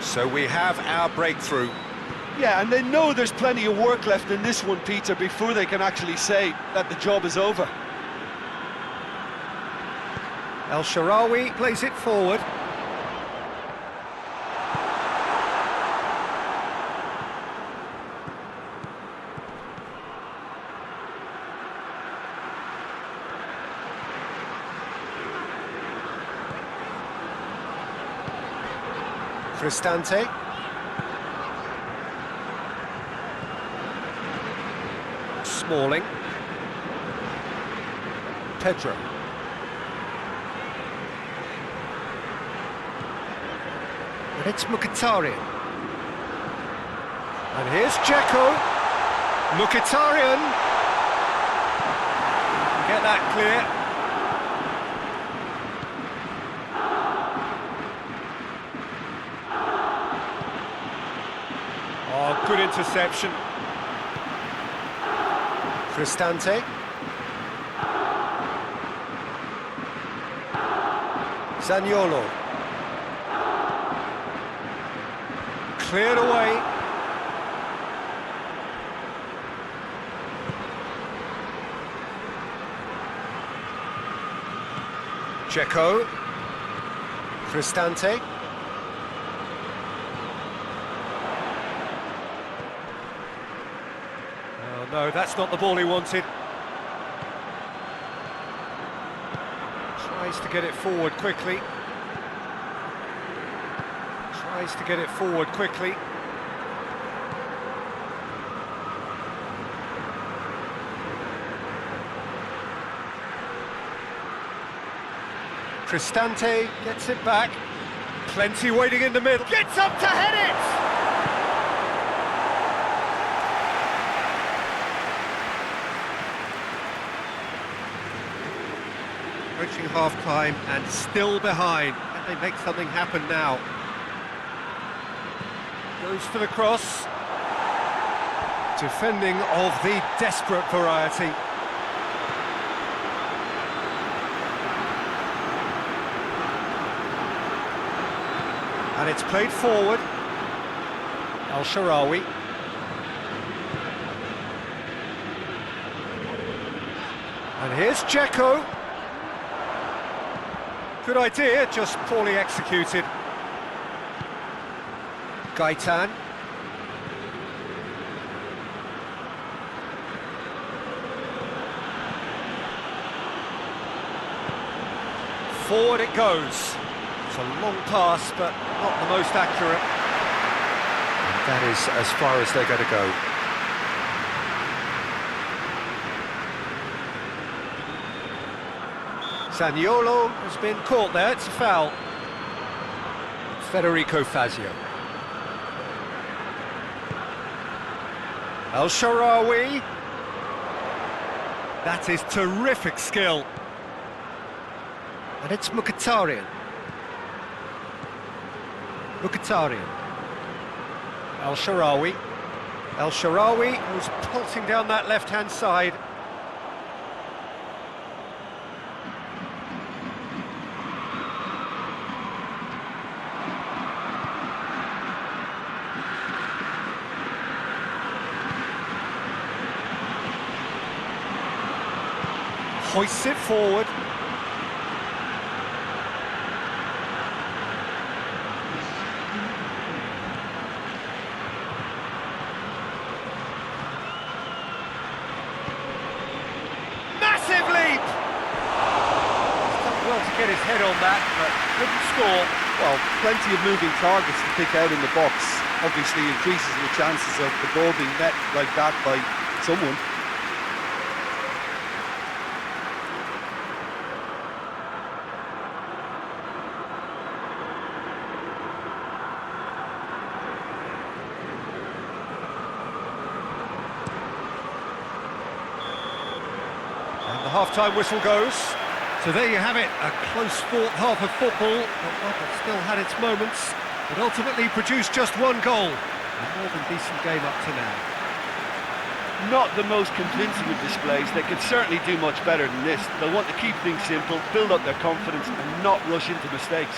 So we have our breakthrough. Yeah, and they know there's plenty of work left in this one, Peter, before they can actually say that the job is over. El Shaarawy plays it forward. Cristante. Smalling. Pedro. And it's Mkhitaryan. And here's Dzeko. Mkhitaryan. Get that clear. Oh, good interception. Cristante. Zaniolo. Cleared away. Dzeko. Cristante. Oh no, that's not the ball he wanted. Tries to get it forward quickly. Tries to get it forward quickly. Cristante gets it back. Plenty waiting in the middle. Gets up to head it! Approaching half-time and still behind. Can they make something happen now? Goes for the cross. Defending of the desperate variety. And it's played forward. El-Shaarawy. And here's Dzeko. Good idea, just poorly executed. Gaitan. Forward it goes. It's a long pass, but not the most accurate. And that is as far as they're going to go. Zaniolo has been caught there, it's a foul. Federico Fazio. El-Shaarawy. That is terrific skill. And it's Mkhitaryan. Mkhitaryan. El-Shaarawy. El-Shaarawy was pulsing down that left-hand side. Hoists it forward. Massive leap! He's done well to get his head on that, but couldn't score. Well, plenty of moving targets to pick out in the box. Obviously increases the chances of the ball being met like that by someone. Half-time whistle goes. So there you have it, a close-fought half of football, but one that still had its moments, but ultimately produced just one goal. A more than decent game up to now. Not the most convincing of displays. They could certainly do much better than this. They'll want to keep things simple, build up their confidence and not rush into mistakes.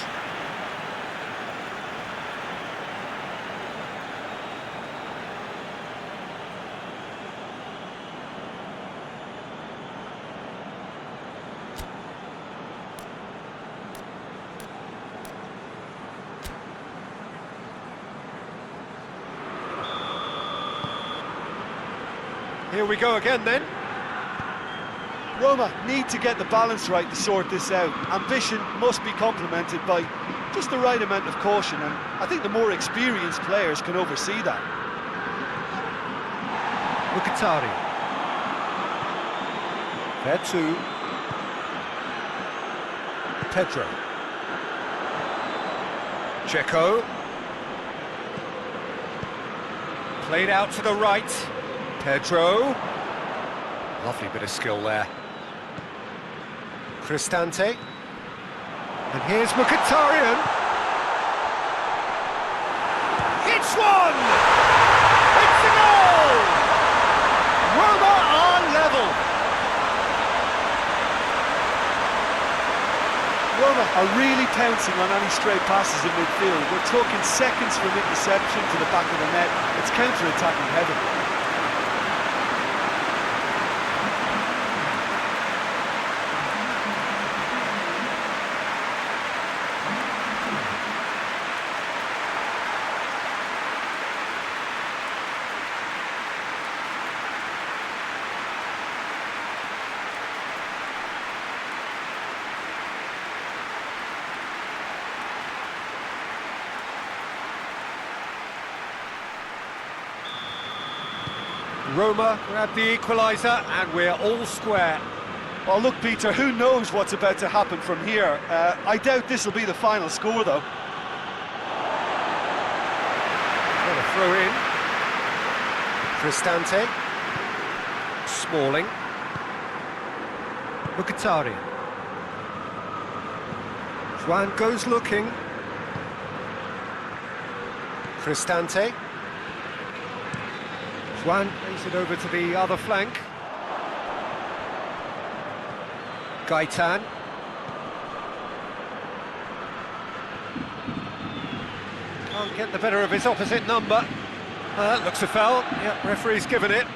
Here we go again then. Roma need to get the balance right to sort this out. Ambition must be complemented by just the right amount of caution, and I think the more experienced players can oversee that. Mkhitaryan. There too. Pedro. Dzeko. Played out to the right. Pedro. Lovely bit of skill there. Cristante. And here's Mkhitaryan. It's one! It's a goal! Roma are level. Roma are really pouncing on any stray passes in midfield. We're talking seconds from interception to the back of the net. It's counter-attacking heaven. Roma grab the equaliser and we're all square. Well, look, Peter, who knows what's about to happen from here? I doubt this will be the final score, though. Got a throw in. Cristante. Smalling. Mkhitaryan. Juan goes looking. Cristante. Juan plays it over to the other flank. Gaitan. Can't get the better of his opposite number. That looks a foul. Yep, referee's given it.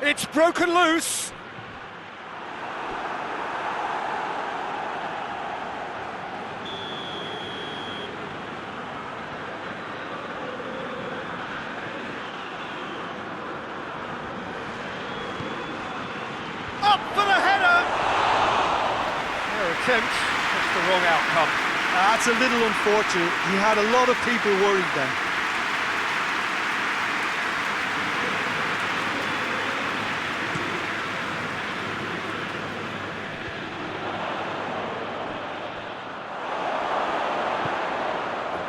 It's broken loose. Up for the header. Their attempt, just the wrong outcome. That's a little unfortunate. He had a lot of people worried then.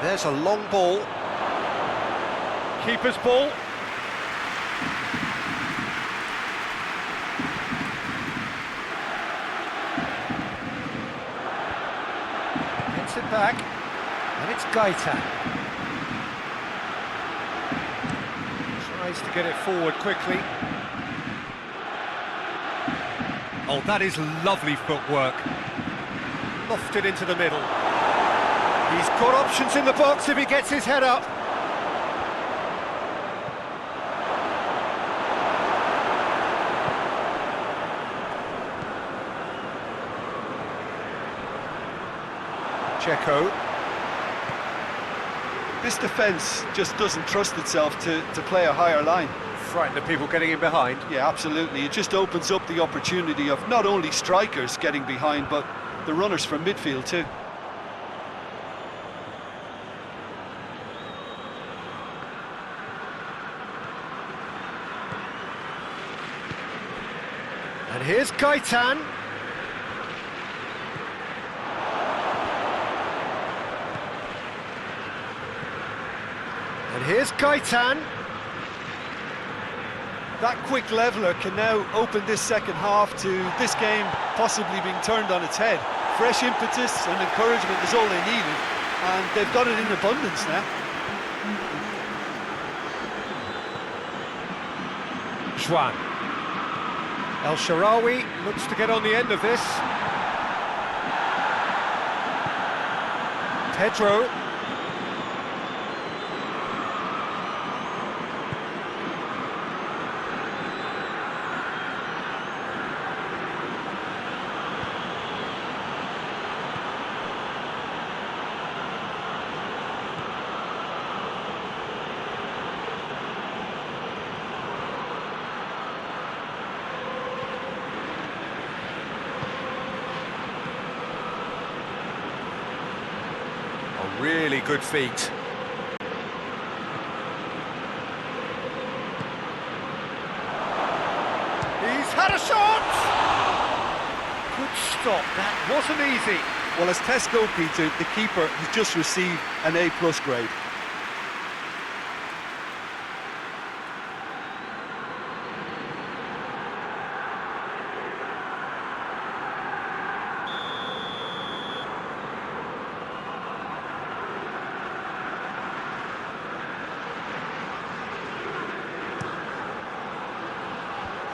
There's a long ball. Keeper's ball. Gets it back. And it's Gaitan. Tries to get it forward quickly. Oh, that is lovely footwork. Lofted into the middle. He's got options in the box if he gets his head up. Checo. This defence just doesn't trust itself to play a higher line. Frighten the people getting in behind. Yeah, absolutely. It just opens up the opportunity of not only strikers getting behind, but the runners from midfield too. And here's Gaitan. And here's Gaitan. That quick leveller can now open this second half to this game possibly being turned on its head. Fresh impetus and encouragement is all they needed, and they've got it in abundance now. Juan. El Shaarawy looks to get on the end of this. Pedro. Really good feet. He's had a shot! Good stop, that wasn't easy. Well, as tests go, Peter, the keeper has just received an A+ grade.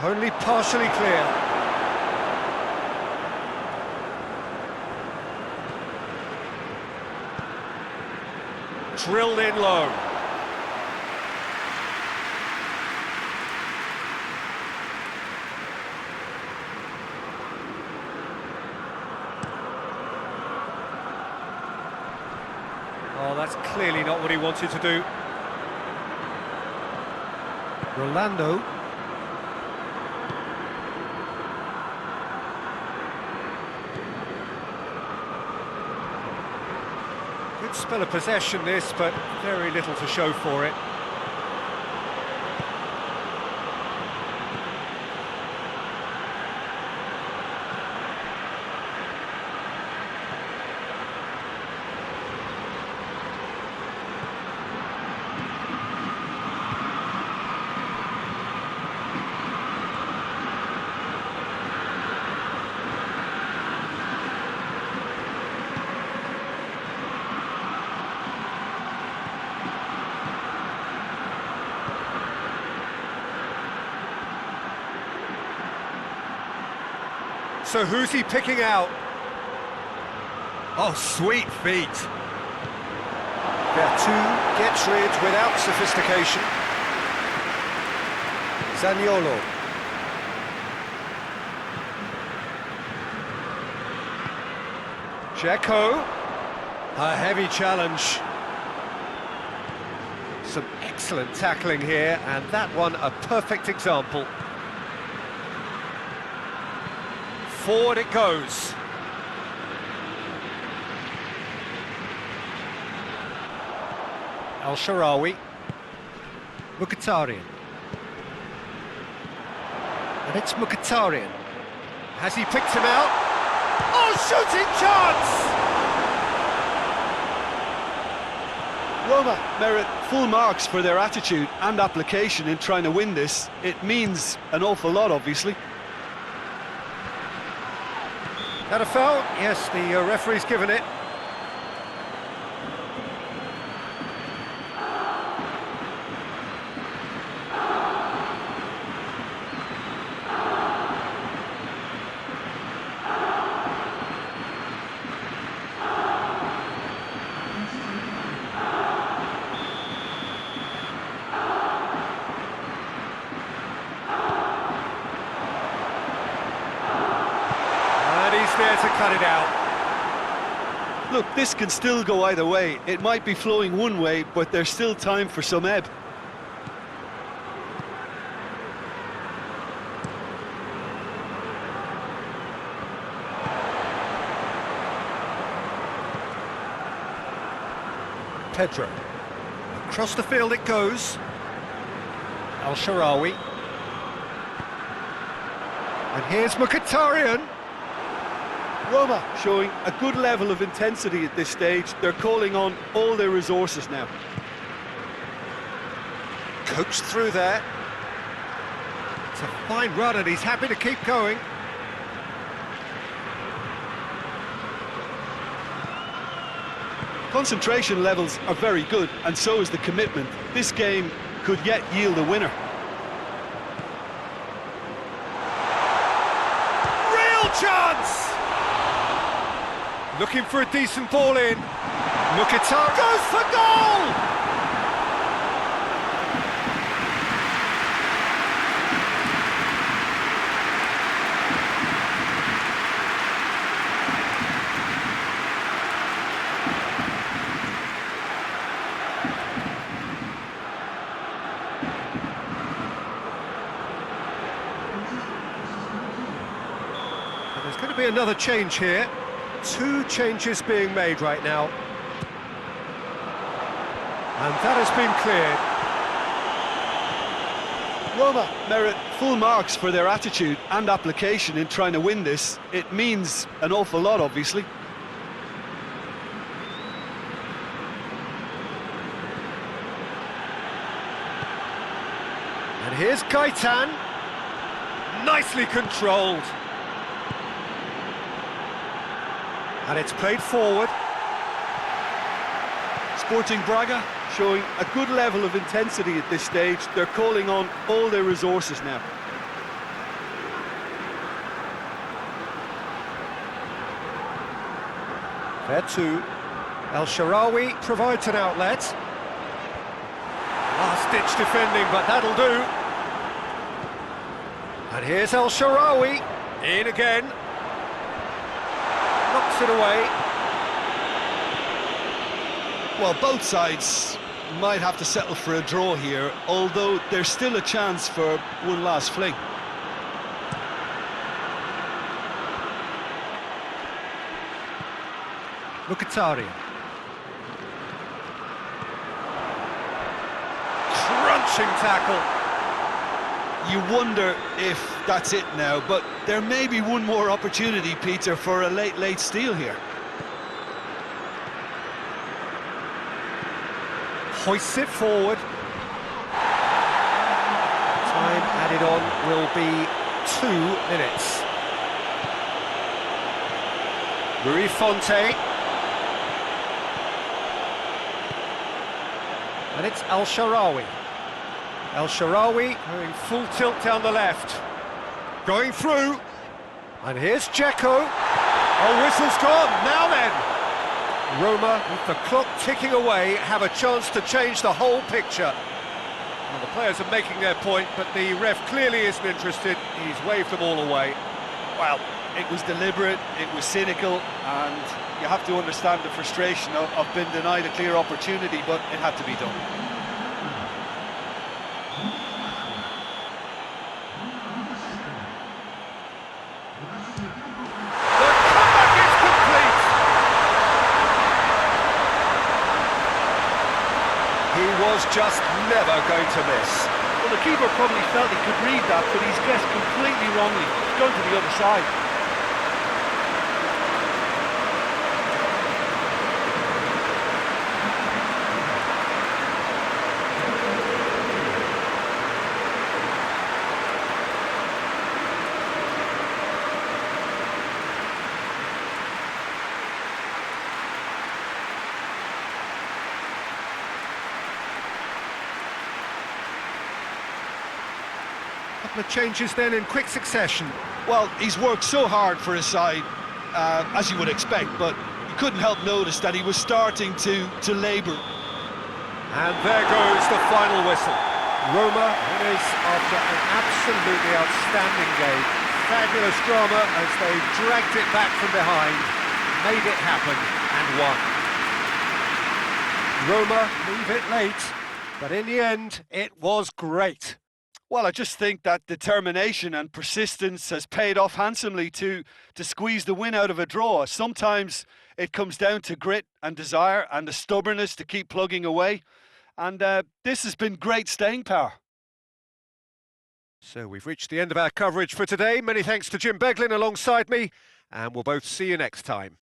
Only partially clear. Drilled in low. Oh, that's clearly not what he wanted to do. Rolando. Good spell of possession this, but very little to show for it. So who's he picking out? Oh, sweet feet. Bertu gets rid without sophistication. Zaniolo. Dzeko. A heavy challenge. Some excellent tackling here, and that one a perfect example. Forward it goes. El-Shaarawy. Mkhitaryan. And it's Mkhitaryan. Has he picked him out? Oh, shooting chance! Roma merit full marks for their attitude and application in trying to win this. It means an awful lot, obviously. That a foul? Yes, the referee's given it. There to cut it out. Look, this can still go either way. It might be flowing one way, but there's still time for some ebb. Pedro. Across the field it goes. El-Shaarawy. And here's Mkhitaryan. Roma showing a good level of intensity at this stage. They're calling on all their resources now. Coached through there. It's a fine run and he's happy to keep going. Concentration levels are very good, and so is the commitment. This game could yet yield a winner. Real chance! Looking for a decent ball in. Mkhitaryan goes for goal! And there's going to be another change here. Two changes being made right now. And that has been cleared. Roma merit full marks for their attitude and application in trying to win this. It means an awful lot, obviously. And here's Gaetan. Nicely controlled. And it's played forward. Sporting Braga showing a good level of intensity at this stage. They're calling on all their resources now. There too. El Shaarawy provides an outlet. Last-ditch defending, but that'll do. And here's El Shaarawy. In again. Knocks it away. Well, both sides might have to settle for a draw here, although there's still a chance for one last fling. Mkhitaryan. Crunching tackle. You wonder if that's it now, but there may be one more opportunity, Peter, for a late steal here. Hoists it forward. Time added on will be 2 minutes. Rui Fonte. And it's El Shaarawy. El Shaarawy going full tilt down the left. Going through. And here's Dzeko. Oh, whistle's gone. Now then. Roma, with the clock ticking away, have a chance to change the whole picture. Well, the players are making their point, but the ref clearly isn't interested. He's waved them all away. Well, it was deliberate, it was cynical, and you have to understand the frustration of being denied a clear opportunity, but it had to be done. He was just never going to miss. Well, the keeper probably felt he could read that, but he's guessed completely wrongly. He's gone to the other side. Couple of changes then in quick succession. Well, he's worked so hard for his side, as you would expect, but you couldn't help notice that he was starting to labour. And there goes the final whistle. Roma winners after an absolutely outstanding game. Fabulous drama as they dragged it back from behind, made it happen and won. Roma leave it late, but in the end, it was great. Well, I just think that determination and persistence has paid off handsomely to squeeze the win out of a draw. Sometimes it comes down to grit and desire and the stubbornness to keep plugging away. And this has been great staying power. So we've reached the end of our coverage for today. Many thanks to Jim Beglin alongside me, and we'll both see you next time.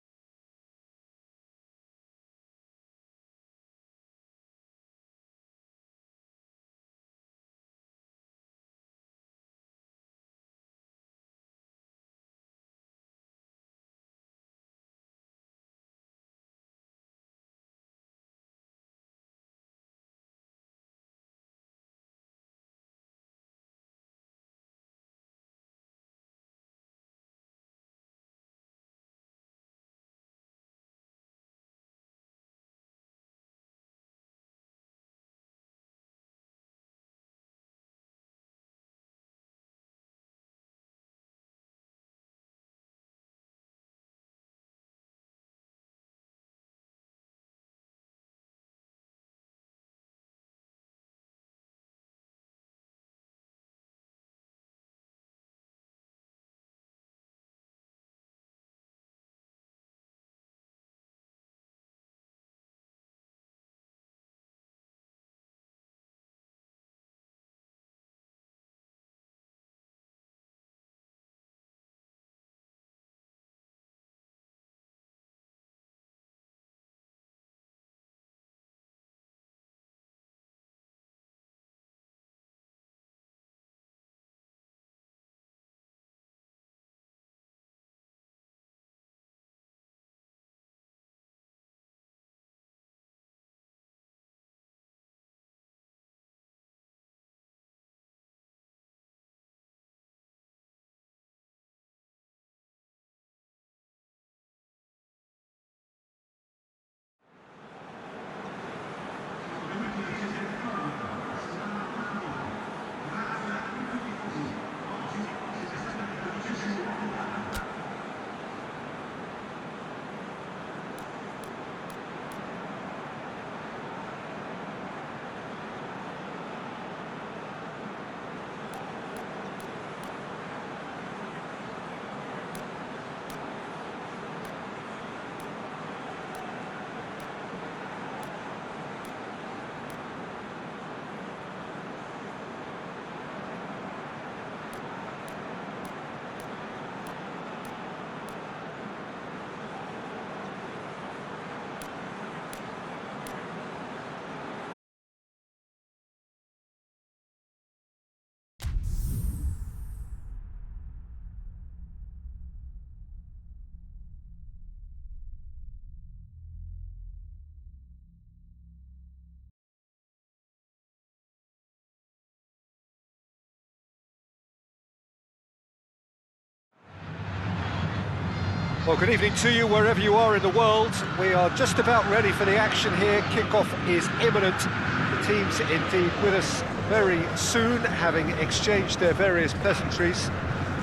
Well, good evening to you wherever you are in the world. We are just about ready for the action here. Kickoff is imminent. The teams indeed with us very soon, having exchanged their various pleasantries.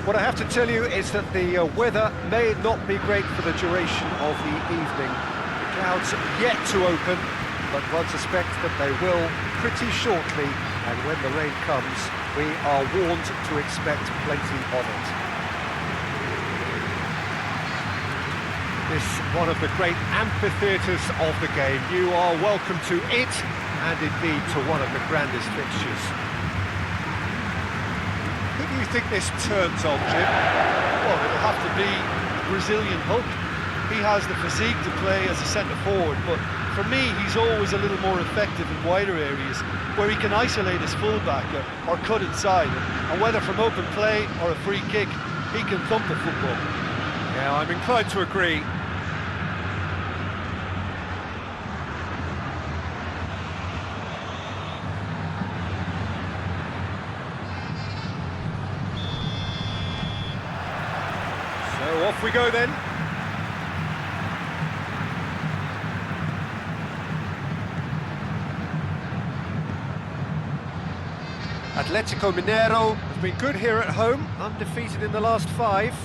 What I have to tell you is that the weather may not be great for the duration of the evening. The clouds are yet to open, but one suspects that they will pretty shortly, and when the rain comes, we are warned to expect plenty of it. This is one of the great amphitheatres of the game. You are welcome to it, and indeed to one of the grandest fixtures. Who do you think this turns on, Jim? Well, it'll have to be the Brazilian Hulk. He has the physique to play as a centre-forward, but for me, he's always a little more effective in wider areas, where he can isolate his fullback or cut inside, and whether from open play or a free kick, he can thump the football. Yeah, I'm inclined to agree. So off we go then. Atletico Mineiro have been good here at home, undefeated in the last 5.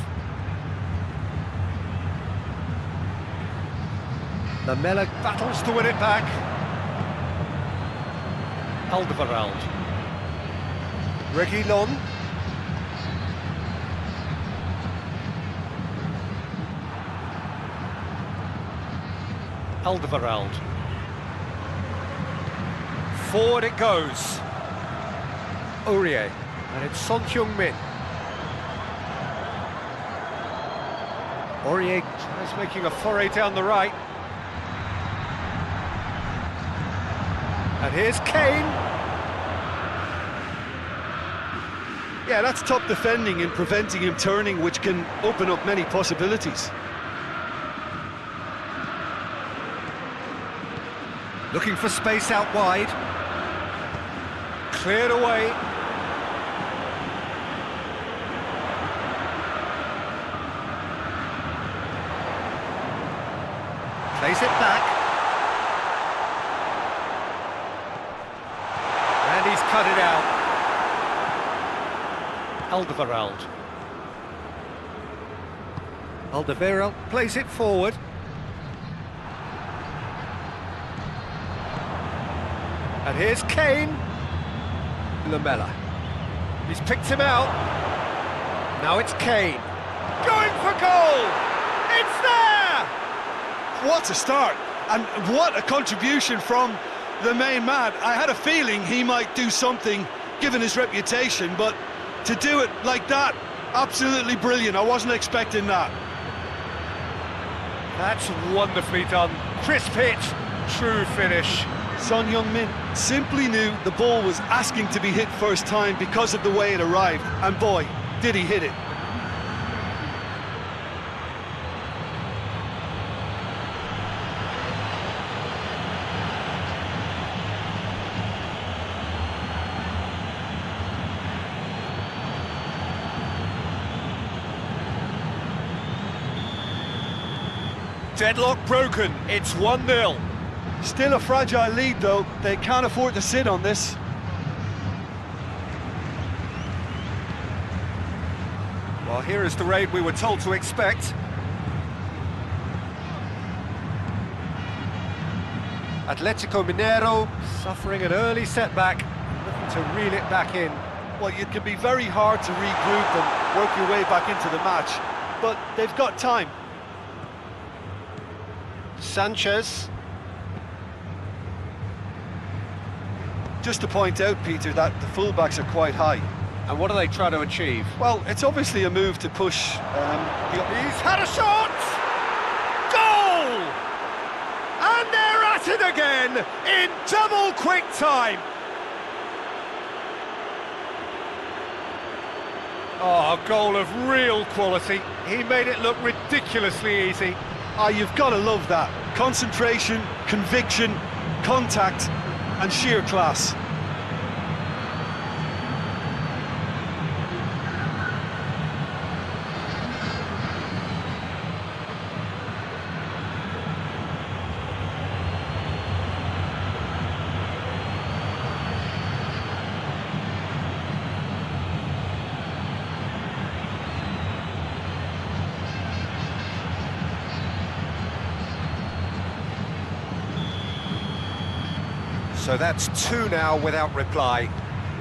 Lamela battles to win it back. Alderweireld. Reguilon. Alderweireld. Forward it goes. Aurier, and it's Son Heung-min. Aurier tries making a foray down the right. And here's Kane. Yeah, that's top defending and preventing him turning, which can open up many possibilities. Looking for space out wide. Cleared away. Plays it back. And he's cut it out. Alderweireld. Alderweireld plays it forward. And here's Kane. Lamela. He's picked him out. Now it's Kane. Going for goal! It's there! What a start, and what a contribution from the main man. I had a feeling he might do something, given his reputation, but to do it like that, absolutely brilliant. I wasn't expecting that. That's wonderfully done. Crisp hit, true finish. Son Heung-min simply knew the ball was asking to be hit first time because of the way it arrived, and boy, did he hit it. Deadlock broken, it's 1-0. Still a fragile lead though, they can't afford to sit on this. Well, here is the raid we were told to expect. Atletico Mineiro suffering an early setback, looking to reel it back in. Well, it can be very hard to regroup and work your way back into the match, but they've got time. Sanchez. Just to point out, Peter, that the fullbacks are quite high. And what are they trying to achieve? Well, it's obviously a move to push... He's had a shot! Goal! And they're at it again in double quick time. Oh, a goal of real quality. He made it look ridiculously easy. Ah, you've got to love that. Concentration, conviction, contact, and sheer class. So that's two now without reply.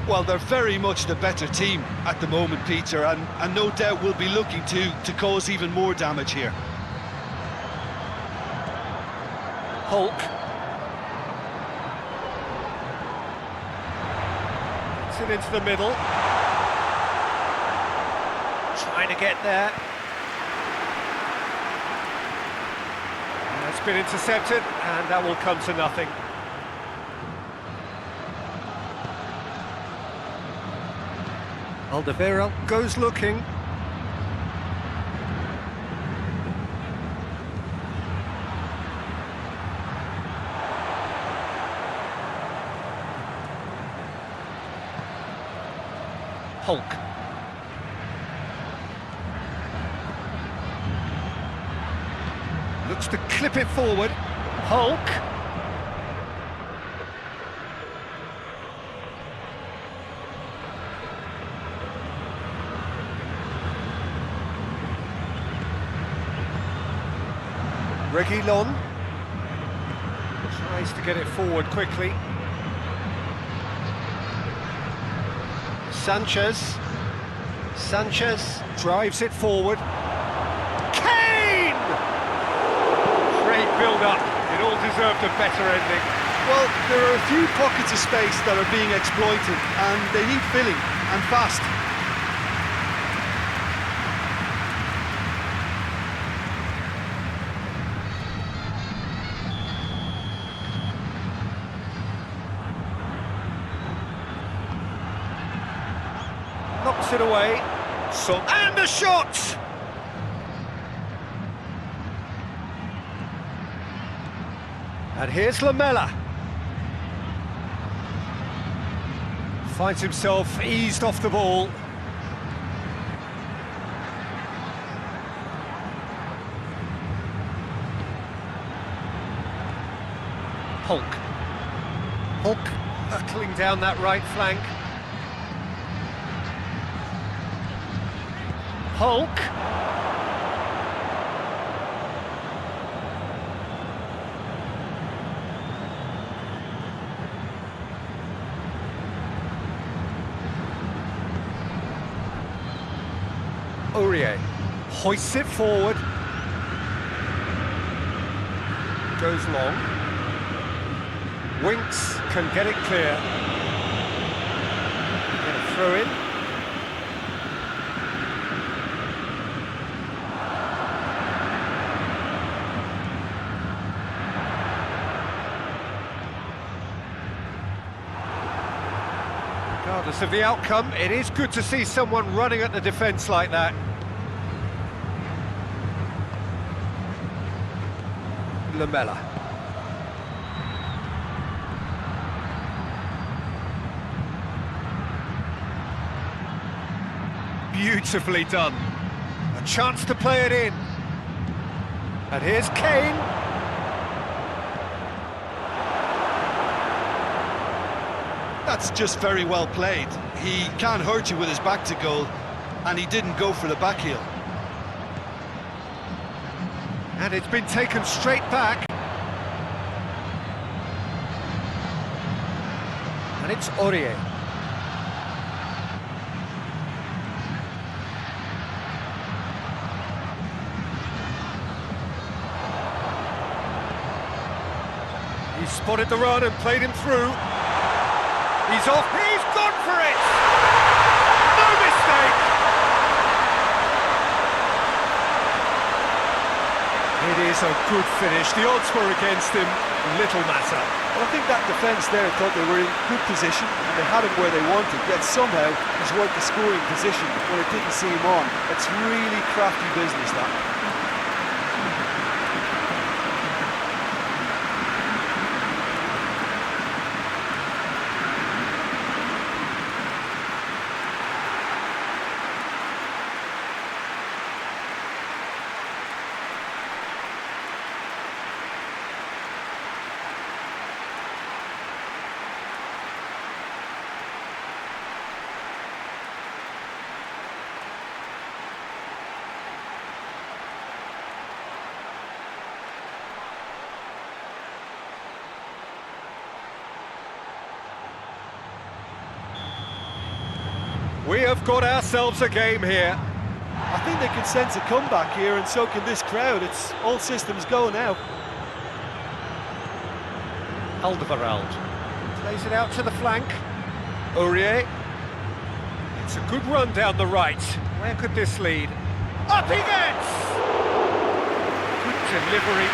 Well, they're very much the better team at the moment, Peter, and no doubt will be looking to cause even more damage here. Hulk. It's it into the middle. Trying to get there. And it's been intercepted, and that will come to nothing. Alderweireld goes looking. Hulk. Looks to clip it forward. Hulk. Reguilon tries to get it forward quickly. Sanchez drives it forward. Kane! Great build-up. It all deserved a better ending. Well, there are a few pockets of space that are being exploited, and they need filling, and fast. Knocks it away. And a shot! And here's Lamela. Finds himself eased off the ball. Hulk hurtling down that right flank. Hulk. Aurier hoists it forward. Goes long. Winks can get it clear. Get a throw in. Regardless of the outcome, it is good to see someone running at the defence like that. Lamela. Beautifully done. A chance to play it in. And here's Kane. That's just very well played. He can't hurt you with his back to goal, and he didn't go for the back heel. And it's been taken straight back. And it's Aurier. He spotted the run and played him through. He's off, he's gone for it! No mistake! It is a good finish. The odds were against him, little matter. Well, I think that defence there thought they were in good position and they had him where they wanted, yet somehow he's worked the scoring position when it didn't see him on. It's really crafty business, that. We have got ourselves a game here. I think they can sense a comeback here, and so can this crowd. It's all systems go now. Alderweireld plays it out to the flank. Aurier. It's a good run down the right. Where could this lead? Up he gets! Good delivery.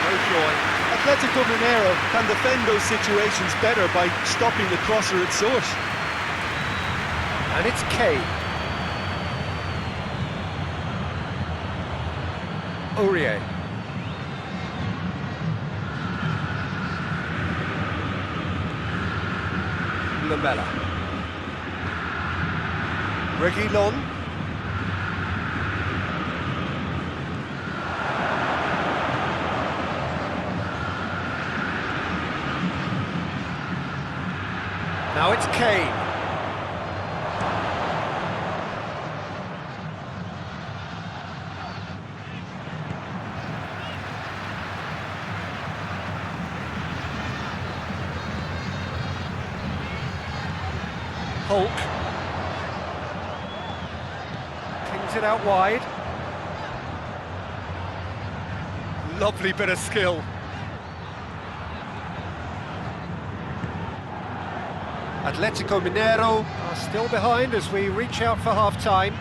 No joy. Atletico Mineiro can defend those situations better by stopping the crosser at source. And it's Kane. Aurier. Lamela. Reguilon. Now it's Kane. Hulk. Pings it out wide. Lovely bit of skill. Atletico Mineiro are still behind as we reach out for half-time.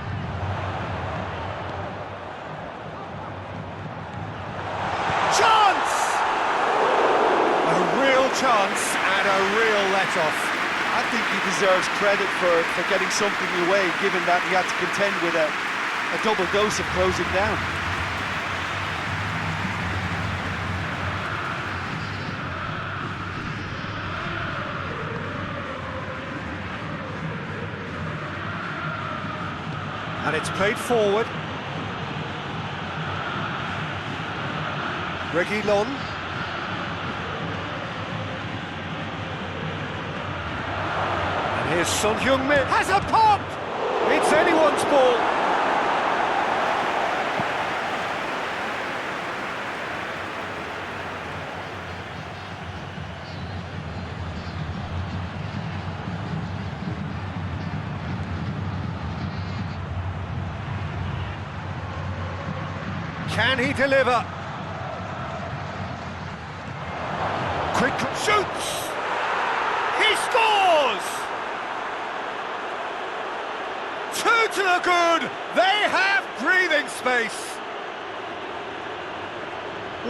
Chance! A real chance and a real let-off. I think he deserves credit for getting something away, given that he had to contend with a double dose of closing down. And it's played forward. Reguilon. And here's Son Heung-min. Has a pop! It's anyone's ball. Can he deliver? Quick shoots! He scores! 2 to the good! They have breathing space!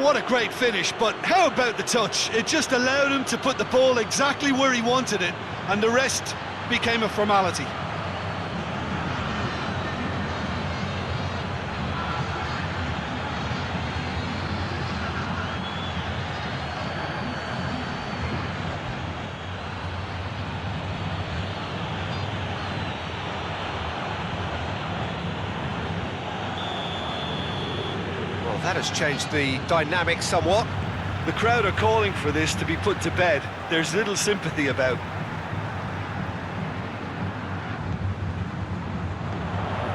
What a great finish, but how about the touch? It just allowed him to put the ball exactly where he wanted it, and the rest became a formality. That has changed the dynamic somewhat. The crowd are calling for this to be put to bed. There's little sympathy about.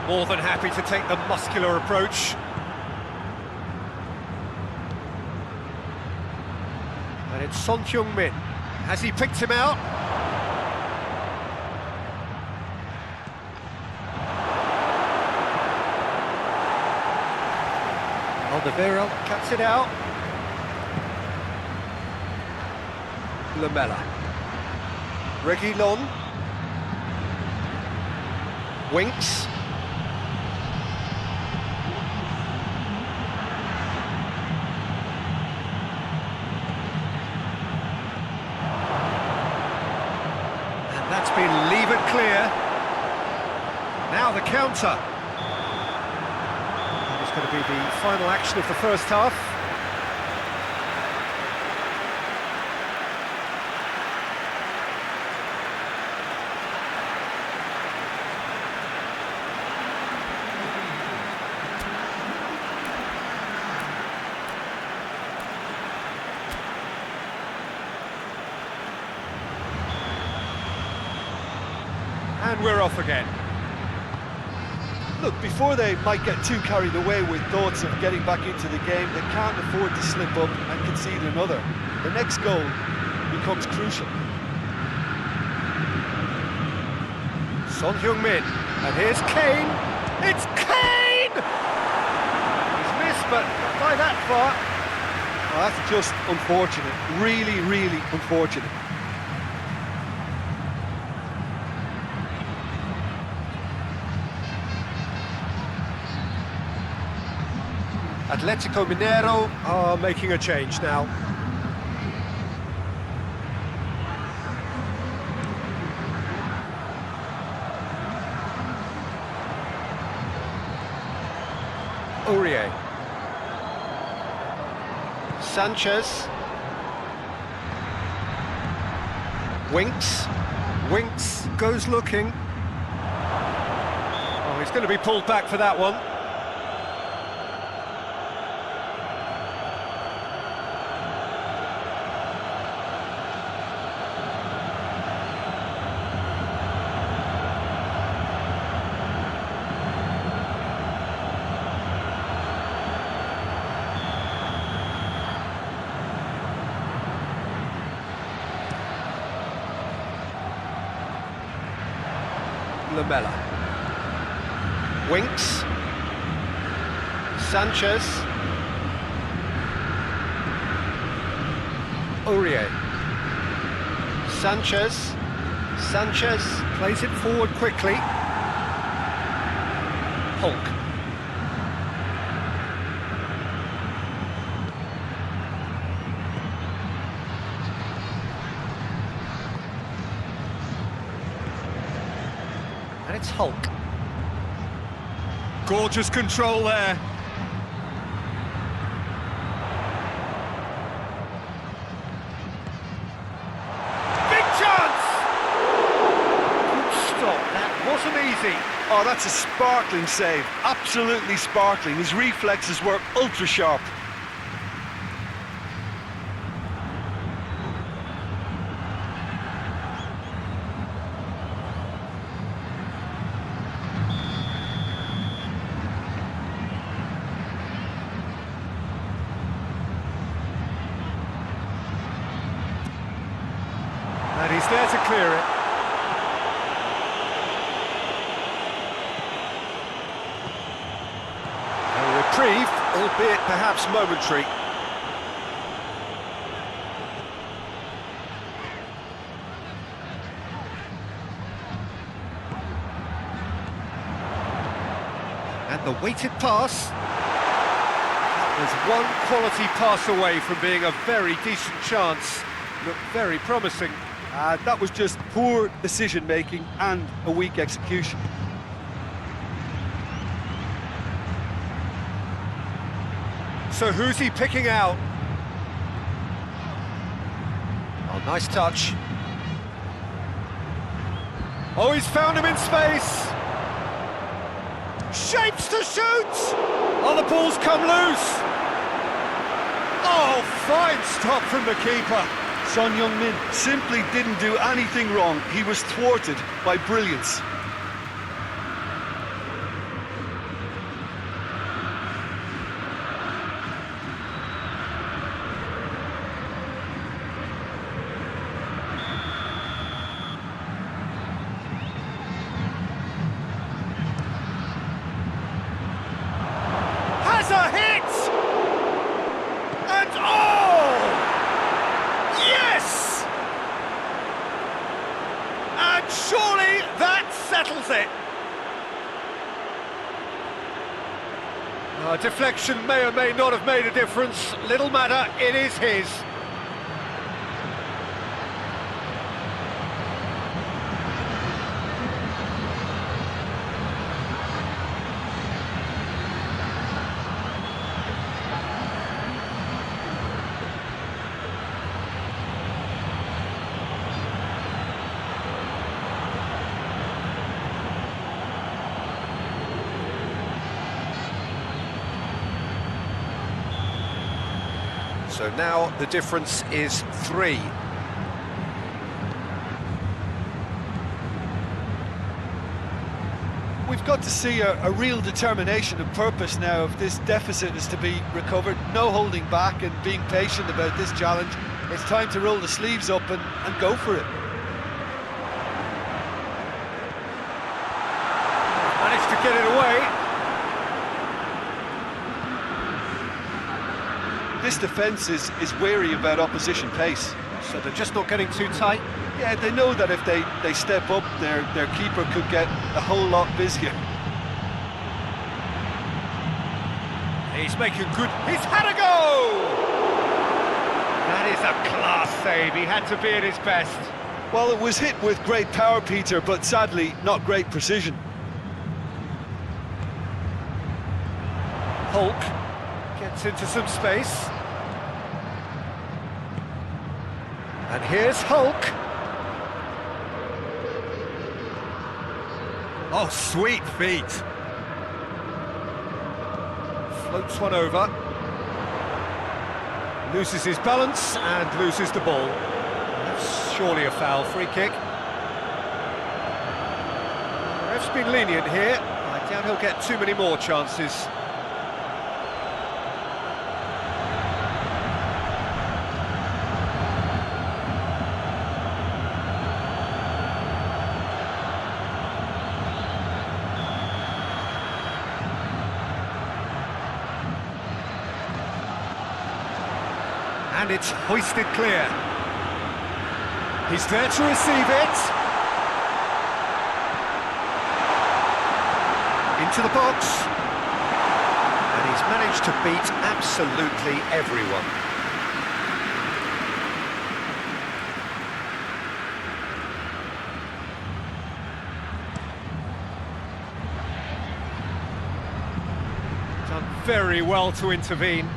More than happy to take the muscular approach. And it's Son Heung-min. Has he picked him out? Alderweireld cuts it out. Lamela. Reguilon. Winks. And that's been levered clear. Now the counter. It's going to be the final action of the first half. And we're off again. Look, before they might get too carried away with thoughts of getting back into the game, they can't afford to slip up and concede another. The next goal becomes crucial. Son Heung-min, and here's Kane. It's Kane! He's missed, but not by that far. Well, that's just unfortunate. Really, really unfortunate. Atletico Mineiro are making a change now. Aurier. Sanchez. Winks. Winks goes looking. Oh, he's going to be pulled back for that one. Lamella. Winks. Sanchez. Aurier. Sanchez. Sanchez plays it forward quickly. Hulk. And it's Hulk. Gorgeous control there. Big chance! Good stop, that wasn't easy. Oh, that's a sparkling save. Absolutely sparkling. His reflexes were ultra sharp. And he's there to clear it. A reprieve, albeit perhaps momentary. And the weighted pass. That was one quality pass away from being a very decent chance. Looked very promising. That was just poor decision-making and a weak execution. So who's he picking out? Oh, nice touch. Oh, he's found him in space. Shapes to shoot! Oh, the ball's come loose. Oh, fine stop from the keeper. Son Heung-min simply didn't do anything wrong. He was thwarted by brilliance. Has a hit! And oh! Yes! And surely that settles it. Deflection may or may not have made a difference. Little matter, it is his. So now the difference is 3. We've got to see a real determination and purpose now if this deficit is to be recovered. No holding back and being patient about this challenge. It's time to roll the sleeves up and go for it. This defence is wary about opposition pace. So they're just not getting too tight. Yeah, they know that if they step up, their keeper could get a whole lot busier. He's making good... He's had a go! That is a class save. He had to be at his best. Well, it was hit with great power, Peter, but sadly, not great precision. Hulk gets into some space. And here's Hulk. Oh, sweet feet. Floats one over. Loses his balance and loses the ball. That's surely a foul. Free kick. The ref's been lenient here. I doubt he'll get too many more chances. And it's hoisted clear. He's there to receive it. Into the box. And he's managed to beat absolutely everyone. Done very well to intervene.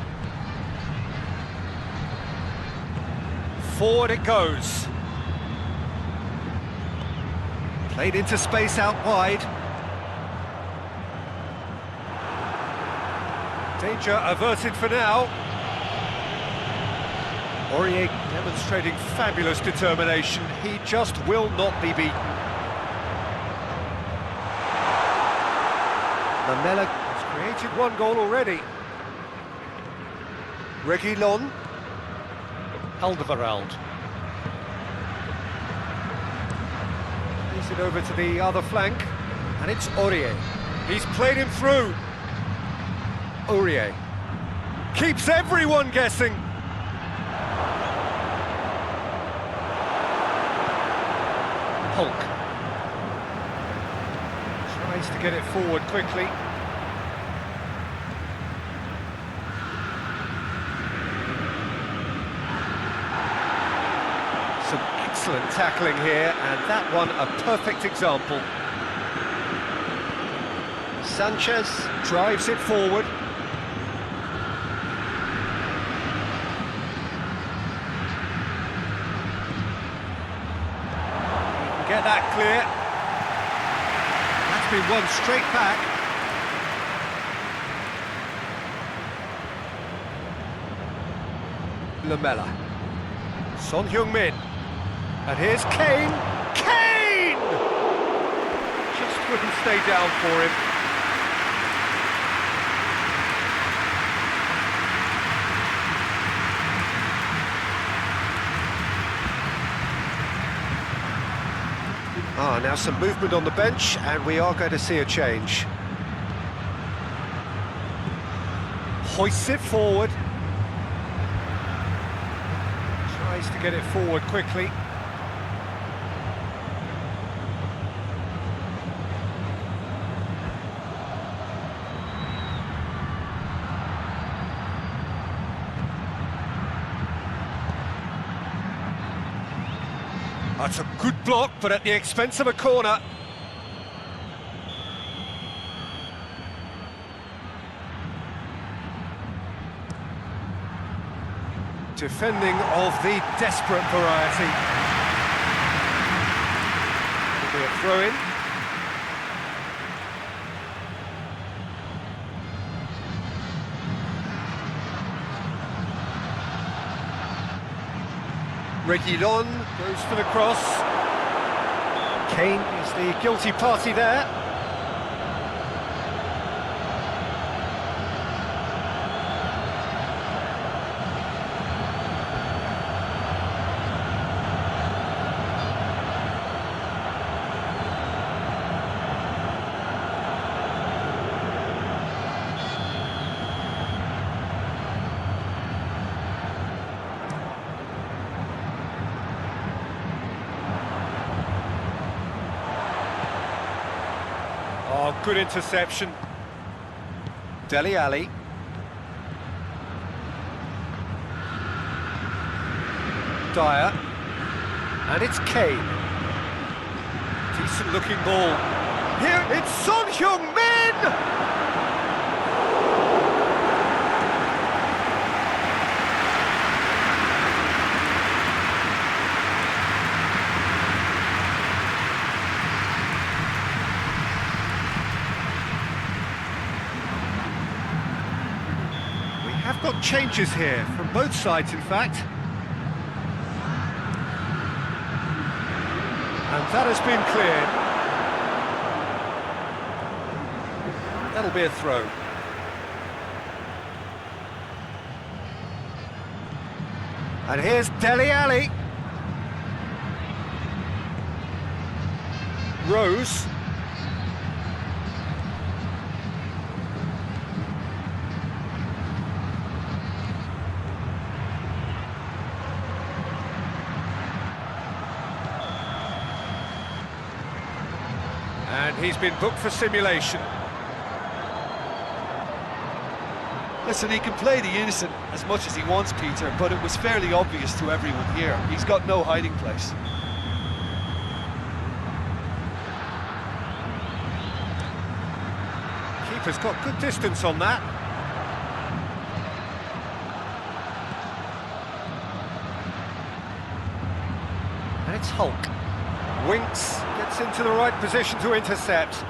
Forward it goes. Played into space out wide. Danger averted for now. Aurier demonstrating fabulous determination. He just will not be beaten. Lamela has created one goal already. Reguilon. Alderweireld. Plays it over to the other flank, and it's Aurier. He's played him through. Aurier keeps everyone guessing. Hulk tries to get it forward quickly. Excellent tackling here, and that one a perfect example. Sanchez drives it forward. He can get that clear. That's been won straight back. Lamela. Son Heung-min. And here's Kane. Kane! Just wouldn't stay down for him. Now some movement on the bench, and we are going to see a change. Hoists it forward. Tries to get it forward quickly. That's a good block, but at the expense of a corner. Defending of the desperate variety. It'll be a throw-in. Reguilon goes for the cross. Kane is the guilty party there. Good interception. Dele Alli. Dyer. And it's Kane. Decent looking ball. Here it's Son Heung-min! We have got changes here, from both sides in fact. And that has been cleared. That'll be a throw. And here's Dele Alli. Rose. And he's been booked for simulation. Listen, he can play the innocent as much as he wants, Peter, but it was fairly obvious to everyone here. He's got no hiding place. Keeper's got good distance on that. And it's Hulk. Winks, gets into the right position to intercept.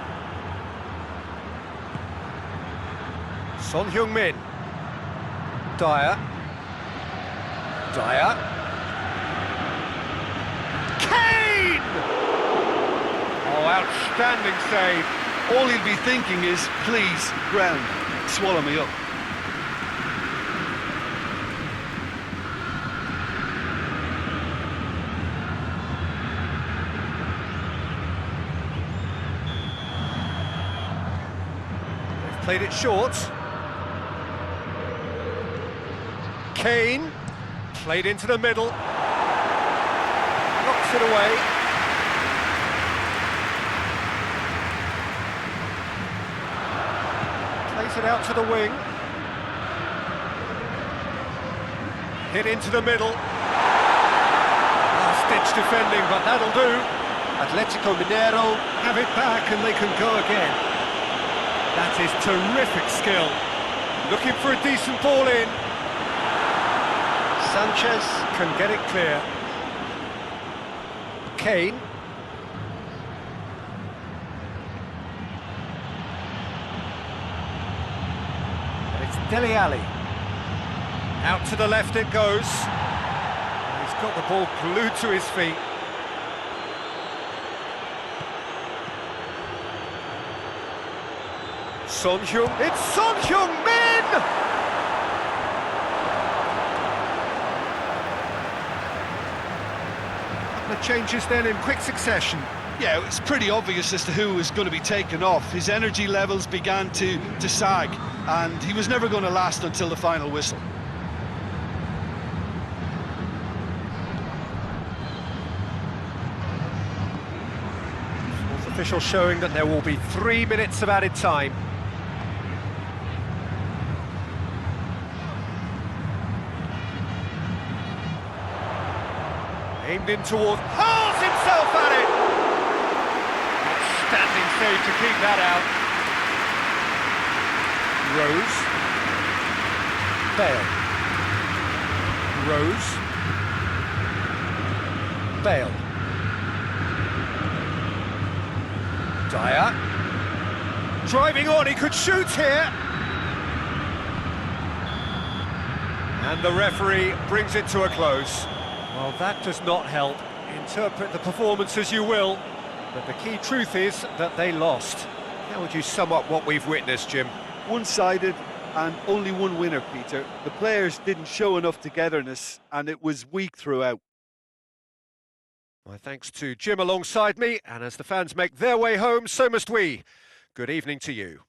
Son Heung-min. Dyer. Dyer. Kane! Oh, outstanding save. All he'll be thinking is, please, ground, swallow me up. Played it short. Kane, played into the middle. Knocks it away. Plays it out to the wing. Hit into the middle. Last-ditch defending, but that'll do. Atletico Mineiro have it back and they can go again. That is terrific skill. Looking for a decent ball in. Sanchez can get it clear. Kane. And it's Dele Alli. Out to the left it goes. He's got the ball glued to his feet. Son Heung, it's Son Heung-min! The changes then in quick succession. Yeah, it's pretty obvious as to who was going to be taken off. His energy levels began to sag, and he was never going to last until the final whistle. Fourth official showing that there will be 3 minutes of added time. Aimed in toward, hurls himself at it! Outstanding save to keep that out. Rose. Bale. Rose. Bale. Dyer. Driving on, he could shoot here! And the referee brings it to a close. Well, that does not help. Interpret the performance as you will, but the key truth is that they lost. How would you sum up what we've witnessed, Jim? One-sided and only one winner, Peter. The players didn't show enough togetherness, and it was weak throughout. My thanks to Jim alongside me, and as the fans make their way home, so must we. Good evening to you.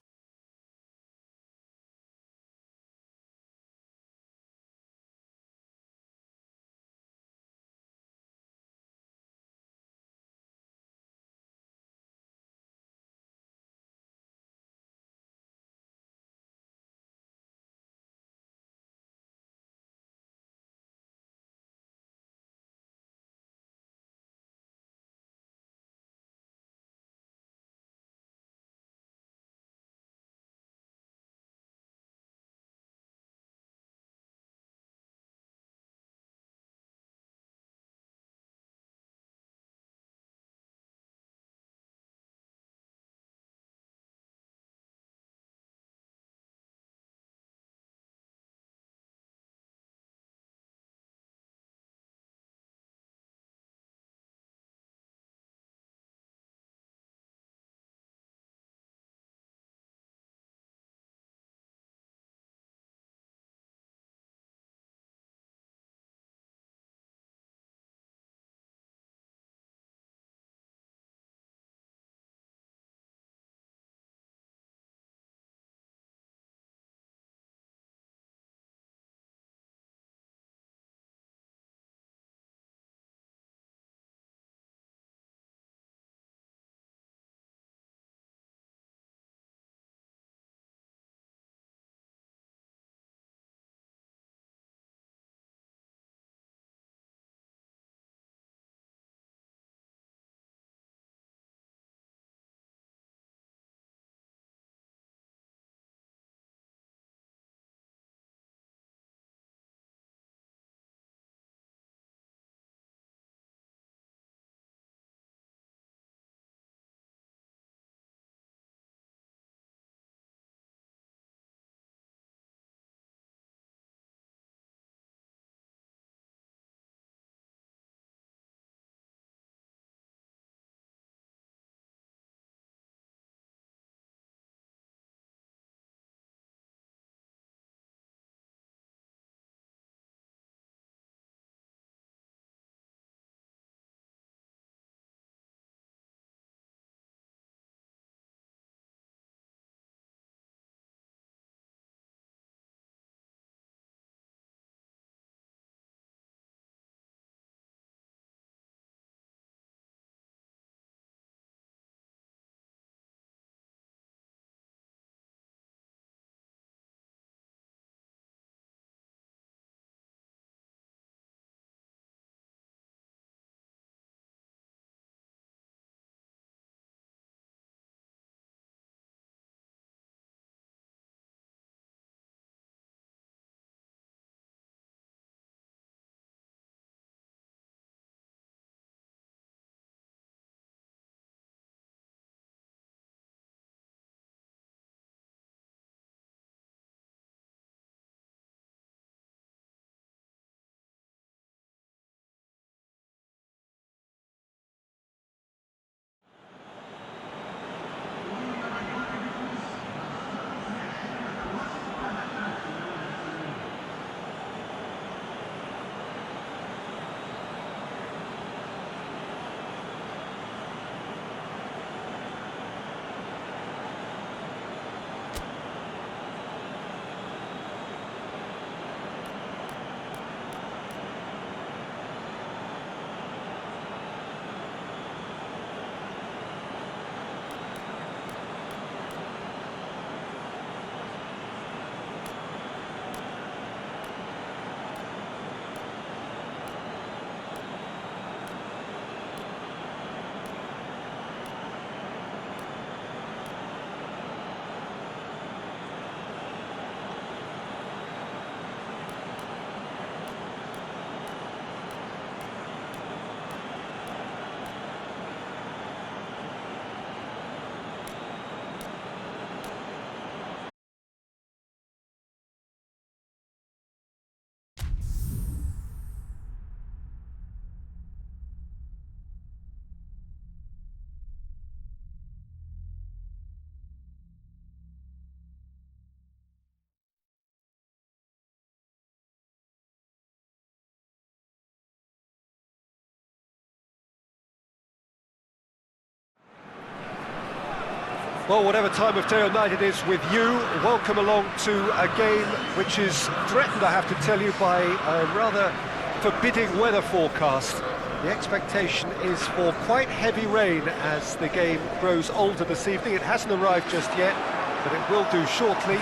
Well, whatever time of day or night it is with you, welcome along to a game which is threatened, I have to tell you, by a rather forbidding weather forecast. The expectation is for quite heavy rain as the game grows older this evening. It hasn't arrived just yet, but it will do shortly.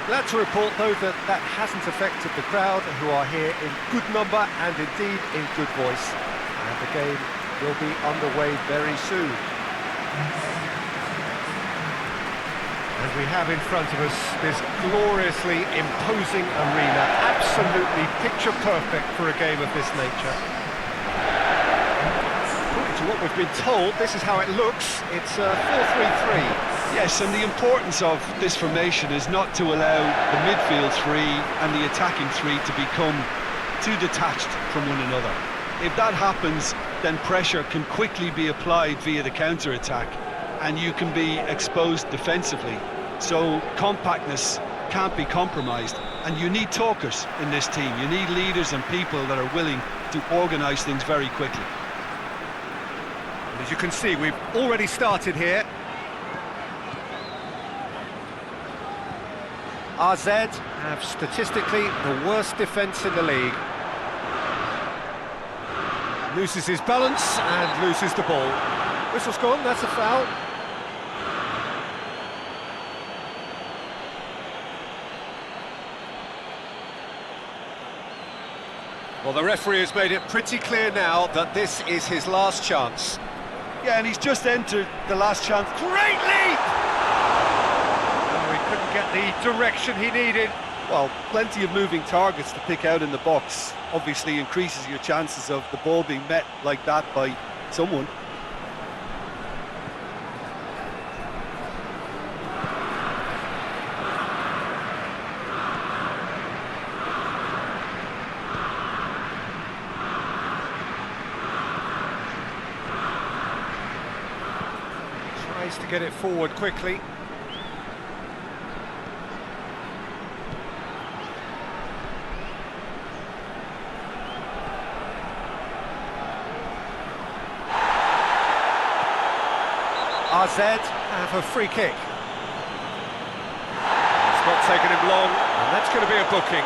Glad to report, though, that that hasn't affected the crowd, who are here in good number and indeed in good voice. And the game will be underway very soon. And we have in front of us this gloriously imposing arena, absolutely picture perfect for a game of this nature. According to what we've been told, this is how it looks. It's a 4-3-3. Yes, and the importance of this formation is not to allow the midfield three and the attacking three to become too detached from one another. If that happens, then pressure can quickly be applied via the counter-attack, and you can be exposed defensively. So compactness can't be compromised, and you need talkers in this team. You need leaders and people that are willing to organise things very quickly. And as you can see, we've already started here. RZ have statistically the worst defence in the league. Loses his balance and loses the ball. Whistle's gone, that's a foul. Well, the referee has made it pretty clear now that this is his last chance. Yeah, and he's just entered the last chance. Great leap! Oh, he couldn't get the direction he needed. Well, plenty of moving targets to pick out in the box. Obviously increases your chances of the ball being met like that by someone. Tries to get it forward quickly. RZ have a free kick. It's not taken him long, and that's going to be a booking.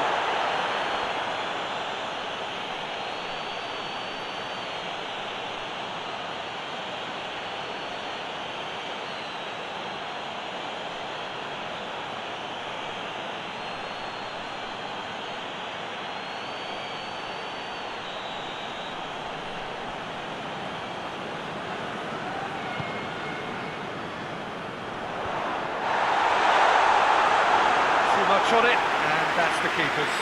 Much on it, and that's the keeper's.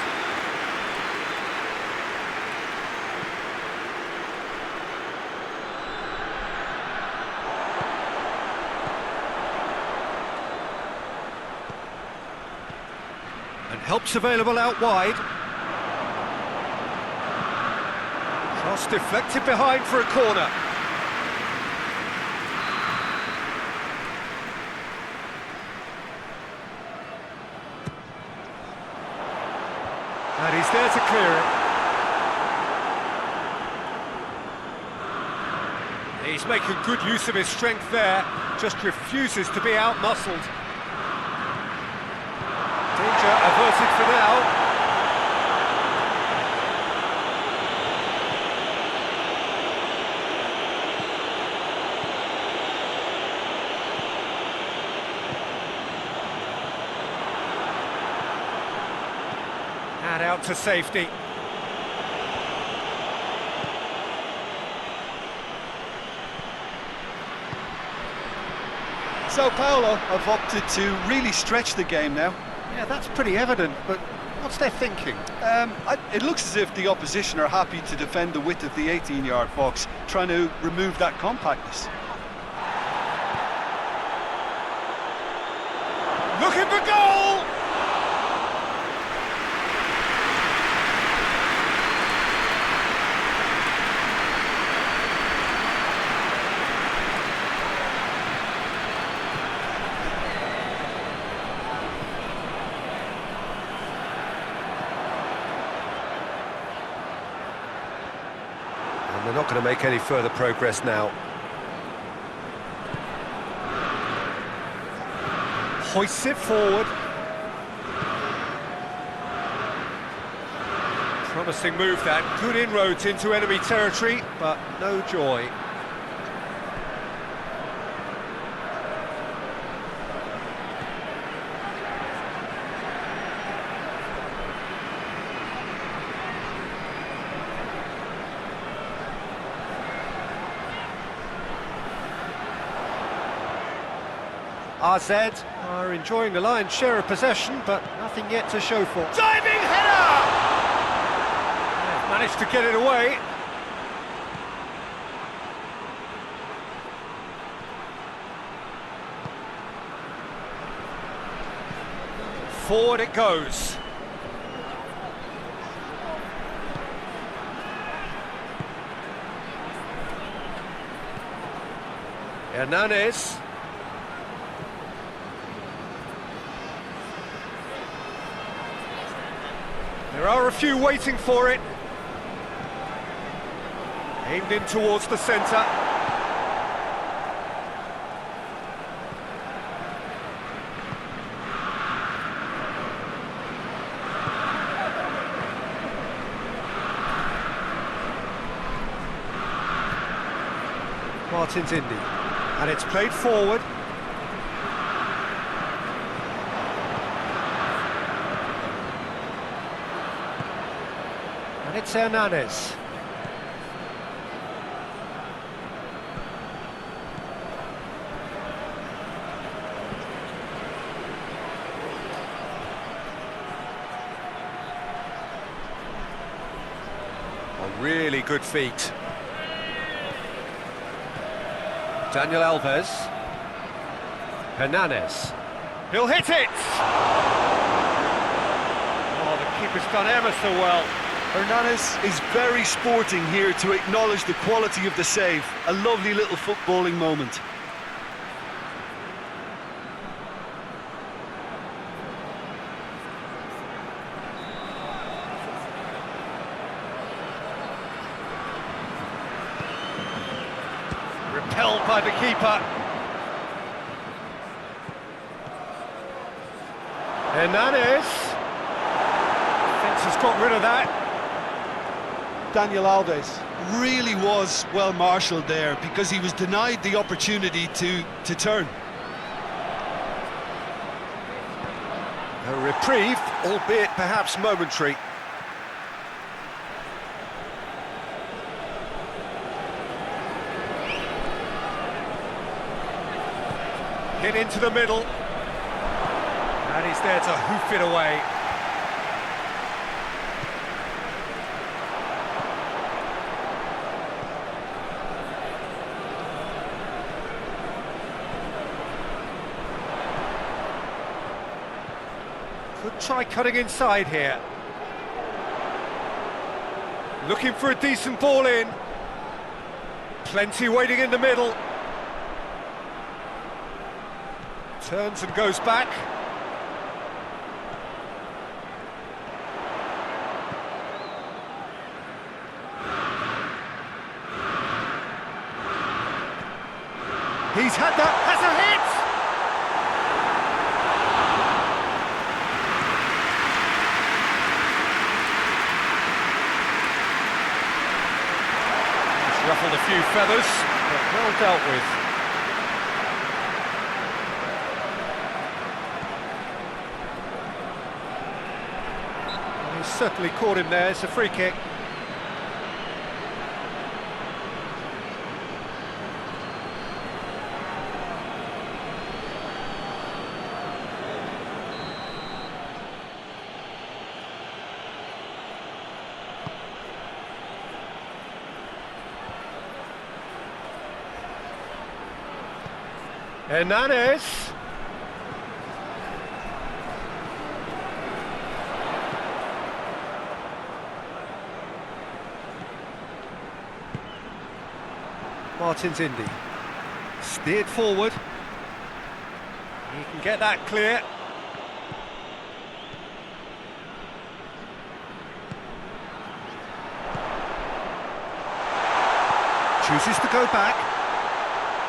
And help's available out wide. Cross deflected behind for a corner. And he's there to clear it. He's making good use of his strength there, just refuses to be out-muscled. Danger averted for now. And out to safety. So Paulo have opted to really stretch the game now. Yeah, that's pretty evident, but what's their thinking? It looks as if the opposition are happy to defend the width of the 18-yard box, trying to remove that compactness. Looking for goal! They're not going to make any further progress now. Hoists it forward. Promising move that. Good inroads into enemy territory, but no joy. RZ are enjoying the lion's share of possession, but nothing yet to show for. Diving header! They've managed to get it away. Forward it goes. Hernandez. There are a few waiting for it. Aimed in towards the centre. Martin's Indy. And it's played forward. It's Hernandez. A really good feat. Daniel Alves. Hernandez. He'll hit it! Oh, the keeper's done ever so well. Hernandez is very sporting here to acknowledge the quality of the save. A lovely little footballing moment. Repelled by the keeper. Hernandez. Fence has got rid of that. Daniel Alves really was well marshalled there because he was denied the opportunity to turn. A reprieve, albeit perhaps momentary. Hit into the middle. And he's there to hoof it away. Could try cutting inside here. Looking for a decent ball in. Plenty waiting in the middle. Turns and goes back. He's had that, has a hit! Ruffled a few feathers, but well dealt with. Well, he's certainly caught him there, it's a free kick. Hernandez. Martin's Indy. Steered forward. He can get that clear. Chooses to go back.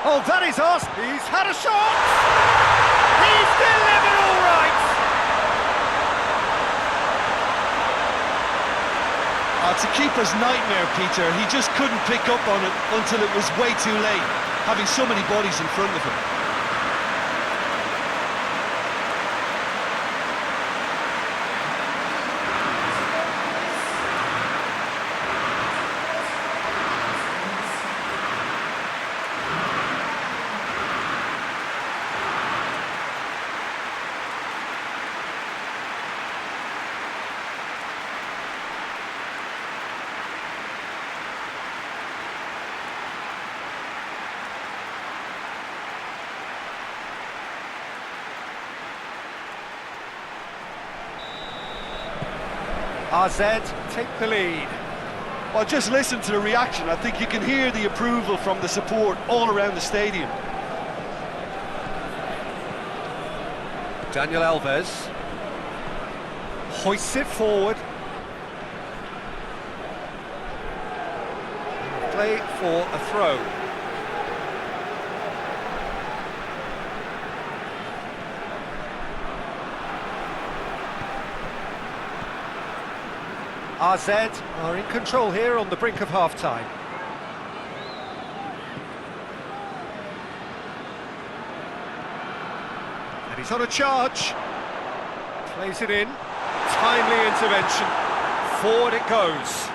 Oh, that is us! He's had a shot! He's delivered all right! Oh, it's a keeper's nightmare, Peter. He just couldn't pick up on it until it was way too late, having so many bodies in front of him. RZ take the lead. Well, just listen to the reaction. I think you can hear the approval from the support all around the stadium. Daniel Alves hoists it forward. Play for a throw. RZ are in control here on the brink of half-time. And he's on a charge. Plays it in. Timely intervention. Forward it goes.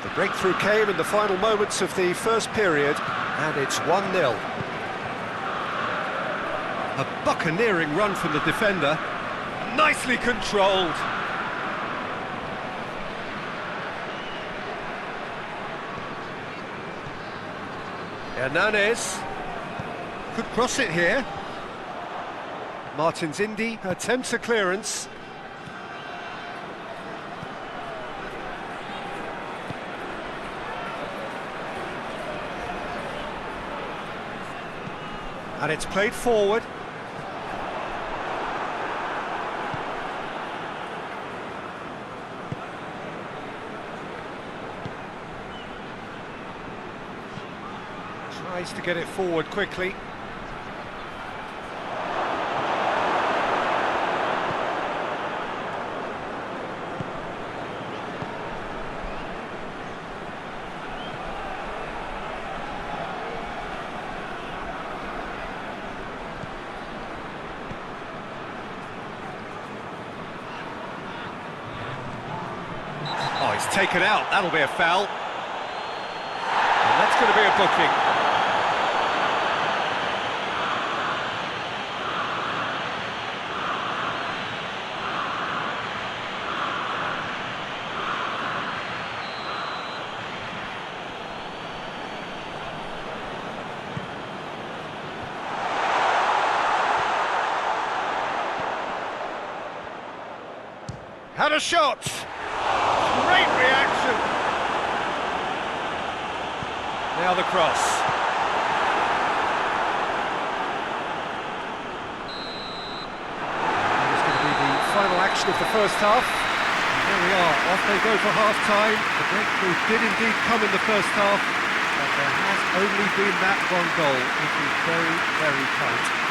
The breakthrough came in the final moments of the first period, and it's 1-0. A buccaneering run from the defender, nicely controlled. Hernandez could cross it here. Martins Indy attempts a clearance. And it's played forward. Tries to get it forward quickly. Oh, he's taken out. That'll be a foul. And that's going to be a booking. Had a shot! Great reaction! Now the cross. It's going to be the final action of the first half. And here we are, off they go for half-time. The breakthrough did indeed come in the first half, but there has only been that one goal. It is very, very tight.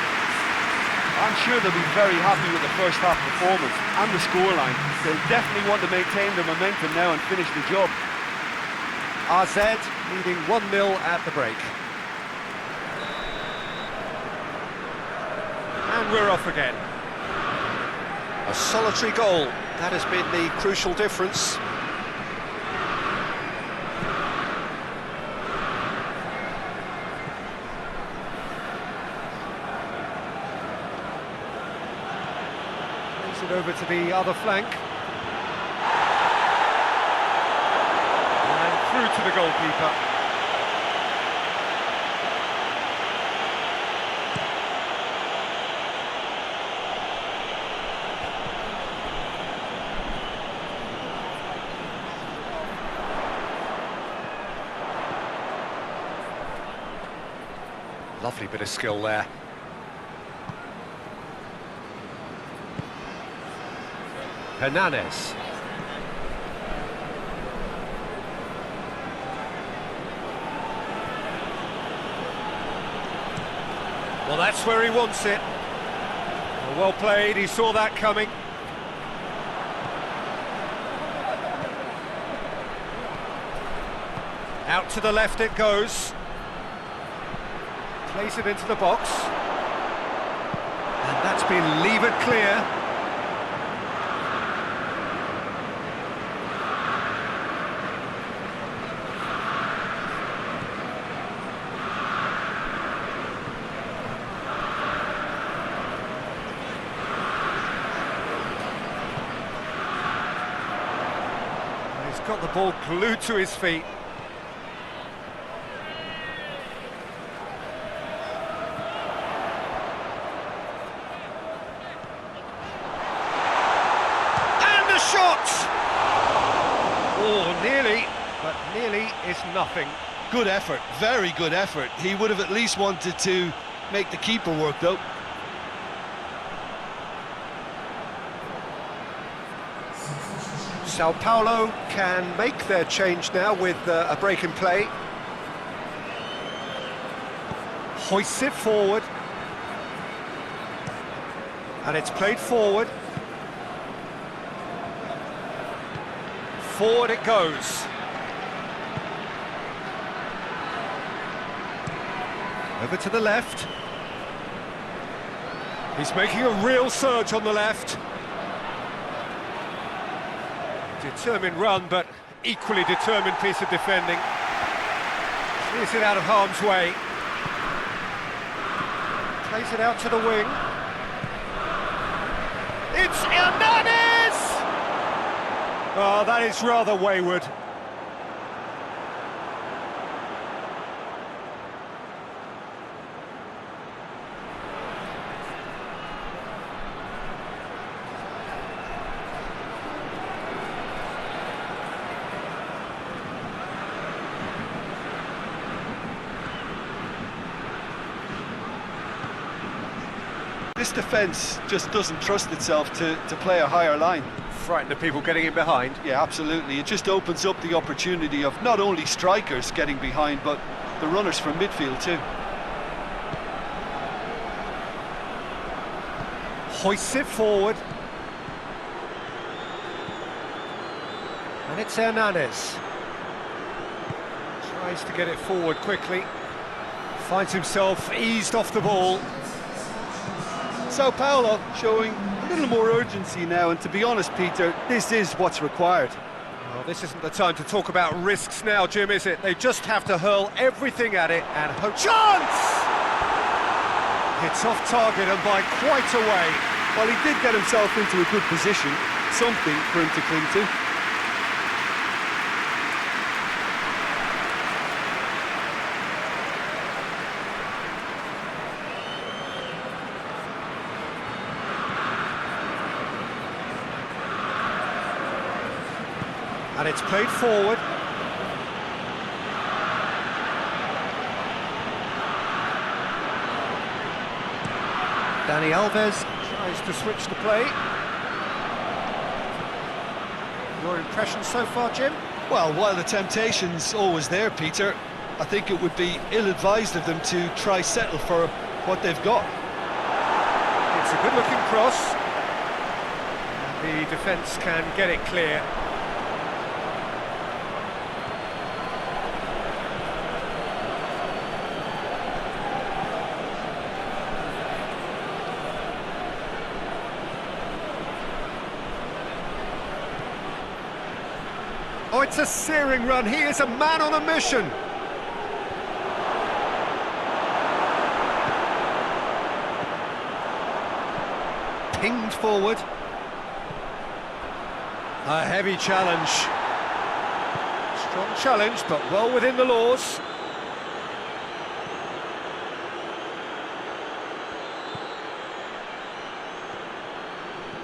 I'm sure they'll be very happy with the first half performance and the scoreline. They'll definitely want to maintain their momentum now and finish the job. RZ leading 1-0 at the break. And we're off again. A solitary goal, that has been the crucial difference. It over to the other flank. And through to the goalkeeper. Lovely bit of skill there. Hernandez. Well, that's where he wants it. Well played, he saw that coming. Out to the left it goes. Plays it into the box. And that's been levered clear. He's got the ball glued to his feet. Oh, nearly, but nearly is nothing. Good effort, very good effort. He would have at least wanted to make the keeper work, though. Sao Paulo can make their change now with a break in play. Hoists it forward. And it's played forward. Forward it goes. Over to the left. He's making a real surge on the left. Determined run, but equally determined piece of defending. Clears it out of harm's way. Plays it out to the wing. It's Hernandez! Oh, that is rather wayward. This defence just doesn't trust itself to play a higher line. Frighten the people getting in behind. Yeah, absolutely. It just opens up the opportunity of not only strikers getting behind, but the runners from midfield too. Hoists it forward. And it's Hernandez. Tries to get it forward quickly. Finds himself eased off the ball. Sao Paulo showing a little more urgency now, and to be honest, Peter, this is what's required. Well, this isn't the time to talk about risks now, Jim, is it? They just have to hurl everything at it and hope. Chance! It's off target and by quite a way. Well, he did get himself into a good position, something for him to cling to. And it's played forward. Dani Alves tries to switch the play. Your impression so far, Jim? Well, while the temptation's always there, Peter, I think it would be ill-advised of them to try settle for what they've got. It's a good-looking cross. The defence can get it clear. Oh, it's a searing run. He is a man on a mission. Pinged forward. A heavy challenge. Strong challenge, but well within the laws.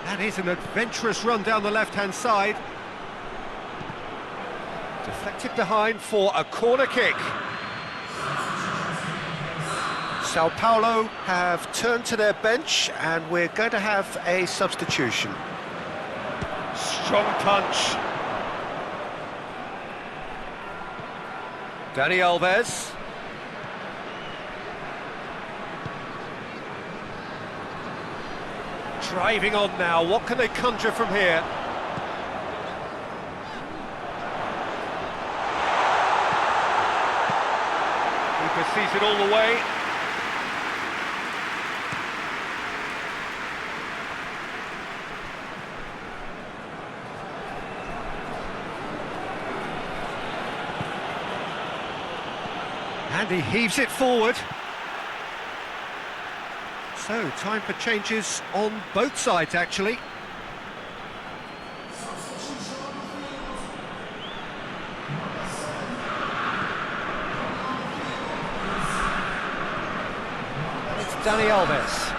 That is an adventurous run down the left-hand side. Deflected behind for a corner kick. Sao Paulo have turned to their bench and we're going to have a substitution. Strong punch. Dani Alves. Driving on now, what can they conjure from here? Keeper sees it all the way. And he heaves it forward. So, time for changes on both sides, actually. And it's Dani Alves.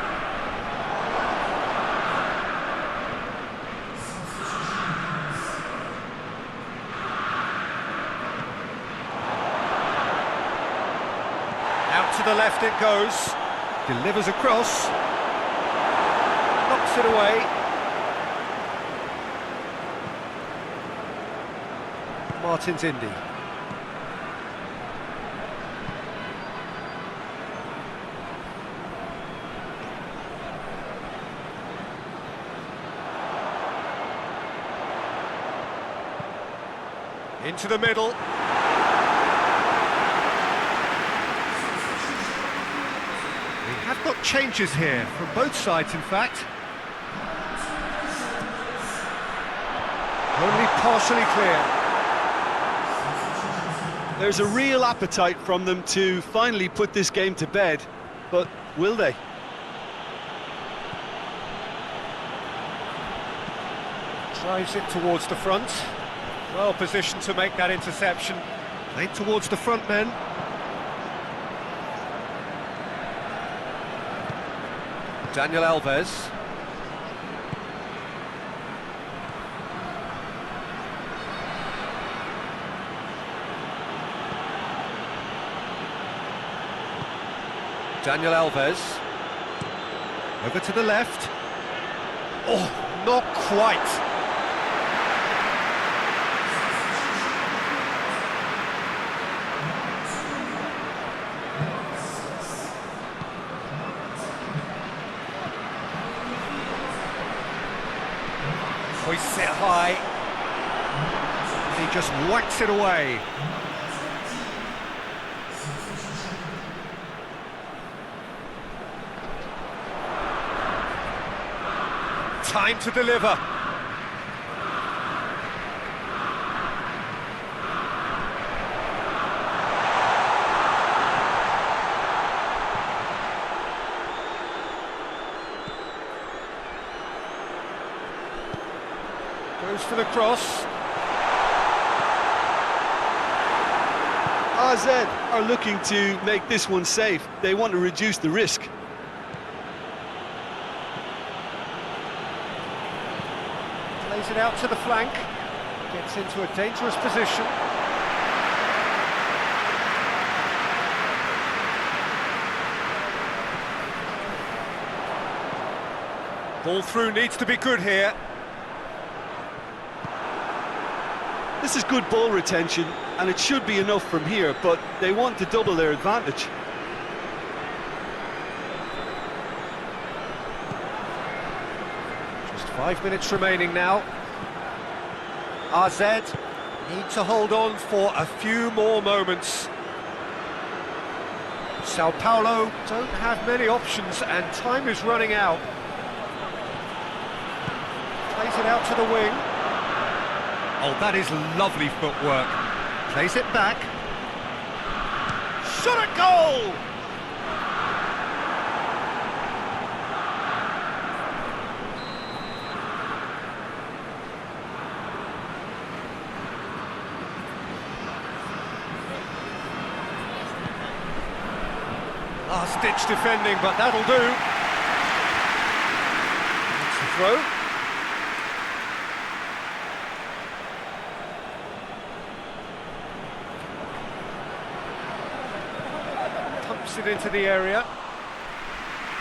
Out to the left it goes. Delivers across, knocks it away. Martins Indy. Into the middle. Have got changes here from both sides, in fact. Only partially clear. There's a real appetite from them to finally put this game to bed, but will they? Drives it towards the front. Well positioned to make that interception. Played towards the front men. Daniel Alves. Daniel Alves. Over to the left. Oh, not quite. He set high, he just whacks it away. Time to deliver. Goes for the cross. AZ are looking to make this one safe. They want to reduce the risk. Plays it out to the flank. Gets into a dangerous position. Ball through needs to be good here. This is good ball retention, and it should be enough from here, but they want to double their advantage. Just 5 minutes remaining now. AZ need to hold on for a few more moments. Sao Paulo don't have many options, and time is running out. Plays it out to the wing. Oh, that is lovely footwork. Plays it back. Shot at goal! Last-ditch defending, but that'll do. That's the throw. It into the area.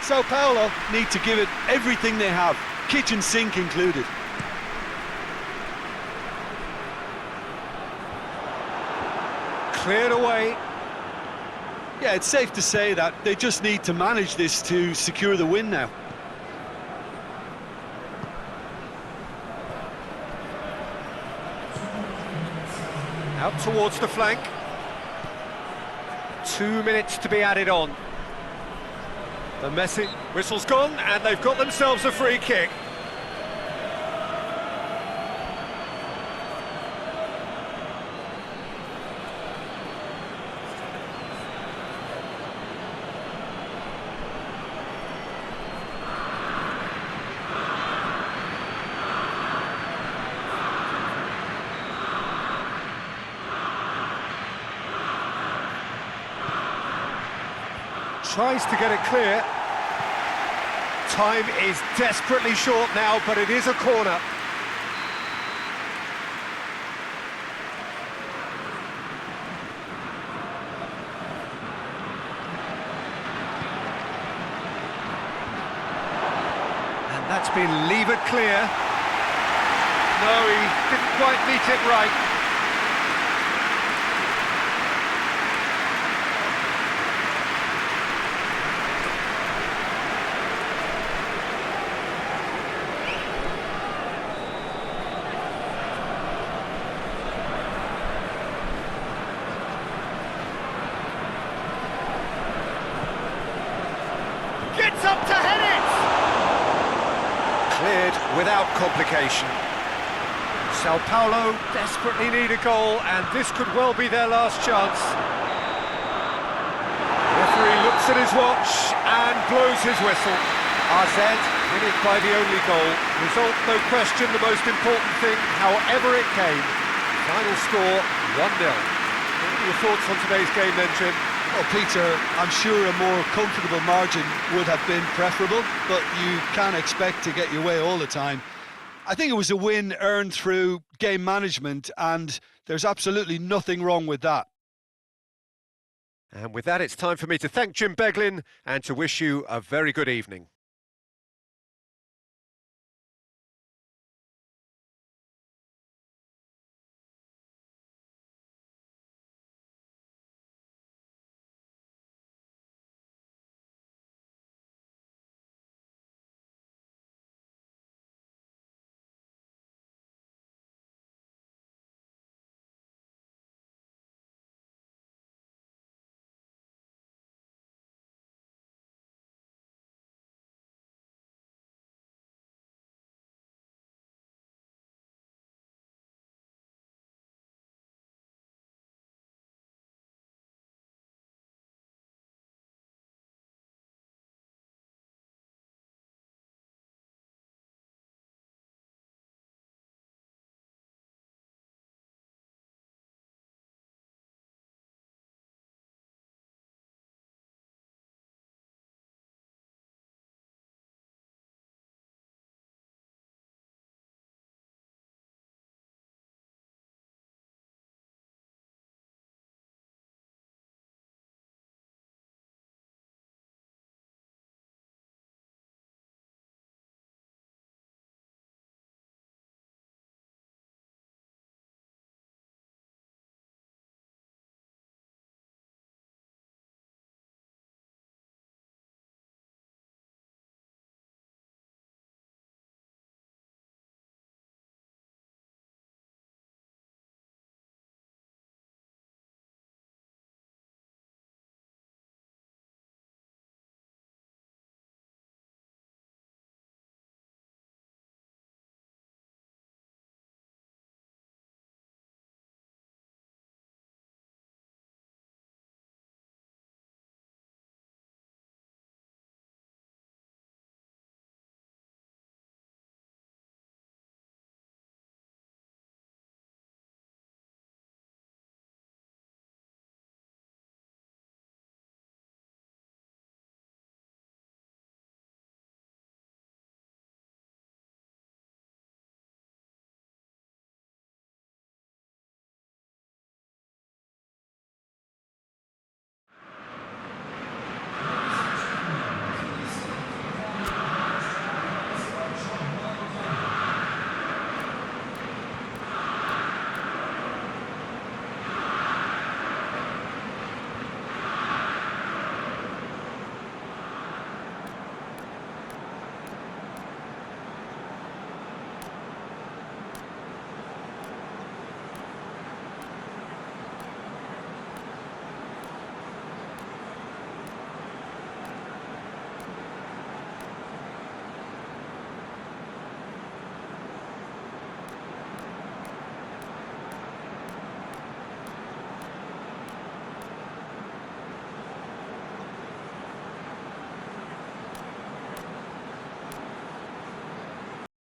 Sao Paulo need to give it everything they have, kitchen sink included. Cleared away. Yeah, it's safe to say that they just need to manage this to secure the win now. Out towards the flank. 2 minutes to be added on. The Messi whistle's gone, and they've got themselves a free kick. Tries to get it clear. Time is desperately short now, but it is a corner. And that's been levered clear. No, he didn't quite meet it right. Gets up to head it! Cleared without complication. Sao Paulo desperately need a goal, and this could well be their last chance. Referee looks at his watch and blows his whistle. AZ win it by the only goal. Result, no question, the most important thing, however it came. Final score, 1-0. What are your thoughts on today's game then, Jim? Well, Peter, I'm sure a more comfortable margin would have been preferable, but you can't expect to get your way all the time. I think it was a win earned through game management, and there's absolutely nothing wrong with that. And with that, it's time for me to thank Jim Beglin and to wish you a very good evening.